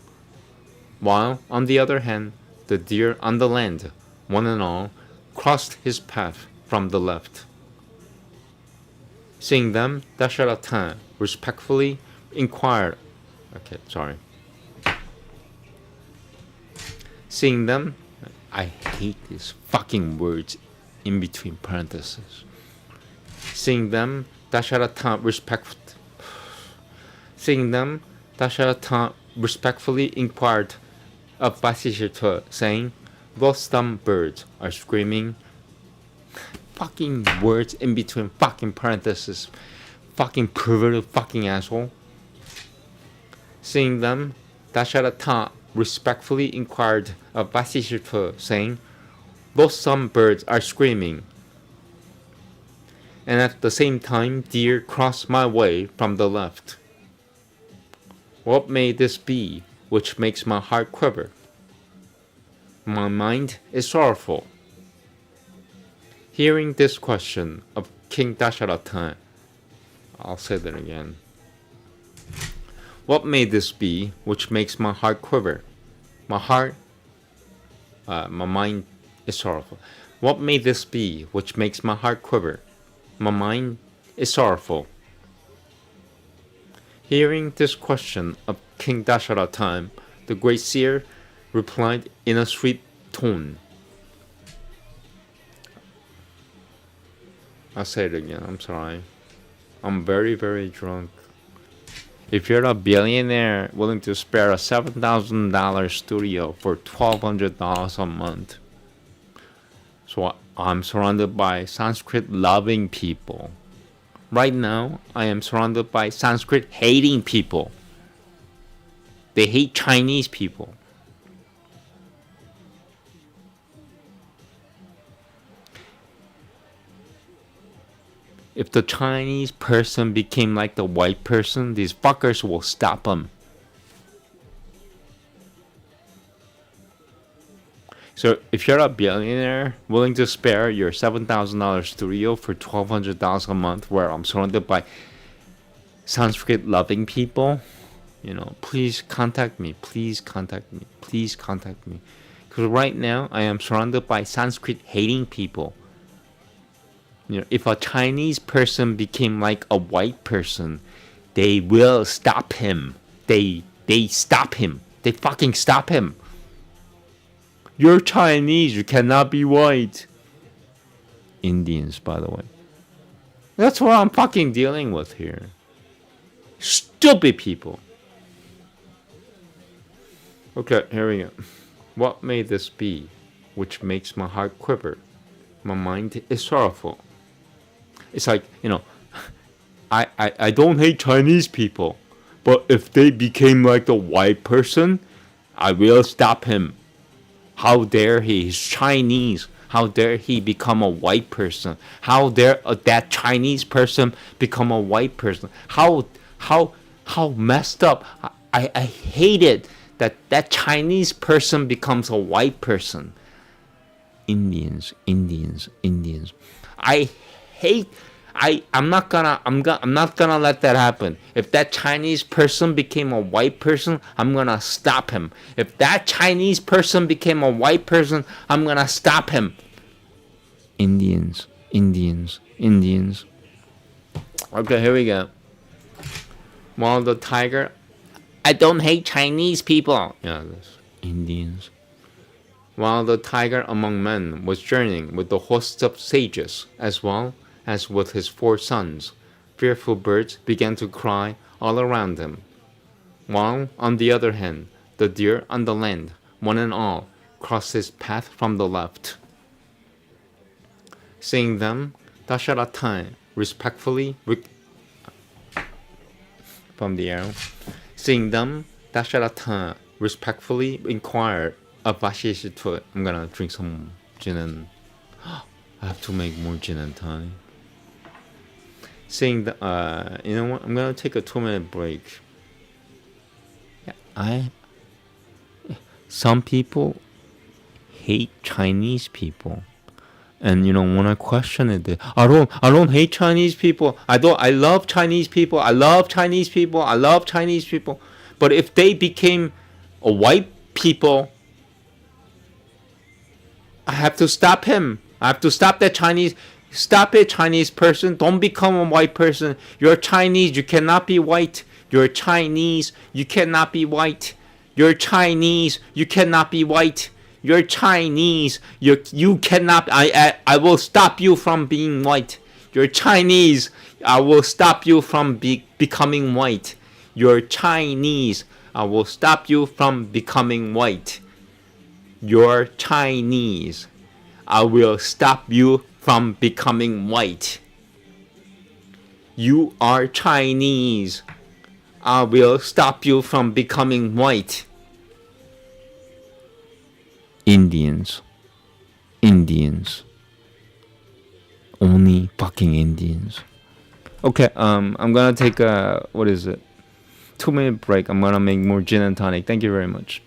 while, on the other hand, the deer on the land, one and all, crossed his path from the left. Seeing them, Dasharatha respectfully inquired. Seeing them, I hate these fucking words in between parentheses. Seeing them, Dasharatha respectfully inquired of Vasishtha, saying, "Those dumb birds are screaming." Fucking words in between fucking parentheses. Fucking perverted fucking asshole. Seeing them, Dasharatha respectfully inquired of Vasishtha, saying, "Those dumb birds are screaming." And at the same time, deer crossed my way from the left. What may this be, which makes my heart quiver? My mind is sorrowful. Hearing this question of King Dasharatha, I'll say that again. What may this be, which makes my heart quiver? My mind is sorrowful. What may this be, which makes my heart quiver? My mind is sorrowful. Hearing this question of King Dasharatha, the great seer replied in a sweet tone. I'll say it again, I'm sorry. I'm very, very drunk. If you're a billionaire willing to spare a $7,000 studio for $1,200 a month, so I'm surrounded by Sanskrit-loving people. Right now, I am surrounded by Sanskrit-hating people. They hate Chinese people. If the Chinese person became like the white person, these fuckers will stop them. So if you're a billionaire willing to spare your $7,000 studio for $1,200 a month, where I'm surrounded by Sanskrit-loving people, please contact me. Please contact me. Please contact me. Because right now, I am surrounded by Sanskrit-hating people. If a Chinese person became like a white person, they will stop him. They stop him. They fucking stop him. You're Chinese, you cannot be white. Indians, by the way. That's what I'm fucking dealing with here. Stupid people. Okay, here we go. What may this be, which makes my heart quiver? My mind is sorrowful. It's like, I don't hate Chinese people, but if they became like the white person, I will stop him. How dare he? He's Chinese. How dare he become a white person? How dare that Chinese person become a white person? How messed up. I hate it that Chinese person becomes a white person. Indians. I'm not gonna let that happen. If that Chinese person became a white person, I'm gonna stop him. If that Chinese person became a white person, I'm gonna stop him. Indians. Okay, here we go. While the tiger, I don't hate Chinese people. Yeah, that's Indians. While the tiger among men was journeying with the hosts of sages, as well as with his 4 sons, fearful birds began to cry all around him. While, on the other hand, the deer on the land, one and all, crossed his path from the left. Seeing them, Dasharatha respectfully from the arrow. Seeing them, Dasharatha respectfully inquired of Vashishitva. I'm gonna drink some gin and I have to make more gin and tonic. Seeing the, you know what? I'm gonna take a 2-minute break. Some people hate Chinese people. And when I question it, I don't hate Chinese people. I love Chinese people. I love Chinese people. I love Chinese people. But if they became a white people, I have to stop him. I have to stop that Chinese. Stop it, Chinese person. Don't become a white person. You're Chinese. You cannot be white. You're Chinese. You cannot be white. You're Chinese. You cannot be white. You're Chinese. You cannot. I will stop you from being white. You're Chinese. I will stop you from becoming white. You're Chinese. I will stop you from becoming white. You're Chinese. I will stop you from becoming white. You are Chinese. I will stop you from becoming white. Indians. Only fucking Indians. Okay, I'm gonna take a 2-minute break. I'm gonna make more gin and tonic. Thank you very much.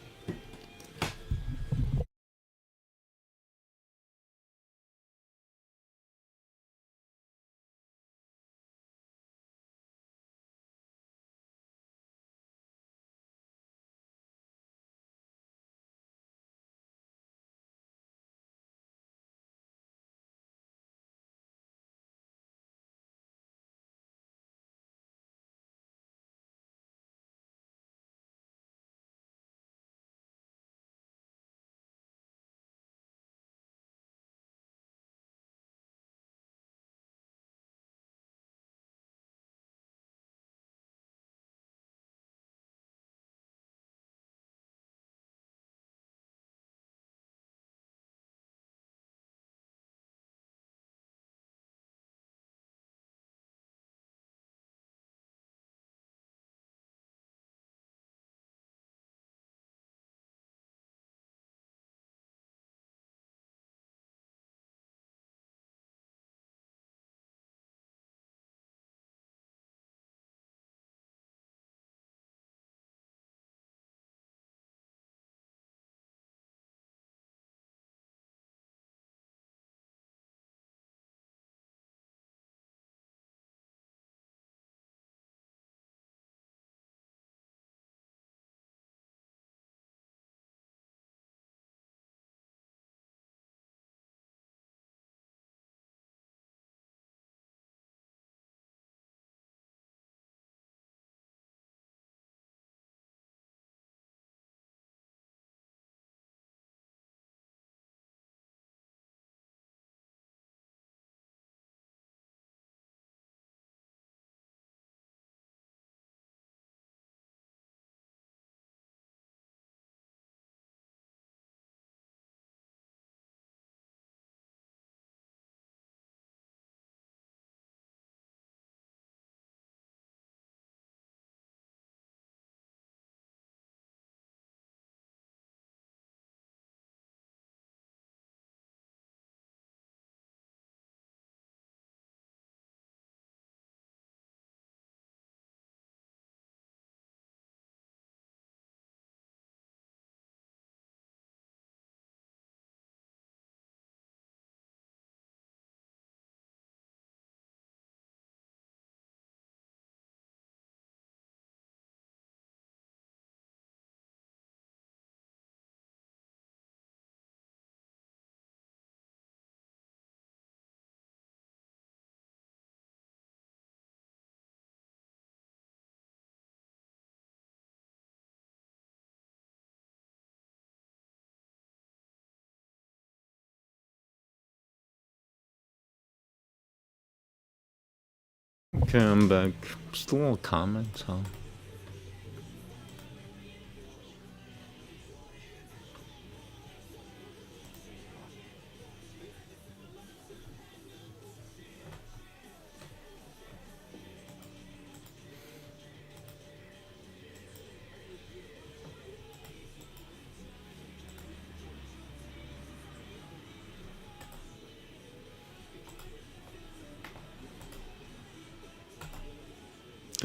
Okay, I'm back. Still no comments, huh?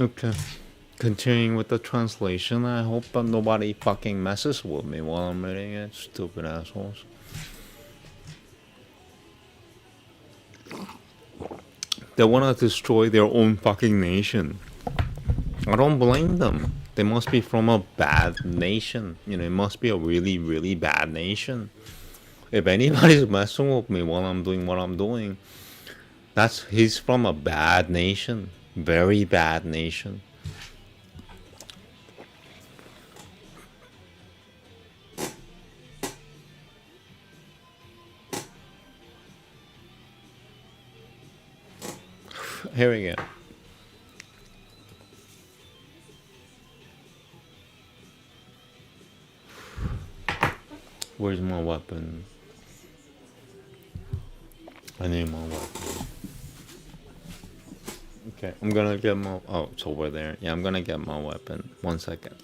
Okay. Continuing with the translation, I hope nobody fucking messes with me while I'm reading it. Stupid assholes. They want to destroy their own fucking nation. I don't blame them. They must be from a bad nation. You know, it must be a really, really bad nation. If anybody's messing with me while I'm doing what I'm doing, he's from a bad nation. Very bad nation. Here we go. Where's my weapon? I need my weapon. Okay, I'm gonna get my... Oh, it's over there. Yeah, I'm gonna get my weapon. 1 second.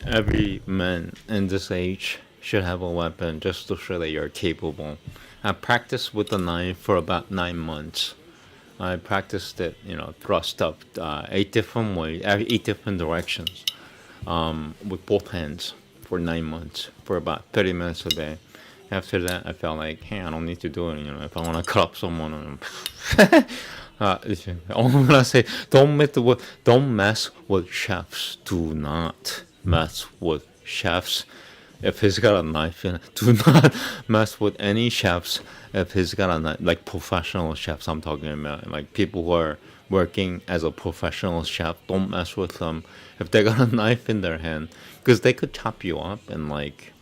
Every man in this age should have a weapon just to show that you're capable. I practiced with the knife for about 9 months. I practiced it, you know, thrust up 8 different ways, 8 different directions, with both hands for 9 months, for about 30 minutes a day. After that, I felt like, hey, I don't need to do it. You know, if I want to cut up someone, I'm gonna say, don't mess with chefs. Do not mess with chefs if he's got a knife in it. Do not mess with any chefs if he's got a knife. Like professional chefs, I'm talking about. Like people who are working as a professional chef. Don't mess with them if they got a knife in their hand, because they could chop you up in like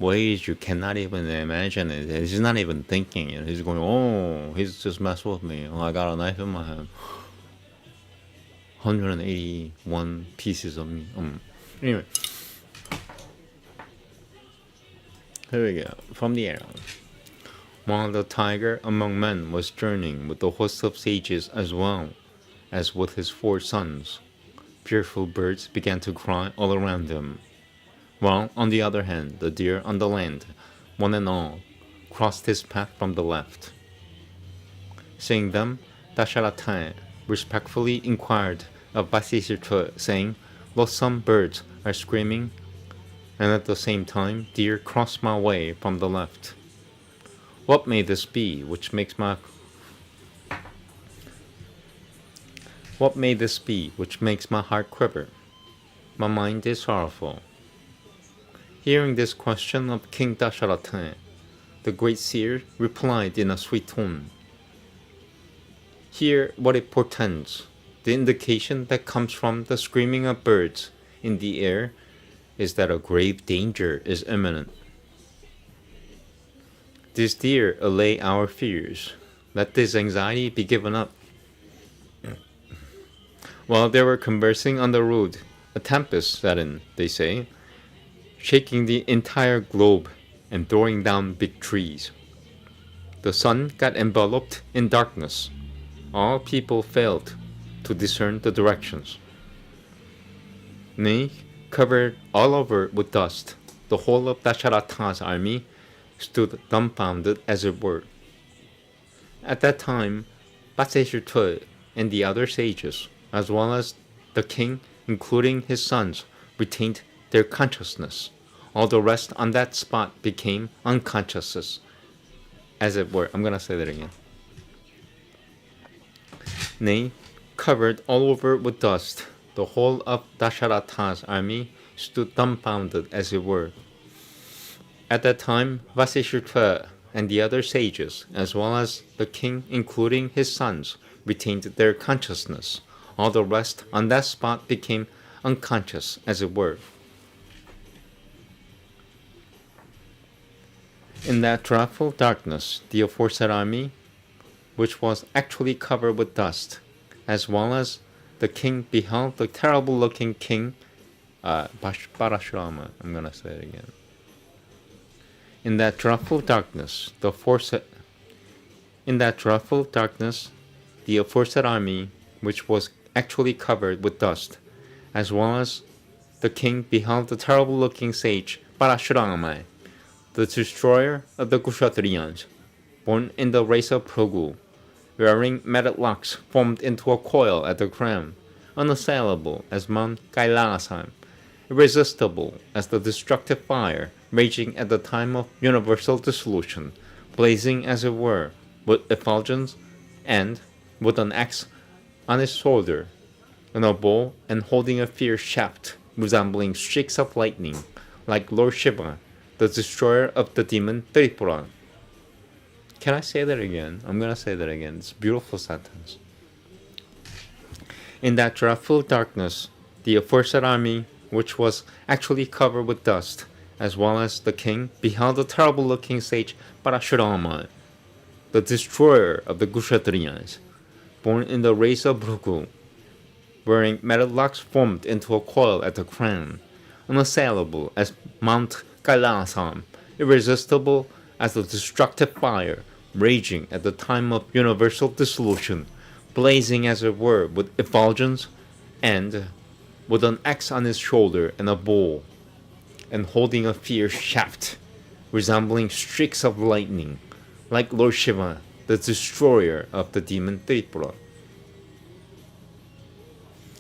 ways you cannot even imagine it. He's not even thinking it. He's going, oh, he's just messed with me. Oh, I got a knife in my hand. 181 pieces of meat. Anyway. Here we go. From the arrow. While the tiger among men was journeying with the host of sages as well as with his 4 sons, fearful birds began to cry all around him. While, on the other hand, the deer on the land, one and all, crossed his path from the left. Seeing them, Dasharatha respectfully inquired of Vasishtha, saying, "Loathsome birds are screaming, and at the same time deer cross my way from the left. What may this be which makes my heart quiver? My mind is sorrowful." Hearing this question of King Dasharatha, the great seer replied in a sweet tone, "Hear what it portends. The indication that comes from the screaming of birds in the air is that a grave danger is imminent. These deer allay our fears. Let this anxiety be given up." While they were conversing on the road, a tempest set in, they say, shaking the entire globe and throwing down big trees. The sun got enveloped in darkness. All people failed to discern the directions. Nay, covered all over with dust, the whole of Dasharatha's army stood dumbfounded as it were. At that time, Vasishtha and the other sages, as well as the king, including his sons, retained their consciousness. All the rest on that spot became unconscious, as it were. I'm gonna say that again. Nay, covered all over with dust, the whole of Dasharatha's army stood dumbfounded as it were. At that time, Vasishtha and the other sages, as well as the king, including his sons, retained their consciousness. All the rest on that spot became unconscious, as it were. In that dreadful darkness, the aforesaid army, which was actually covered with dust, as well as the king, beheld the terrible-looking king, Parashurama. I'm gonna say it again. In that dreadful darkness, the aforesaid army, which was actually covered with dust, as well as the king, beheld the terrible-looking sage Parashurama, the destroyer of the Kshatriyas, born in the race of Phrugu, wearing matted locks formed into a coil at the crown, unassailable as Mount Kailasam, irresistible as the destructive fire raging at the time of universal dissolution, blazing as it were with effulgence, and with an axe on his shoulder, and a bow, and holding a fierce shaft resembling streaks of lightning, like Lord Shiva, the destroyer of the demon Tripura. Can I say that again? I'm gonna say that again. It's a beautiful sentence. In that dreadful darkness, the aforesaid army, which was actually covered with dust, as well as the king, beheld the terrible-looking sage Parashurama, the destroyer of the Kshatriyas, born in the race of Phrugu, wearing matted locks formed into a coil at the crown, unassailable as Mount Kailasam, irresistible as the destructive fire raging at the time of universal dissolution, blazing as it were with effulgence, and with an axe on his shoulder and a bow, and holding a fierce shaft resembling streaks of lightning, like Lord Shiva, the destroyer of the demon Tripura.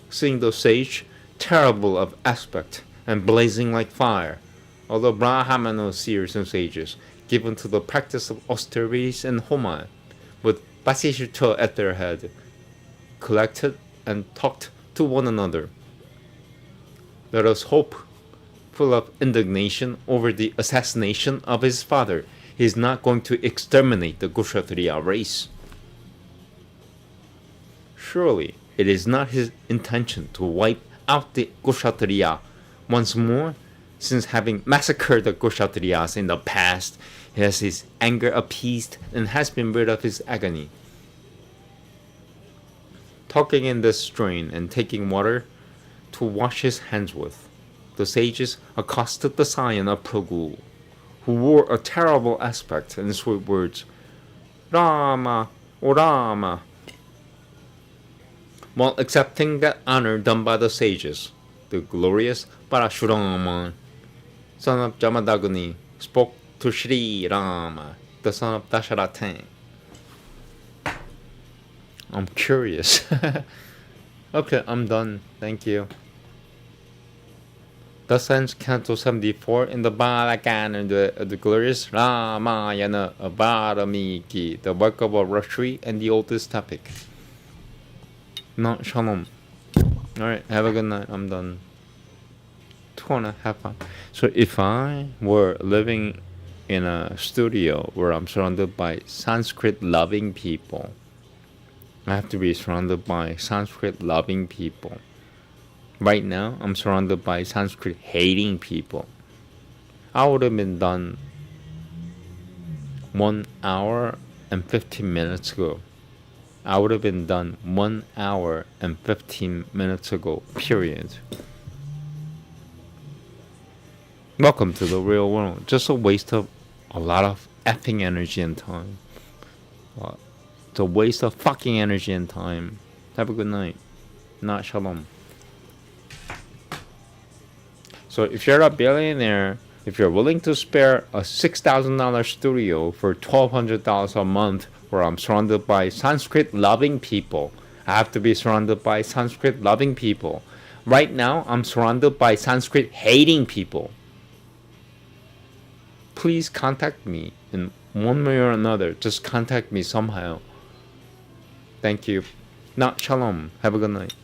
Seeing the sage, terrible of aspect and blazing like fire, all the Brahmano seers and sages, given to the practice of austerities and homa, with Vasishtha at their head, collected and talked to one another. Let us hope, full of indignation over the assassination of his father, he is not going to exterminate the Kshatriya race. Surely it is not his intention to wipe out the Kshatriya once more, since having massacred the Kshatriyas in the past, he has his anger appeased and has been rid of his agony. Talking in this strain and taking water to wash his hands with, the sages accosted the scion of Phrugu, who wore a terrible aspect and sweet words, Rama, O Rama. While accepting that honor done by the sages, the glorious Parashurama, son of Jamadagni, spoke to Sri Rama, the son of Dasharatha. I'm curious. Okay, I'm done. Thank you. Thus ends Canto 74 in the Balakan, the glorious Ramayana of Varamiki, the work of Rashri and the oldest topic. No, shalom. Alright, have a good night. I'm done. Have fun. So if I were living in a studio where I'm surrounded by Sanskrit loving people, I have to be surrounded by Sanskrit loving people. Right now, I'm surrounded by Sanskrit hating people. I would have been done 1 hour and 15 minutes ago. I would have been done 1 hour and 15 minutes ago, period. Welcome to the real world. Just a waste of a lot of effing energy and time. It's a waste of fucking energy and time. Have a good night. Not shalom. So if you're a billionaire, if you're willing to spare a $6,000 studio for $1,200 a month, where I'm surrounded by Sanskrit loving people, I have to be surrounded by Sanskrit loving people. Right now, I'm surrounded by Sanskrit hating people. Please contact me in one way or another. Just contact me somehow. Thank you. Not shalom. Have a good night.